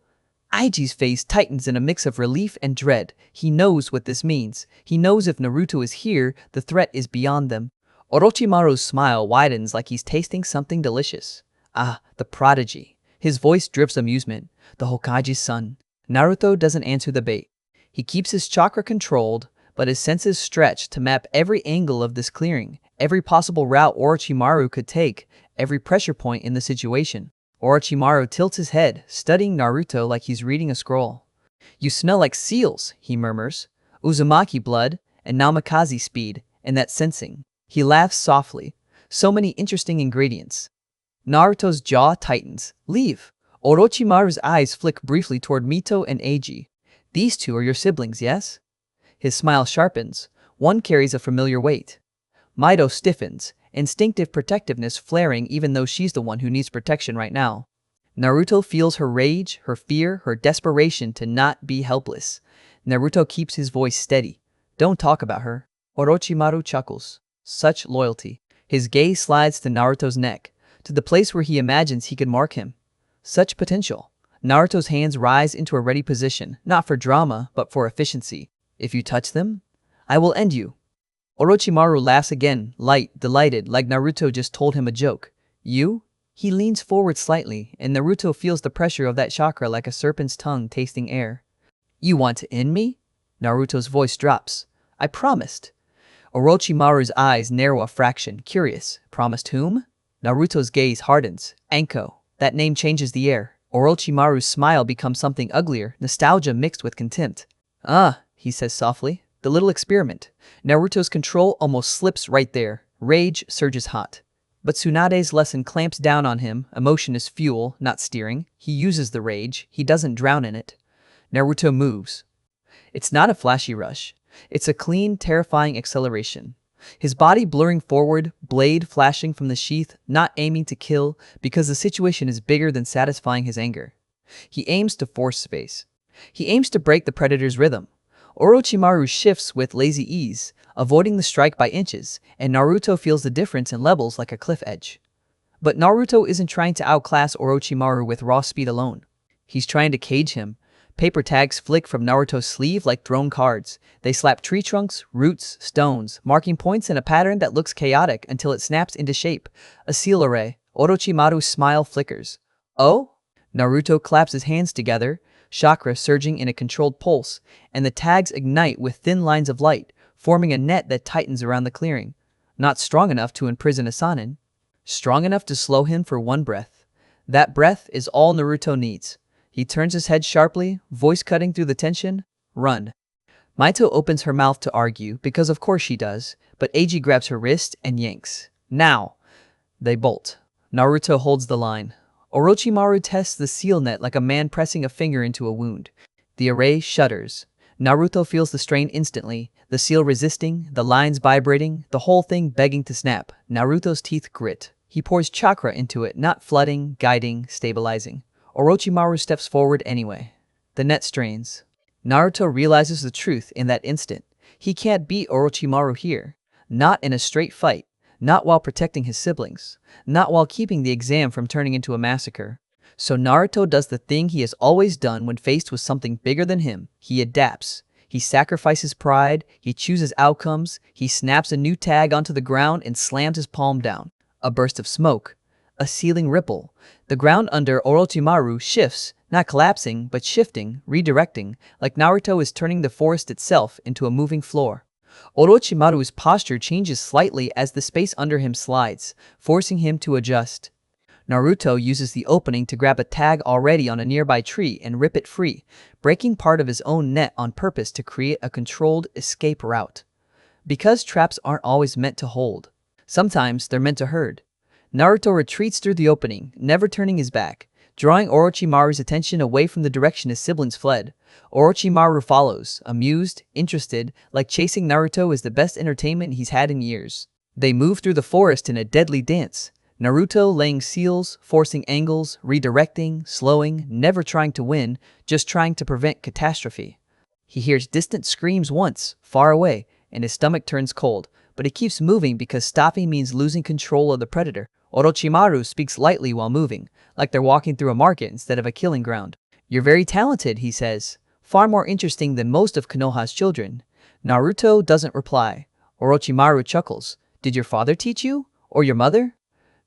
Eiji's face tightens in a mix of relief and dread. He knows what this means. He knows if Naruto is here, the threat is beyond them. Orochimaru's smile widens like he's tasting something delicious. Ah, the Prodigy. His voice drips amusement. The Hokage's son. Naruto doesn't answer the bait. He keeps his chakra controlled, but his senses stretch to map every angle of this clearing, every possible route Orochimaru could take, every pressure point in the situation. Orochimaru tilts his head, studying Naruto like he's reading a scroll. You smell like seals, he murmurs. Uzumaki blood, and Namikaze speed, and that sensing. He laughs softly. So many interesting ingredients. Naruto's jaw tightens. Leave. Orochimaru's eyes flick briefly toward Mito and Eiji. These 2 are your siblings, yes? His smile sharpens. One carries a familiar weight. Mito stiffens, instinctive protectiveness flaring even though she's the one who needs protection right now. Naruto feels her rage, her fear, her desperation to not be helpless. Naruto keeps his voice steady. Don't talk about her. Orochimaru chuckles. Such loyalty. His gaze slides to Naruto's neck, to the place where he imagines he could mark him. Such potential. Naruto's hands rise into a ready position, not for drama, but for efficiency. If you touch them, I will end you. Orochimaru laughs again, light, delighted, like Naruto just told him a joke. You? He leans forward slightly, and Naruto feels the pressure of that chakra like a serpent's tongue tasting air. You want to end me? Naruto's voice drops. I promised. Orochimaru's eyes narrow a fraction, curious. Promised whom? Naruto's gaze hardens. Anko. That name changes the air. Orochimaru's smile becomes something uglier, nostalgia mixed with contempt. Ah, he says softly. The little experiment. Naruto's control almost slips right there. Rage surges hot. But Tsunade's lesson clamps down on him. Emotion is fuel, not steering. He uses the rage. He doesn't drown in it. Naruto moves. It's not a flashy rush. It's a clean, terrifying acceleration. His body blurring forward, blade flashing from the sheath, not aiming to kill, because the situation is bigger than satisfying his anger. He aims to force space. He aims to break the predator's rhythm. Orochimaru shifts with lazy ease, avoiding the strike by inches, and Naruto feels the difference in levels like a cliff edge. But Naruto isn't trying to outclass Orochimaru with raw speed alone. He's trying to cage him. Paper tags flick from Naruto's sleeve like thrown cards. They slap tree trunks, roots, stones, marking points in a pattern that looks chaotic until it snaps into shape. A seal array. Orochimaru's smile flickers. Oh? Naruto claps his hands together, chakra surging in a controlled pulse, and the tags ignite with thin lines of light, forming a net that tightens around the clearing. Not strong enough to imprison a Sannin. Strong enough to slow him for one breath. That breath is all Naruto needs. He turns his head sharply, voice cutting through the tension. Run. Mito opens her mouth to argue, because of course she does, but Eiji grabs her wrist and yanks. Now! They bolt. Naruto holds the line. Orochimaru tests the seal net like a man pressing a finger into a wound. The array shudders. Naruto feels the strain instantly, the seal resisting, the lines vibrating, the whole thing begging to snap. Naruto's teeth grit. He pours chakra into it, not flooding, guiding, stabilizing. Orochimaru steps forward anyway. The net strains. Naruto realizes the truth in that instant. He can't beat Orochimaru here. Not in a straight fight. Not while protecting his siblings. Not while keeping the exam from turning into a massacre. So Naruto does the thing he has always done when faced with something bigger than him. He adapts. He sacrifices pride. He chooses outcomes. He snaps a new tag onto the ground and slams his palm down. A burst of smoke. A sealing ripple. The ground under Orochimaru shifts, not collapsing, but shifting, redirecting, like Naruto is turning the forest itself into a moving floor. Orochimaru's posture changes slightly as the space under him slides, forcing him to adjust. Naruto uses the opening to grab a tag already on a nearby tree and rip it free, breaking part of his own net on purpose to create a controlled escape route. Because traps aren't always meant to hold. Sometimes they're meant to herd. Naruto retreats through the opening, never turning his back, drawing Orochimaru's attention away from the direction his siblings fled. Orochimaru follows, amused, interested, like chasing Naruto is the best entertainment he's had in years. They move through the forest in a deadly dance. Naruto laying seals, forcing angles, redirecting, slowing, never trying to win, just trying to prevent catastrophe. He hears distant screams once, far away, and his stomach turns cold, but he keeps moving because stopping means losing control of the predator. Orochimaru speaks lightly while moving, like they're walking through a market instead of a killing ground. You're very talented, he says, far more interesting than most of Konoha's children. Naruto doesn't reply. Orochimaru chuckles. Did your father teach you? Or your mother?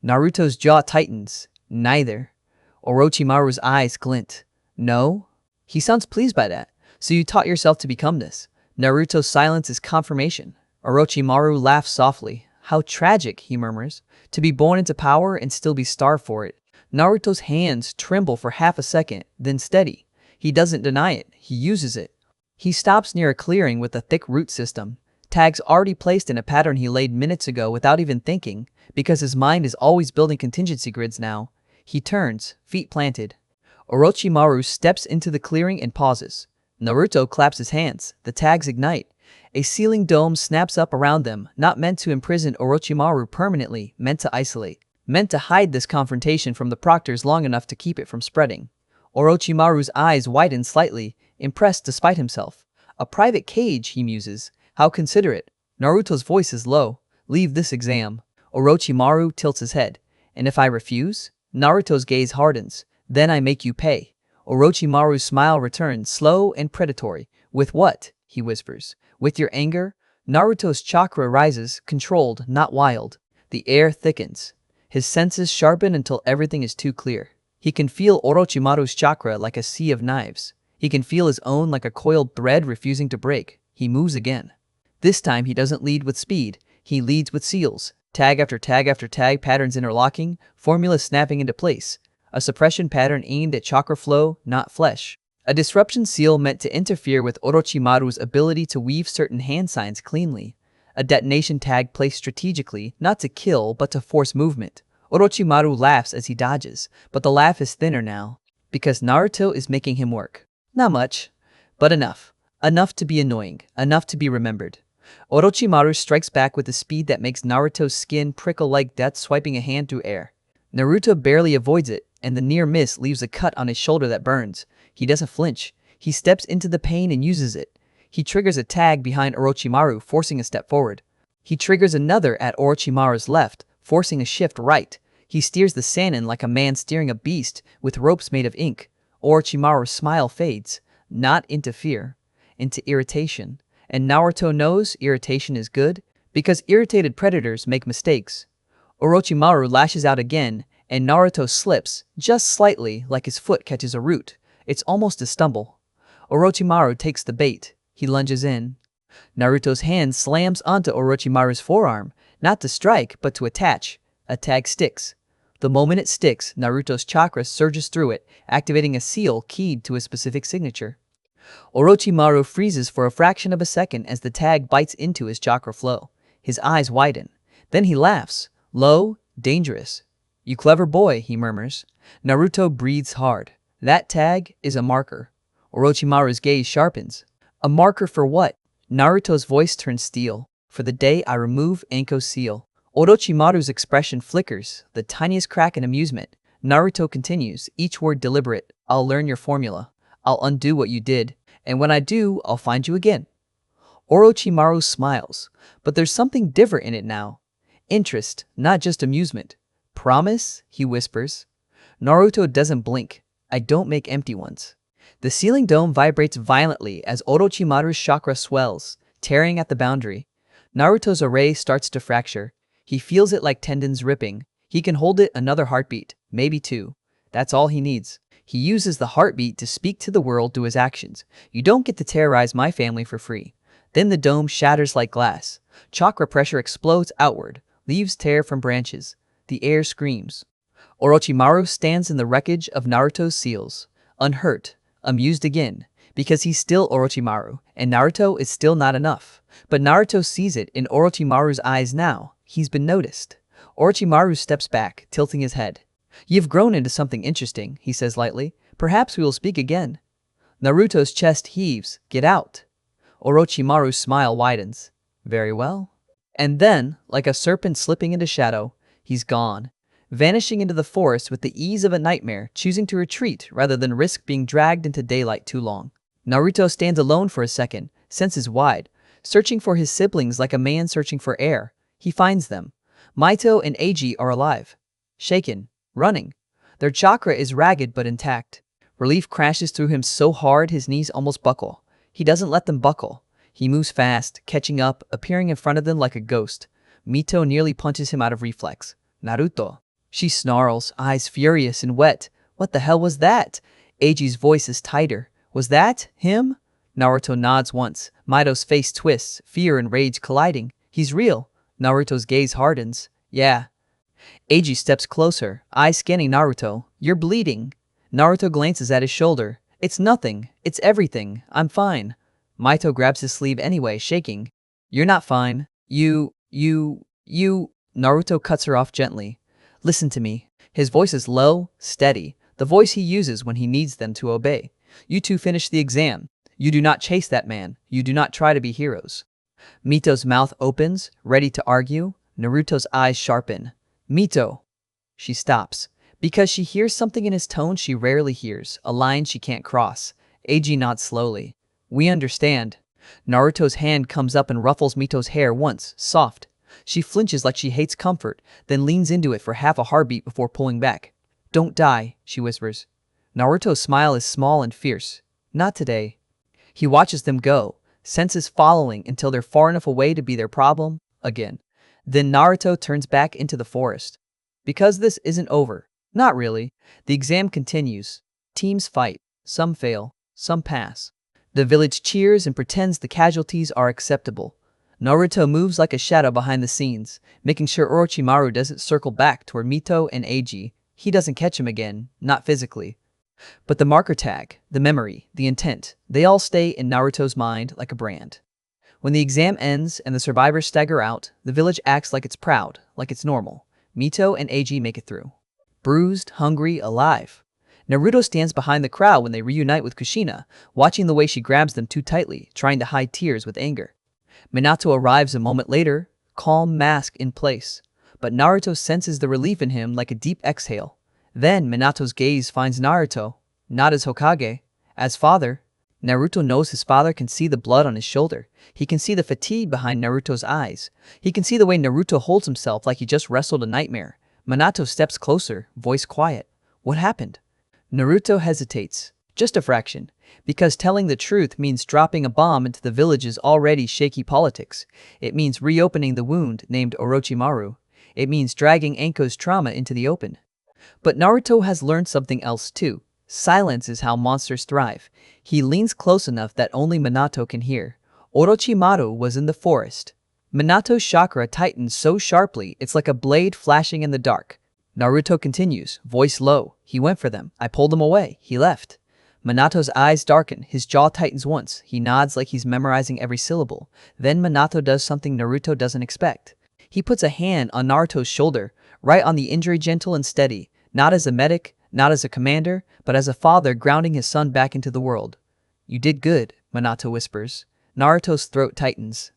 Naruto's jaw tightens. Neither. Orochimaru's eyes glint. No? He sounds pleased by that. So you taught yourself to become this. Naruto's silence is confirmation. Orochimaru laughs softly. How tragic, he murmurs, to be born into power and still be starved for it. Naruto's hands tremble for half a second, then steady. He doesn't deny it, he uses it. He stops near a clearing with a thick root system, tags already placed in a pattern he laid minutes ago without even thinking, because his mind is always building contingency grids now. He turns, feet planted. Orochimaru steps into the clearing and pauses. Naruto claps his hands, the tags ignite. A sealing dome snaps up around them, not meant to imprison Orochimaru permanently, meant to isolate. Meant to hide this confrontation from the proctors long enough to keep it from spreading. Orochimaru's eyes widen slightly, impressed despite himself. A private cage, he muses. How considerate. Naruto's voice is low. Leave this exam. Orochimaru tilts his head. And if I refuse? Naruto's gaze hardens. Then I make you pay. Orochimaru's smile returns, slow and predatory. With what? He whispers. With your anger? Naruto's chakra rises, controlled, not wild. The air thickens. His senses sharpen until everything is too clear. He can feel Orochimaru's chakra like a sea of knives. He can feel his own like a coiled thread refusing to break. He moves again. This time he doesn't lead with speed. He leads with seals. Tag after tag after tag, patterns interlocking, formulas snapping into place. A suppression pattern aimed at chakra flow, not flesh. A disruption seal meant to interfere with Orochimaru's ability to weave certain hand signs cleanly. A detonation tag placed strategically, not to kill, but to force movement. Orochimaru laughs as he dodges, but the laugh is thinner now, because Naruto is making him work. Not much, but enough. Enough to be annoying, enough to be remembered. Orochimaru strikes back with a speed that makes Naruto's skin prickle like death swiping a hand through air. Naruto barely avoids it, and the near miss leaves a cut on his shoulder that burns. He doesn't flinch. He steps into the pain and uses it. He triggers a tag behind Orochimaru, forcing a step forward. He triggers another at Orochimaru's left, forcing a shift right. He steers the Sannin like a man steering a beast with ropes made of ink. Orochimaru's smile fades, not into fear, into irritation. And Naruto knows irritation is good, because irritated predators make mistakes. Orochimaru lashes out again, and Naruto slips, just slightly, like his foot catches a root. It's almost a stumble. Orochimaru takes the bait. He lunges in. Naruto's hand slams onto Orochimaru's forearm, not to strike, but to attach. A tag sticks. The moment it sticks, Naruto's chakra surges through it, activating a seal keyed to a specific signature. Orochimaru freezes for a fraction of a second as the tag bites into his chakra flow. His eyes widen. Then he laughs. Low, dangerous. "You clever boy," he murmurs. Naruto breathes hard. That tag is a marker. Orochimaru's gaze sharpens. A marker for what? Naruto's voice turns steel. For the day I remove Anko's seal. Orochimaru's expression flickers, the tiniest crack in amusement. Naruto continues, each word deliberate. "I'll learn your formula. I'll undo what you did. And when I do, I'll find you again." Orochimaru smiles, but there's something different in it now. Interest, not just amusement. "Promise?" he whispers. Naruto doesn't blink. "I don't make empty ones." The ceiling dome vibrates violently as Orochimaru's chakra swells, tearing at the boundary. Naruto's array starts to fracture. He feels it like tendons ripping. He can hold it another heartbeat, maybe two. That's all he needs. He uses the heartbeat to speak to the world through his actions. "You don't get to terrorize my family for free." Then the dome shatters like glass. Chakra pressure explodes outward. Leaves tear from branches. The air screams. Orochimaru stands in the wreckage of Naruto's seals, unhurt, amused again, because he's still Orochimaru, and Naruto is still not enough. But Naruto sees it in Orochimaru's eyes now. He's been noticed. Orochimaru steps back, tilting his head. "You've grown into something interesting," he says lightly. "Perhaps we will speak again." Naruto's chest heaves. "Get out." Orochimaru's smile widens. "Very well." And then, like a serpent slipping into shadow, he's gone, vanishing into the forest with the ease of a nightmare, choosing to retreat rather than risk being dragged into daylight too long. Naruto stands alone for a second, senses wide, searching for his siblings like a man searching for air. He finds them. Mito and Eiji are alive, shaken, running. Their chakra is ragged but intact. Relief crashes through him so hard his knees almost buckle. He doesn't let them buckle. He moves fast, catching up, appearing in front of them like a ghost. Mito nearly punches him out of reflex. "Naruto." She snarls, eyes furious and wet. "What the hell was that?" Eiji's voice is tighter. "Was that him?" Naruto nods once. Mito's face twists, fear and rage colliding. "He's real." Naruto's gaze hardens. "Yeah." Eiji steps closer, eyes scanning Naruto. "You're bleeding." Naruto glances at his shoulder. "It's nothing. It's everything. I'm fine." Mito grabs his sleeve anyway, shaking. "You're not fine. You... Naruto cuts her off gently. "Listen to me." His voice is low, steady, the voice he uses when he needs them to obey. "You two finish the exam. You do not chase that man. You do not try to be heroes." Mito's mouth opens, ready to argue. Naruto's eyes sharpen. "Mito." She stops, because she hears something in his tone she rarely hears, a line she can't cross. Eiji nods slowly. "We understand." Naruto's hand comes up and ruffles Mito's hair once, soft. She flinches like she hates comfort, then leans into it for half a heartbeat before pulling back. "Don't die," she whispers. Naruto's smile is small and fierce. "Not today." He watches them go, senses following until they're far enough away to be their problem again. Then Naruto turns back into the forest. Because this isn't over. Not really. The exam continues. Teams fight. Some fail. Some pass. The village cheers and pretends the casualties are acceptable. Naruto moves like a shadow behind the scenes, making sure Orochimaru doesn't circle back toward Mito and Eiji. He doesn't catch him again, not physically. But the marker tag, the memory, the intent, they all stay in Naruto's mind like a brand. When the exam ends and the survivors stagger out, the village acts like it's proud, like it's normal. Mito and Eiji make it through. Bruised, hungry, alive. Naruto stands behind the crowd when they reunite with Kushina, watching the way she grabs them too tightly, trying to hide tears with anger. Minato arrives a moment later, calm mask in place. But Naruto senses the relief in him like a deep exhale. Then Minato's gaze finds Naruto, not as Hokage, as father. Naruto knows his father can see the blood on his shoulder. He can see the fatigue behind Naruto's eyes. He can see the way Naruto holds himself like he just wrestled a nightmare. Minato steps closer, voice quiet. What happened? Naruto hesitates, just a fraction, because telling the truth means dropping a bomb into the village's already shaky politics. It means reopening the wound named Orochimaru. It means dragging Anko's trauma into the open. But Naruto has learned something else too. Silence is how monsters thrive. He leans close enough that only Minato can hear. Orochimaru was in the forest. Minato's chakra tightens so sharply it's like a blade flashing in the dark. Naruto continues, voice low. He went for them. I pulled him away. He left. Minato's eyes darken. His jaw tightens once. He nods like he's memorizing every syllable. Then Minato does something Naruto doesn't expect. He puts a hand on Naruto's shoulder, right on the injury, gentle and steady. Not as a medic, not as a commander, but as a father grounding his son back into the world. You did good, Minato whispers. Naruto's throat tightens.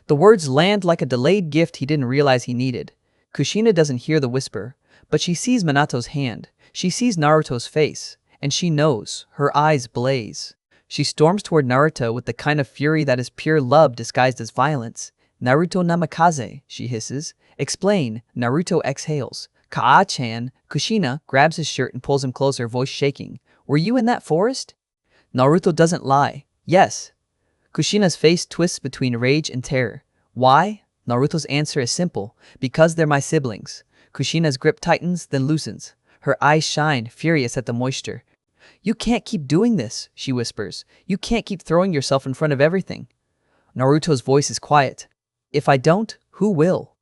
The words land like a delayed gift he didn't realize he needed. Kushina doesn't hear the whisper, but she sees Minato's hand. She sees Naruto's face, and she knows. Her eyes blaze. She storms toward Naruto with the kind of fury that is pure love disguised as violence. Naruto Namikaze, she hisses. Explain. Naruto exhales. Kaa-chan. Kushina grabs his shirt and pulls him closer, voice shaking. Were you in that forest? Naruto doesn't lie. Yes. Kushina's face twists between rage and terror. Why? Naruto's answer is simple. Because they're my siblings. Kushina's grip tightens, then loosens. Her eyes shine, furious at the moisture. You can't keep doing this, she whispers. You can't keep throwing yourself in front of everything. Naruto's voice is quiet. If I don't, who will?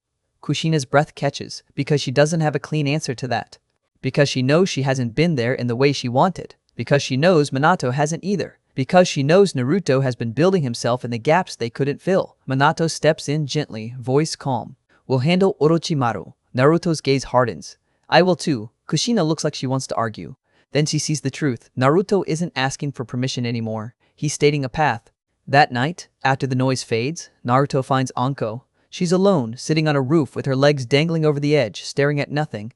Kushina's breath catches, because she doesn't have a clean answer to that. Because she knows she hasn't been there in the way she wanted. Because she knows Minato hasn't either. Because she knows Naruto has been building himself in the gaps they couldn't fill. Minato steps in gently, voice calm. We'll handle Orochimaru. Naruto's gaze hardens. I will too. Kushina looks like she wants to argue. Then she sees the truth. Naruto isn't asking for permission anymore. He's stating a path. That night, after the noise fades, Naruto finds Anko. She's alone, sitting on a roof with her legs dangling over the edge, staring at nothing.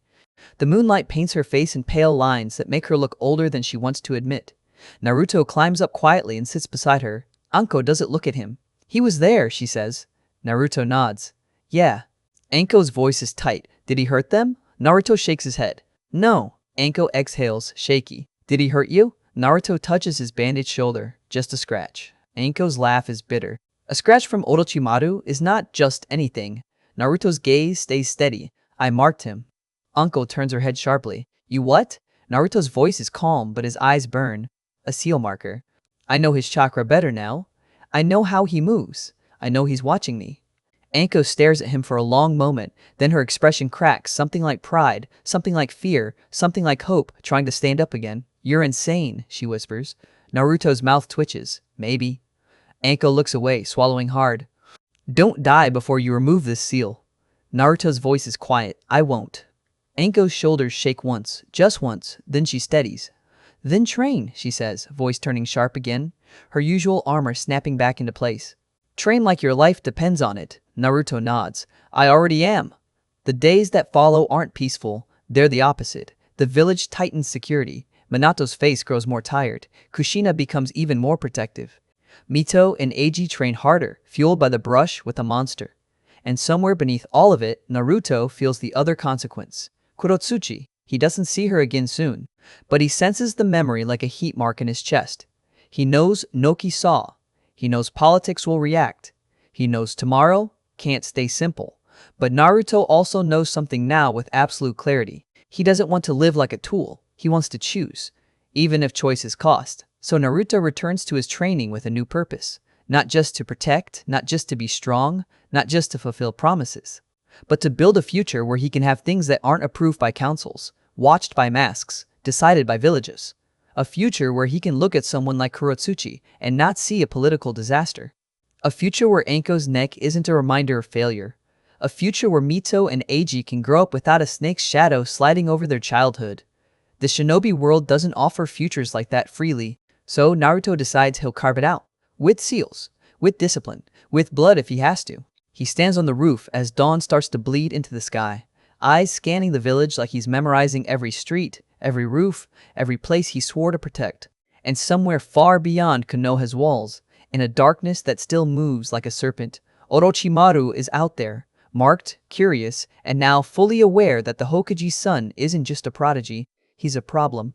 The moonlight paints her face in pale lines that make her look older than she wants to admit. Naruto climbs up quietly and sits beside her. Anko doesn't look at him. He was there, she says. Naruto nods. Yeah. Anko's voice is tight. Did he hurt them? Naruto shakes his head. No. Anko exhales, shaky. Did he hurt you? Naruto touches his bandaged shoulder. Just a scratch. Anko's laugh is bitter. A scratch from Orochimaru is not just anything. Naruto's gaze stays steady. I marked him. Anko turns her head sharply. You what? Naruto's voice is calm, but his eyes burn. A seal marker. I know his chakra better now. I know how he moves. I know he's watching me. Anko stares at him for a long moment, then her expression cracks, something like pride, something like fear, something like hope, trying to stand up again. You're insane, she whispers. Naruto's mouth twitches. Maybe. Anko looks away, swallowing hard. Don't die before you remove this seal. Naruto's voice is quiet. I won't. Anko's shoulders shake once, just once, then she steadies. Then train, she says, voice turning sharp again, her usual armor snapping back into place. Train like your life depends on it. Naruto nods. I already am. The days that follow aren't peaceful. They're the opposite. The village tightens security. Minato's face grows more tired. Kushina becomes even more protective. Mito and Eiji train harder, fueled by the brush with a monster. And somewhere beneath all of it, Naruto feels the other consequence. Kurotsuchi. He doesn't see her again soon, but he senses the memory like a heat mark in his chest. He knows Noki saw. He knows politics will react. He knows tomorrow can't stay simple. But Naruto also knows something now with absolute clarity. He doesn't want to live like a tool. He wants to choose, even if choices cost. So Naruto returns to his training with a new purpose. Not just to protect, not just to be strong, not just to fulfill promises, but to build a future where he can have things that aren't approved by councils, watched by masks, decided by villages. A future where he can look at someone like Kurotsuchi and not see a political disaster. A future where Anko's neck isn't a reminder of failure. A future where Mito and Eiji can grow up without a snake's shadow sliding over their childhood. The shinobi world doesn't offer futures like that freely, so Naruto decides he'll carve it out. With seals, with discipline, with blood if he has to. He stands on the roof as dawn starts to bleed into the sky, eyes scanning the village like he's memorizing every street, every roof, every place he swore to protect. And somewhere far beyond Konoha's walls, in a darkness that still moves like a serpent, Orochimaru is out there, marked, curious, and now fully aware that the Hokage's son isn't just a prodigy, he's a problem.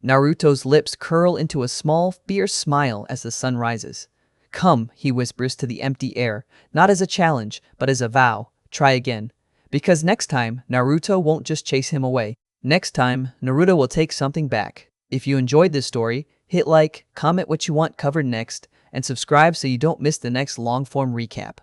Naruto's lips curl into a small, fierce smile as the sun rises. Come, he whispers to the empty air, not as a challenge, but as a vow. Try again. Because next time, Naruto won't just chase him away. Next time, Naruto will take something back. If you enjoyed this story, hit like, comment what you want covered next, and subscribe so you don't miss the next long-form recap.